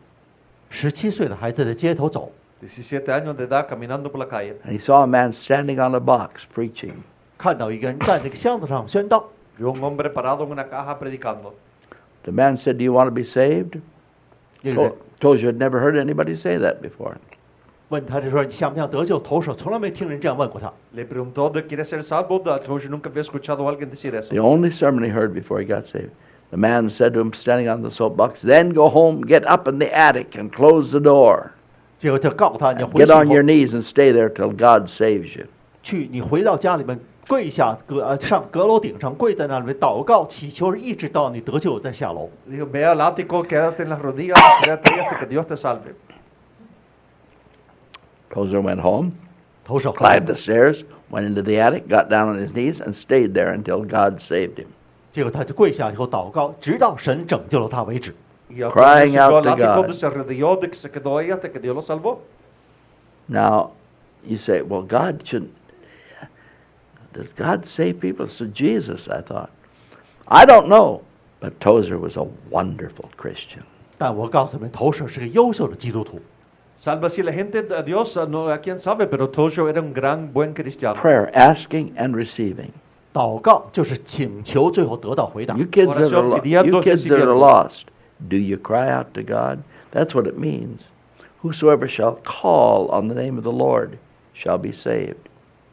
17岁的孩子在街头走， 17 años de edad caminando por la calle. And he saw a man standing on a box preaching. 看到一个人站在一个箱子上宣道。 Vio un hombre parado en una caja predicando. The man said, "Do you want to be saved?" 那个人 Tozer had never heard anybody say that before. 问他就说：“你想不想得救？”投手从来没听人这样问过他。 Le preguntó de quiere ser salvo. Tozer nunca había escuchado a alguien decir eso. The only sermon he heard before he got saved. The man said to him, standing on the soapbox, "Then go home, get up in the attic and close the door. 结果就告诉他：“你回 Get 去 on 以 your 后 knees and stay there till God saves you." 去，你回到家里面跪下，上阁楼顶上跪在那里面祷告祈求，一直到你得救再下楼。 Dijo, ve al ático, quédate en las rodillas, quédate ahí hasta que Dios te salve. Tozer went home, 投手后来 climbed the stairs, went into the attic, got down on his knees, and stayed there until God saved him. 结果他就跪下以后祷告，直到神拯救了他为止。 Y entonces Crying subió out al to ático, God. se arrodilló, de que se quedó ahí hasta que Dios lo salvó. Now, you say, well, God shouldn't. Does God save people? So Jesus, I thought. I don't know, but Tozer was a wonderful Christian. 但我告诉你们，投手是个优秀的基督徒。 Salva si la gente a Dios, no a quién sabe, pero Tozer era un gran buen cristiano. Prayer, asking and receiving. 祷告就是请求，最后得到回答。 You kids that are, Oración pidiendo, you kids that are recibiendo. lost, do you cry out to God? That's what it means. Whosoever shall call on the name of the Lord shall be saved.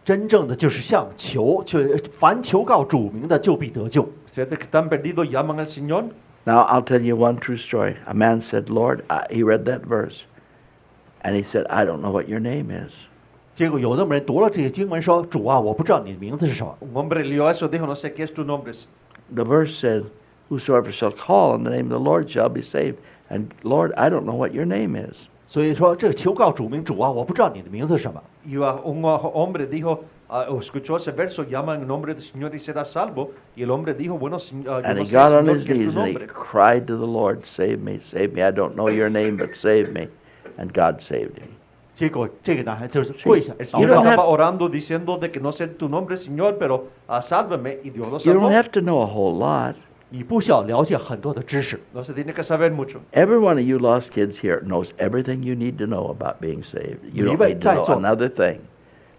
真正的就是向求，凡求告主名的，就必得救。 Ustedes que están perdidos llaman al Señor. Now, I'll tell you one true story. A man said, Lord, he read that verse, and he said, I don't know what your name is. 结果有那么人读了这些经文，说：“主啊，我不知道你的名字是什么。 Un hombre leyó eso, dijo, no sé qué es tu nombre. The verse said, whosoever shall call on the name of the Lord shall be saved. And Lord, I don't know what your name is. ”所以说，这个求告主名，主啊，我不知道你的名字是什么。 Y un hombre dijo, escuchó ese verso, llama en el nombre del Señor y será salvo. Y el hombre dijo, bueno, yo And no he sé, got on Señor, his qué es knees tu and he nombre. cried to the Lord, save me, save me. I don't know your name, but save me. And God saved him. 结果这个男孩就是跪下， El 祷 Señor don't 告 estaba orando diciendo de que no sé tu nombre, Señor, pero sálvame. Y Dios lo You don't salvó. have to know a whole lot. 你不需要了解很多的知识。 No se tiene que saber mucho. Every one of you lost kids here knows everything you need to know about being saved. You don't need to know another thing.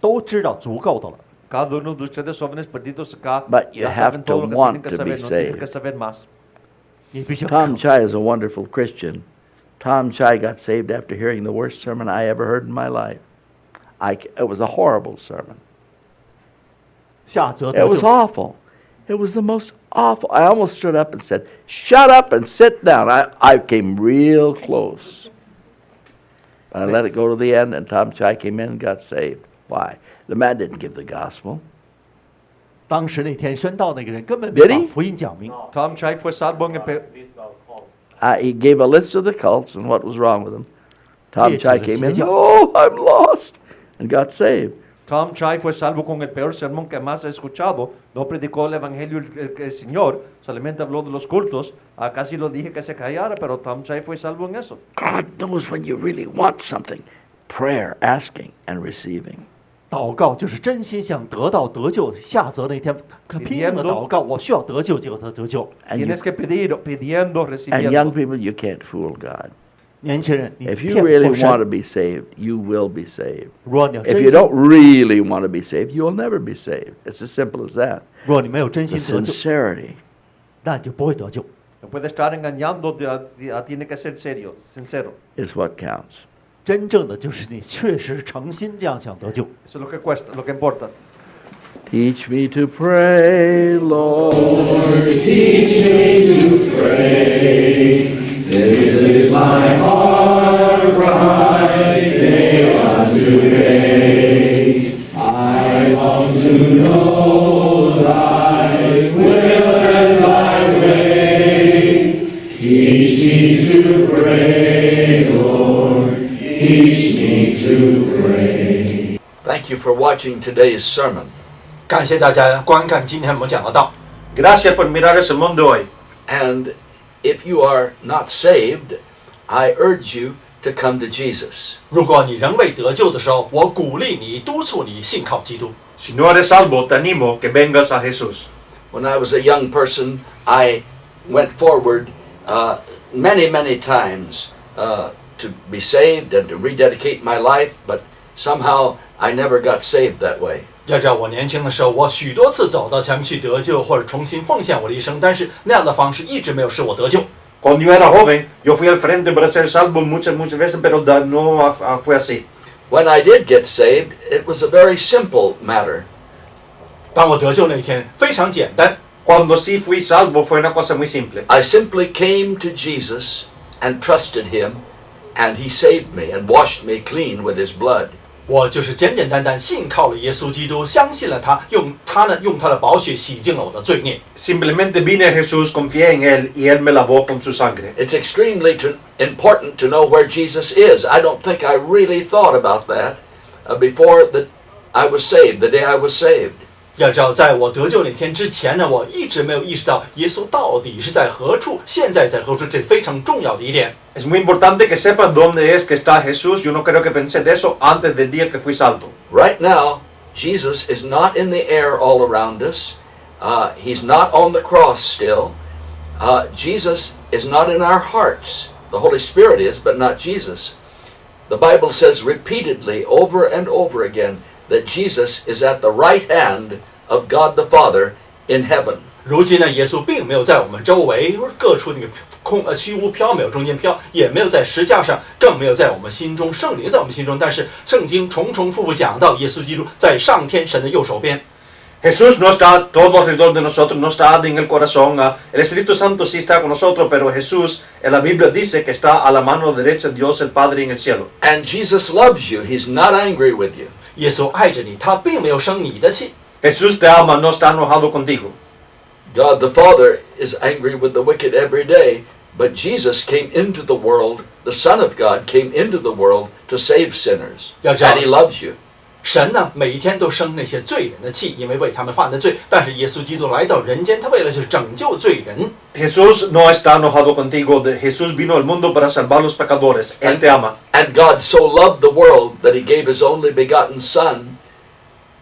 都知道足够的了。 Cada uno de ustedes jóvenes perdidos acá But you ya have saben to todo lo que want tienen que to be saber, no tienen saved. que saber más. 你必须 Tom Chai is a wonderful Christian. Tom Chai got saved after hearing the worst sermon I ever heard in my life. It was a horrible sermon. 下则 It 得 was 救。 awful. It was the most awful. I almost stood up and said, "Shut up and sit down." I came real close. But I let it go to the end, and Tom Chai came in and got saved. Why? The man didn't give the gospel. 当时那天宣道那个人根本 Did 没 he? 把福音讲明。 Tom Chai fue salvo en el He gave a list of the cults and what was wrong with them. Tom Yeah, Chai so came in, it's- "Oh, I'm lost," and got saved. Tom Chai fue salvo con el peor sermón que más he escuchado. No predicó el evangelio el Señor, solamente habló de los cultos. Casi lo dije que se callara, pero Tom Chai fue salvo en eso. God knows when you really want something. Prayer, asking, and receiving. 祷告就是真心想得到得救。下则那天拼命的祷告，我需要得救，结果他得救。 And, you, Tienes que pedir, pidiendo, and young recibiendo. people, you can't fool God. 年轻人，你 If you 骗 really 过 want to 神。 be saved, you will be saved. 如果你要 If 真 you 心， don't really want to be saved, you will never be saved. It's as simple as that. 如果你没有真 The 心得救， sincerity 那你就不会得救。 No puede estar engañando, tiene que ser serio, sincero. is what counts. 真正的就是你确实诚心这样想得救。 Eso es lo que cuesta, lo que importa. Teach me to pray, Lord. Thank you for watching today's sermon. 感谢大家观看今天我们讲的道。 Gracias por mirar el sermón de hoy. And if you are not saved, I urge you to come to Jesus. 如果你仍未得救的时候，我鼓励你、督促你信靠基督。 Si no eres salvo, te animo que vengas a Jesús. When I was a young person, I went forward many times to be saved and to rededicate my life, but somehow I never got saved that way. 要知道，我年轻的时候，我许多次走到前面去得救，或者重新奉献我的一生，但是那样的方式一直没有使我得救。 Cuando yo era joven, yo fui al frente para ser salvo muchas veces, pero no fue así. When I did get saved, it was a very simple matter. 当我得救那一天，非常简单。 Cuando sí fui salvo fue una cosa muy simple. I simply came to Jesus and trusted him, and he saved me and washed me clean with his blood. 我就是简简单单信靠了耶稣基督，相信了他，用他的宝血洗净了我的罪孽。 Simplemente vine a Jesús, confié en Él y Él me lavó con su sangre. It's extremely important to know where Jesus is. I don't think I really thought about that before that I was saved, the day I was saved. 要知道，在我得救那天之前呢，我一直没有意识到耶稣到底是在何处，现在在何处，这非常重要的一点。 Es muy importante que sepas dónde es que está Jesús. Yo no creo que pensé de eso antes del día que fui salvo. Right now, Jesus is not in the air all around us. He's not on the cross still. Jesus is not in our hearts. The Holy Spirit is, but not Jesus. The Bible says repeatedly, over and over again, that Jesus is at the right hand of God the Father in heaven. 如今呢，耶稣并没有在我们周围各处那个虚无缥缈中间飘，也没有在石架上，更没有在我们心中，圣灵在我们心中。但是圣经重重复复讲到，耶稣基督在上天神的右手边。 Jesús no está todo alrededor de nosotros, no está en el corazón. El Espíritu Santo sí está con nosotros, pero Jesús en la Biblia dice que está a la mano derecha de Dios el Padre en el cielo. And Jesus loves you. He's not angry with you. 耶稣爱着你，他并没有生你的气。 Jesús te ama, no está enojado contigo. God the Father is angry with the wicked every day, but Jesus came into the world, the Son of God came into the world to save sinners. And he loves you. 神呢，每一天都生那些罪人的气，因为为他们犯的罪。但是耶稣基督来到人间，他为了就是拯救罪人。 Jesús no está enojado contigo. Jesús vino al mundo para salvar a los pecadores. Él te ama. And God so loved the world that he gave his only begotten Son.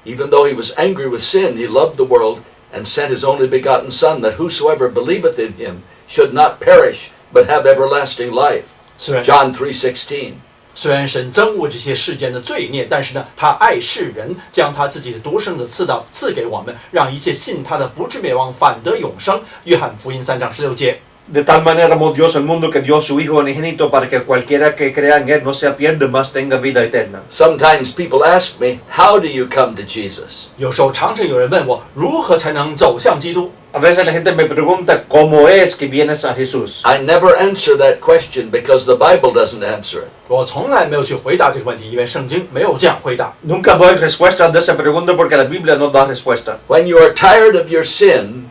Even though he was angry with sin, he loved the world and sent his only begotten Son, that whosoever believeth in him should not perish, but have everlasting life. John 3:16. 虽然神憎恶这些世间的罪孽，但是呢，他爱世人，将他自己的独生子赐给我们，让一切信他的不至灭亡，反得永生。约翰福音3章16节。 De tal manera amó Dios al mundo que dio su Hijo unigénito para que cualquiera que crea en Él no se pierda, mas tenga vida eterna. Sometimes people ask me, how do you come to Jesus? 有时候常常有人问我，如何才能走向基督？ A veces la gente me pregunta cómo es que vienes a Jesús. I never answer that question because the Bible doesn't answer it. 我从来没有去回答这个问题，因为圣经没有这样回答。 Nunca doy respuesta de esa pregunta porque la Biblia no da respuesta. When you are tired of your sin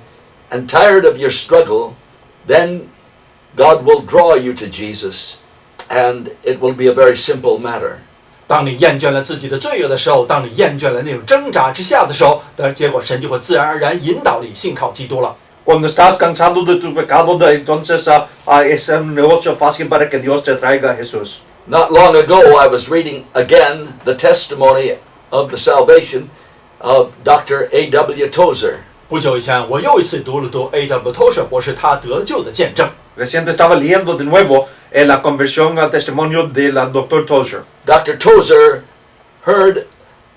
and tired of your struggle, then God will draw you to Jesus, and it will be a very simple matter. 当你厌倦了自己的罪恶的时候，当你厌倦了那种挣扎之下的时候，结果神就会自然而然引导你信靠基督了。 Cuando estás cansado de tu pecado, entonces es un negocio fácil para que Dios te traiga a Jesús. Not long ago, I was reading again the testimony of the salvation of Dr. A.W. Tozer. 不久以前，我又一次读了A.W. Tozer 博士他得救的见证。Reciente estaba leyendo de nuevo la conversión al testimonio del Dr. Tozer. Dr. Tozer heard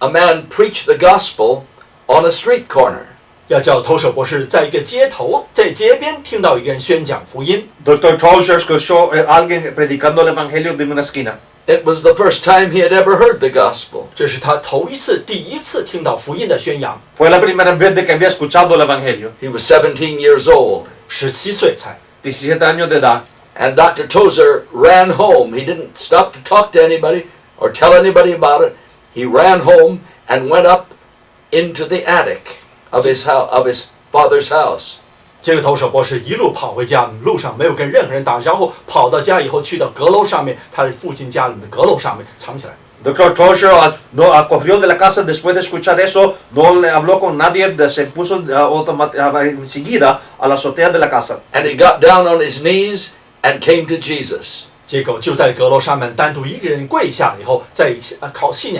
a man preach the gospel on a street corner. 要叫投手博士在一个街头，在街边听到一个人宣讲福音。Dr. Tozer escuchó a alguien predicando el evangelio de una esquina. It was the first time he had ever heard the gospel. 这是他第一次听到福音的宣扬。 Fue la primera vez de que había escuchado el evangelio. He was 17 years old. 17岁才。 17 años de edad. And Dr. Tozer ran home. He didn't stop to talk to anybody or tell anybody about it. He ran home and went up into the attic of his father's house. 这个投手博士一路跑回家，路上没有跟任何人打招呼，跑到家以后去到阁楼上面，他的父亲家里面的阁楼上面藏起来。 Dr. Tozer corrió de la casa después de escuchar eso, no le habló con nadie, se puso enseguida a la azotea de la casa. And he got down on his knees and came to Jesus. 结果就在阁楼上面单独一个人跪下以后，再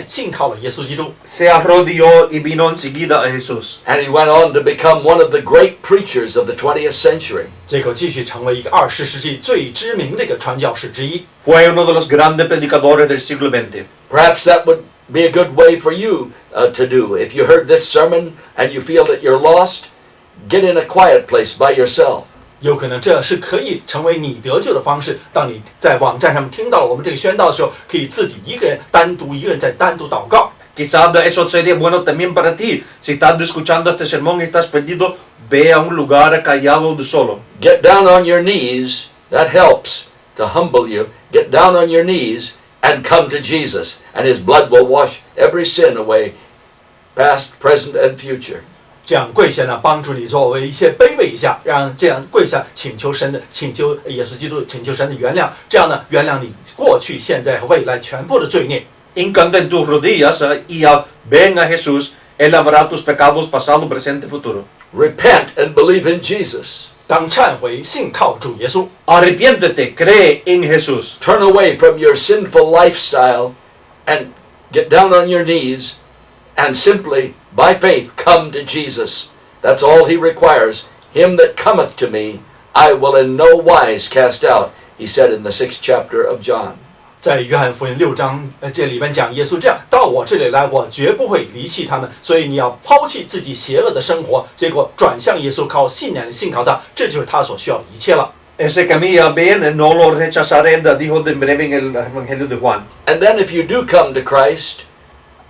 信靠了耶稣基督。 Se arrodilló y vino enseguida a Jesús. And he went on to become one of the great preachers of the 20th century. 结果继续成为一个20世纪最知名的一个传教士之一。 Fue uno de los grandes predicadores del siglo XX. Perhaps that would be a good way for you to do. If you heard this sermon and you feel that you're lost, get in a quiet place by yourself. 有可能这是可以成为你得救的方式。当你在网站上面听到了我们这个宣道的时候，可以自己一个人单独祷告。 Quizás eso sería bueno también para ti. Si estás escuchando este sermón y estás perdido, ve a un lugar callado de solo. Get down on your knees. That helps to humble you. Get down on your knees and come to Jesus, and His blood will wash every sin away, past, present, and future. 这样跪下呢，帮助你作为一些卑微一下，让这样跪下请求耶稣基督，请求神的原谅，这样呢，原谅你过去、现在和未来全部的罪孽。 Hincante en tus rodillas y ven a Jesús. Él lavará tus pecados pasado, presente, futuro. Repent and believe in Jesus. 当忏悔、信靠主耶稣， Arrepiéntete, cree en Jesús. Turn away from your sinful lifestyle and get down on your knees and simply, by faith, come to Jesus. That's all He requires. Him that cometh to me, I will in no wise cast out, He said in the 6th chapter of John. 在约翰福音6章这里面讲耶稣这样到我这里来，我绝不会离弃他们。所以你要抛弃自己邪恶的生活，结果转向耶稣，靠信仰信靠他，这就是他所需要的一切了。 Ese camino bien, no lo rechazaré, dijo de breve en el Evangelio de Juan. And then if you do come to Christ,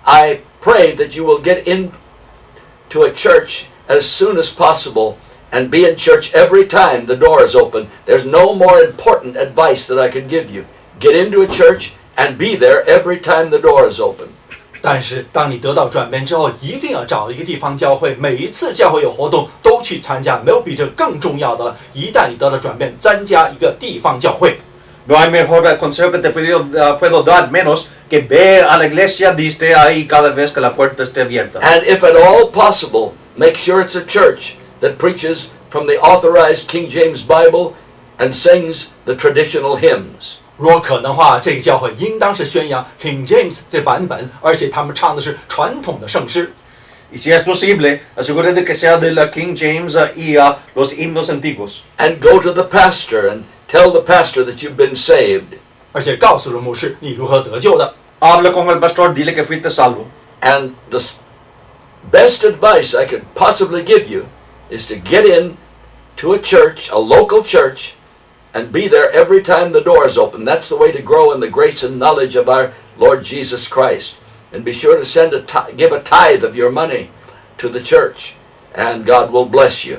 I pray that you will get into a church as soon as possible and be in church every time the door is open. There's no more important advice that I could give you. Get into a church and be there every time the door is open. 但是当你得到转变之后，一定要找一个地方教会，每一次教会有活动都去参加，没有比这更重要的了。一旦你得到转变，参加一个地方教会。 No hay mejor consejo que te puedo dar menos que ve a la iglesia y esté ahí cada vez que la puerta esté abierta. And if at all possible, make sure it's a church that preaches from the authorized King James Bible and sings the traditional hymns. 如果可能的话，这个教会应当是宣扬 King James 的版本，而且他们唱的是传统的圣诗。 Y si es posible, asegúrate que sea de la King James y los himnos antiguos. And go to the pastor and tell the pastor that you've been saved. 而且告诉了牧师你如何得救的。 Habla con el pastor, dile que fuiste salvo. And the best advice I could possibly give you is to get in to a church, a local church, and be there every time the door is open. That's the way to grow in the grace and knowledge of our Lord Jesus Christ. And be sure to give a tithe of your money to the church, and God will bless you.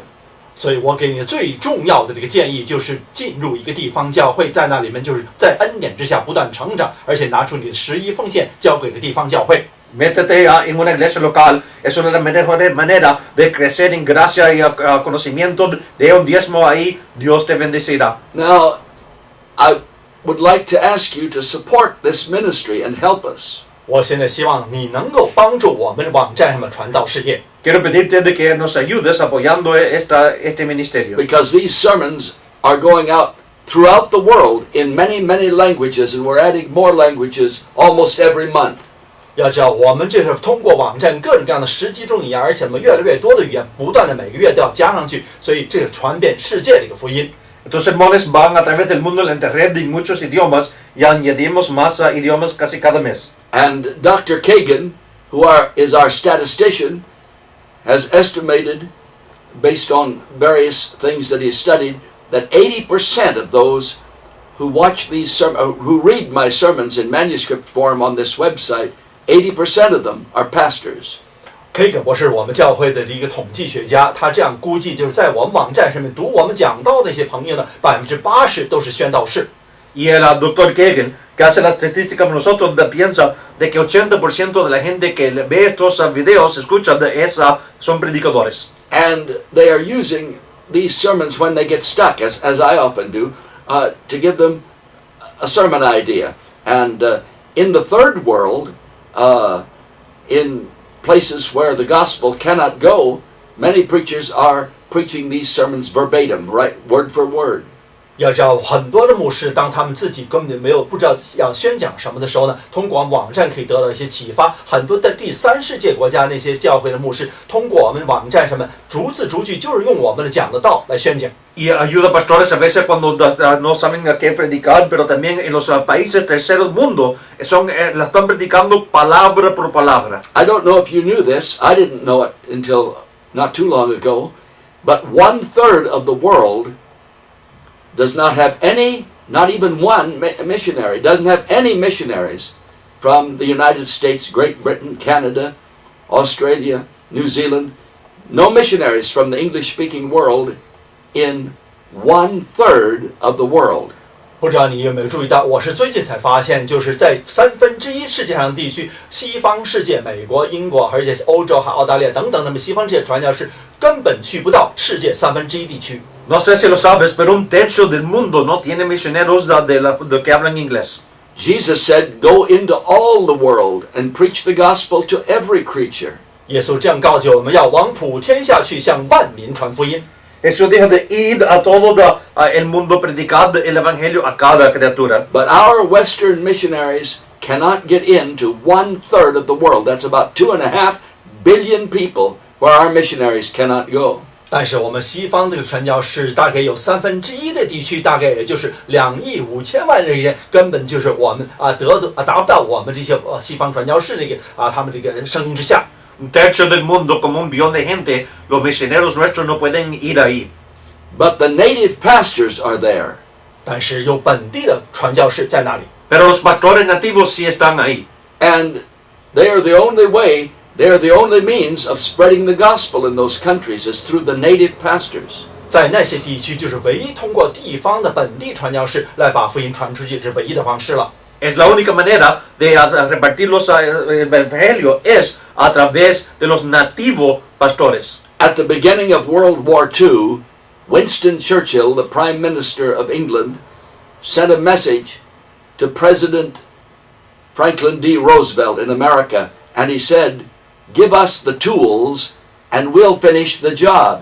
所以我给你最重要的这个建议就是进入一个地方教会，在那里面就是在恩典之下不断成长，而且拿出你的11奉献交给了地方教会。 Métete en una iglesia local. Es una de las mejores maneras de crecer en gracia y conocimiento. De un diezmo ahí, Dios te bendecirá. Now, I would like to ask you to support this ministry and help us. 我现在希望你能够帮助我们网站上的传道事业。 Quiero pedirte de que nos ayudes apoyando este ministerio. Because these sermons are going out throughout the world in many, many languages, and we're adding more languages almost every month. 要知道，我们这是通过网站各种各样的10几种语言，而且我们越来越多的语言，不断的每个月都要加上去，所以这是传遍世界的一个福音。Estos sermones van a través del mundo en la internet en muchos idiomas y añadimos más idiomas casi cada mes. And Dr. Cagan, is our statistician, has estimated, based on various things that he has studied, that 80% of those who watch who read my sermons in manuscript form on this website, 80% of them are pastors. Cagan 博士，我们教会的一个统计学家，他这样估计，就是在我们网站上面读我们讲道的那些朋友呢，80%都是宣道士。Y el doctor Cagan, que hace la estadística con nosotros, piensa de que 80% de la gente que ve estos videos, escucha, son predicadores. And they are using these sermons when they get stuck, as I often do, to give them a sermon idea. And in the third world, in places where the gospel cannot go, many preachers are preaching these sermons verbatim, right, word for word. 要知道，很多的牧师，当他们自己根本不知道要宣讲什么的时候呢，通过网站可以得到一些启发。很多的第三世界国家那些教会的牧师，通过我们网站上面逐字逐句，就是用我们的讲的道来宣讲。Y ayuda a pastores a veces cuando no saben a qué predicar, pero también en los países terceros mundo la están predicando palabra por palabra. I don't know if you knew this. I didn't know it until not too long ago. But 1/3 of the world does not have any, not even one missionary, doesn't have any missionaries from the United States, Great Britain, Canada, Australia, New Zealand. No missionaries from the English-speaking world in 1/3 of the world. 不知道你有没有注意到，我是最近才发现，就是在1/3世界上的地区，西方世界，美国、英国，而且欧洲还澳大利亚等等，那么西方世界传教士根本去不到世界1/3地区。No sé si lo sabes, pero 1/3 del mundo no tiene misioneros de que hablan inglés. Jesus said, "Go into all the world and preach the gospel to every creature." 耶稣这样告诫我们要往普天下去，向万民传福音。Eso dijo de ir a todo el mundo, predicar el evangelio a cada criatura. But our Western missionaries cannot get into 1/3 of the world. That's about 2.5 billion people where our missionaries cannot go. 但是我们西方这个传教士大概有1/3的地区，大概也就是2.5亿的人，根本就是我们达不到我们这些西方传教士他们这个声音之下。1/3 del mundo, como 1 billón de gente, los misioneros nuestros no pueden ir ahí. But the native pastors are there. 但是有本地的传教士在那里。Pero los pastores nativos sí están ahí. And they are the only way, they are the only means of spreading the gospel in those countries is through the native pastors. 在那些地区，就是唯一通过地方的本地传教士来把福音传出去，是唯一的方式了。Es la única manera de repartir el evangelio es a través de los nativos pastores. At the beginning of World War II, Winston Churchill, the Prime Minister of England, sent a message to President Franklin D. Roosevelt in America, and he said, "Give us the tools and we'll finish the job."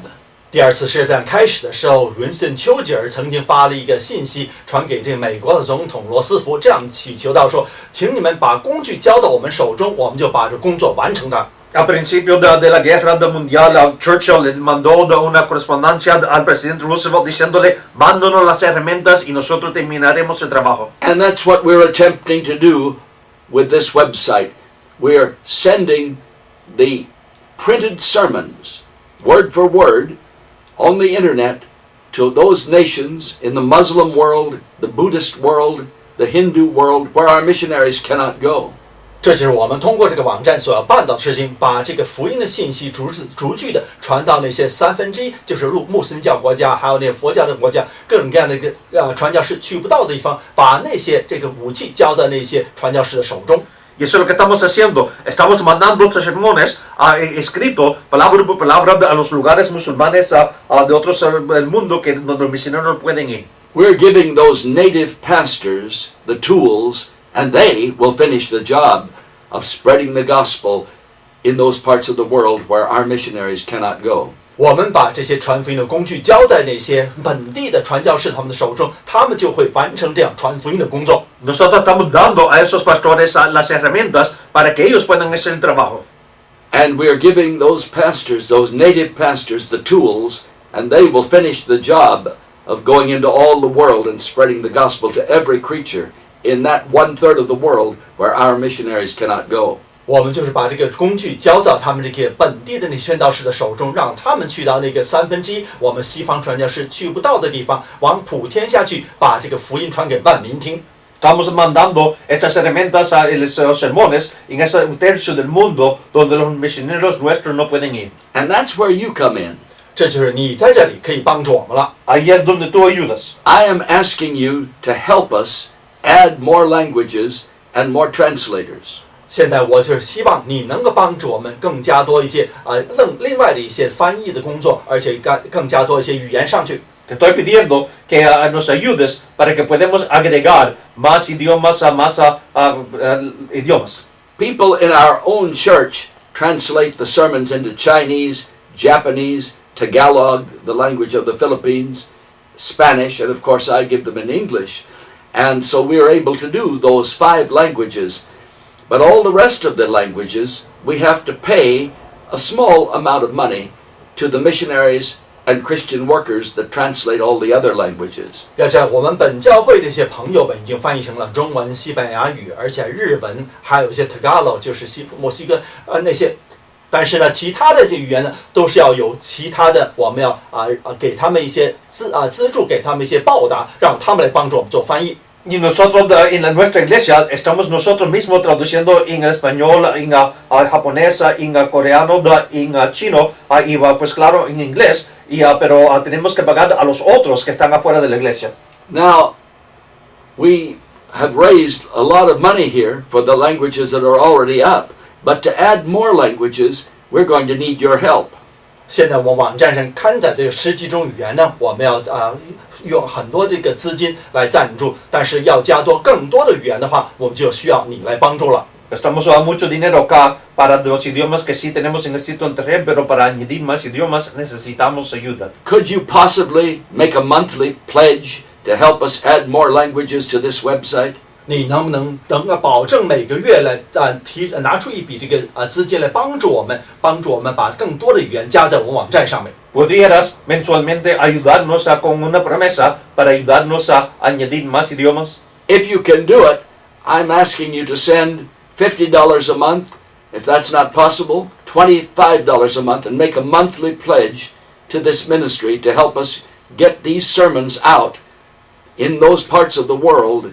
第二次世界大战开始的时候，文斯顿·丘吉尔曾经发了一个信息传给这个美国的总统罗斯福，这样祈求到说，请你们把工具交到我们手中，我们就把这工作完成它。Al principio de la guerra mundial, Churchill le mandó una correspondencia al presidente Roosevelt diciéndole, mándanos las herramientas y nosotros terminaremos el trabajo. And that's what we're attempting to do with this website. We're sending the printed sermons, word for word, on the internet to those nations in the Muslim world, the Buddhist world, the Hindu world, where our missionaries cannot go. 这就是我们通过这个网站所要办到的事情，把这个福音的信息逐句的传到那些1/3，就是穆斯林教国家，还有那些佛教的国家，各种各样的传教士去不到的地方，把那些这个武器交到那些传教士的手中。Y eso es lo que estamos haciendo. Estamos mandando estos sermones escritos, palabra por palabra, a los lugares musulmanes de otros del mundo donde los misioneros no pueden ir. We're giving those native pastors the tools, and they will finish the job of spreading the gospel in those parts of the world where our missionaries cannot go. 我们把这些传福音的工具交在那些本地的传教士他们的手中，他们就会完成这样传福音的工作。Nosotros estamos dando a esos pastores las herramientas para que ellos puedan hacer el trabajo. And we are giving those pastors, those native pastors, the tools, and they will finish the job of going into all the world and spreading the gospel to every creature in that 1/3 of the world where our missionaries cannot go. 我们就是把这个工具交到他们这个本地的那宣道士的手中，让他们去到那个1/3我们西方传教士去不到的地方，往普天下去，把这个福音传给万民听。Estamos mandando estas herramientas a los sermones en ese tercio del mundo donde los misioneros nuestros no pueden ir. And that's where you come in. 这就是你在这里可以帮助我们了。Ahí es donde tú ayudas. I am asking you to help us add more languages and more translators. 现在我就是希望你能够帮助我们更加多一些另外的一些翻译的工作，而且更加多一些语言上去。Te estoy pidiendo que nos ayudes para que podamos agregar más idiomas a más idiomas. People in our own church translate the sermons into Chinese, Japanese, Tagalog, the language of the Philippines, Spanish, and of course I give them in English. And so we are able to do those 5 languages. But all the rest of the languages, we have to pay a small amount of money to the missionaries and Christian workers that translate all the other languages. 要知道，我们本教会这些朋友们已经翻译成了中文、西班牙语，而且日文，还有一些 Tagalog， 就是墨西哥那些。但是呢，其他的这语言呢，都是要有其他的，我们要给他们一些资助，给他们一些报答，让他们来帮助我们做翻译。Y nosotros en nuestra iglesia estamos nosotros mismos traduciendo en español, en japonés, en coreano, en chino y pues claro en inglés, pero tenemos que pagar a los otros que están afuera de la iglesia. Now, we have raised a lot of money here for the languages that are already up, but to add more languages, we're going to need your help. 现在我们网站上刊载这10几种语言呢，我们要用很多这个资金来赞助，但是要加更多的语言的话，我们就需要你来帮助了。Gastamos mucho dinero acá para los idiomas que sí tenemos en el sitio internet, pero para añadir más idiomas necesitamos ayuda. Could you possibly make a monthly pledge to help us add more languages to this website? 你能不能保证每个月来拿出一笔这个资金来帮助我们把更多的语言加在我们网站上面？ ¿Podrías mensualmente ayudarnos con una promesa para ayudarnos a añadir más idiomas? If you can do it, I'm asking you to send $50 a month. If that's not possible, $25 a month, and make a monthly pledge to this ministry to help us get these sermons out in those parts of the world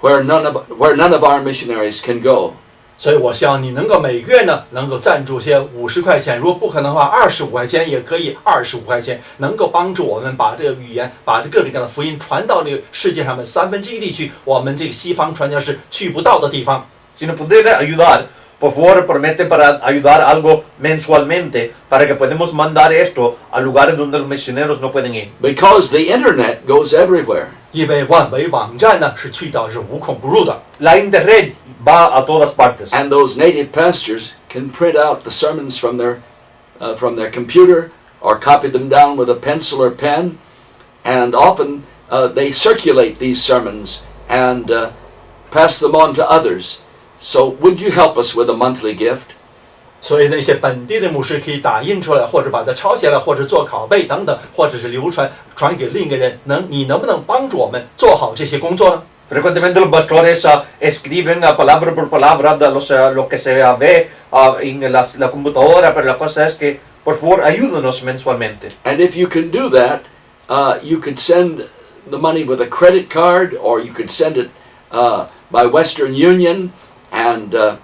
where none of our missionaries can go. 所以我希望你能够每个月呢能够赞助些50块钱，如果不可能的话，25块钱也可以，25块钱能够帮助我们把这个语言，把这各种各样的福音传到这个世界上面1/3地区，我们这个西方传教士去不到的地方。Si nos pudiera ayudar, por favor, promete para ayudar algo mensualmente para que podamos mandar esto a lugares donde los misioneros no pueden ir. Because the internet goes everywhere. 因为万维网站呢是去到是无孔不入的。 La internet va a todas partes. And those native pastors can print out the sermons from their computer or copy them down with a pencil or pen. And often they circulate these sermons and pass them on to others. So would you help us with a monthly gift? 所以那些本地的牧师可以打印出来，或者把它抄下来，或者做拷贝等等，或者是传给另一个人。你能不能帮助我们做好这些工作呢？ Frecuentemente los pastores escriben palabra por palabra de lo que se ve en la computadora, pero la cosa es que, por favor, ayúdanos mensualmente. And if you can do that, you could send the money with a credit card, or you could send it by Western Union, and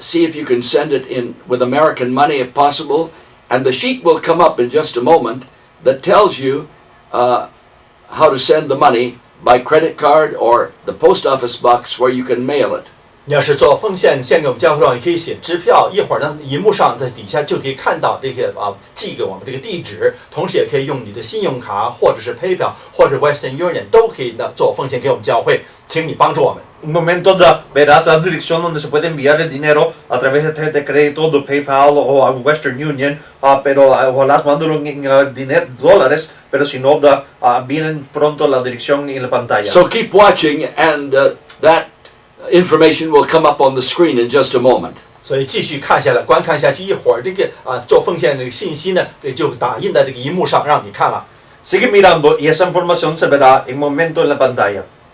see if you can send it in with American money if possible. And the sheet will come up in just a moment that tells you how to send the money by credit card or the post office box where you can mail it. 你要是做奉献献给我们教会上，也可以写支票，一会儿呢，荧幕上在底下就可以看到这些寄给我们这个地址，同时也可以用你的信用卡或者是 PayPal 或者 Western Union 都可以的做奉献给我们教会，请你帮助我们。 Un momento verás la dirección donde se puede enviar el dinero a través de tarjeta de crédito, de PayPal o Western Union, pero ojalá mándalo en dólares, pero si no, vienen pronto la dirección en la pantalla. So keep watching, and that information will come up on the screen in just a moment. 所以继续观看下去，一会儿这个做奉献的这个信息呢，就打印在这个荧幕上让你看了。Sigue mirando y esa información se verá en momento en la pantalla.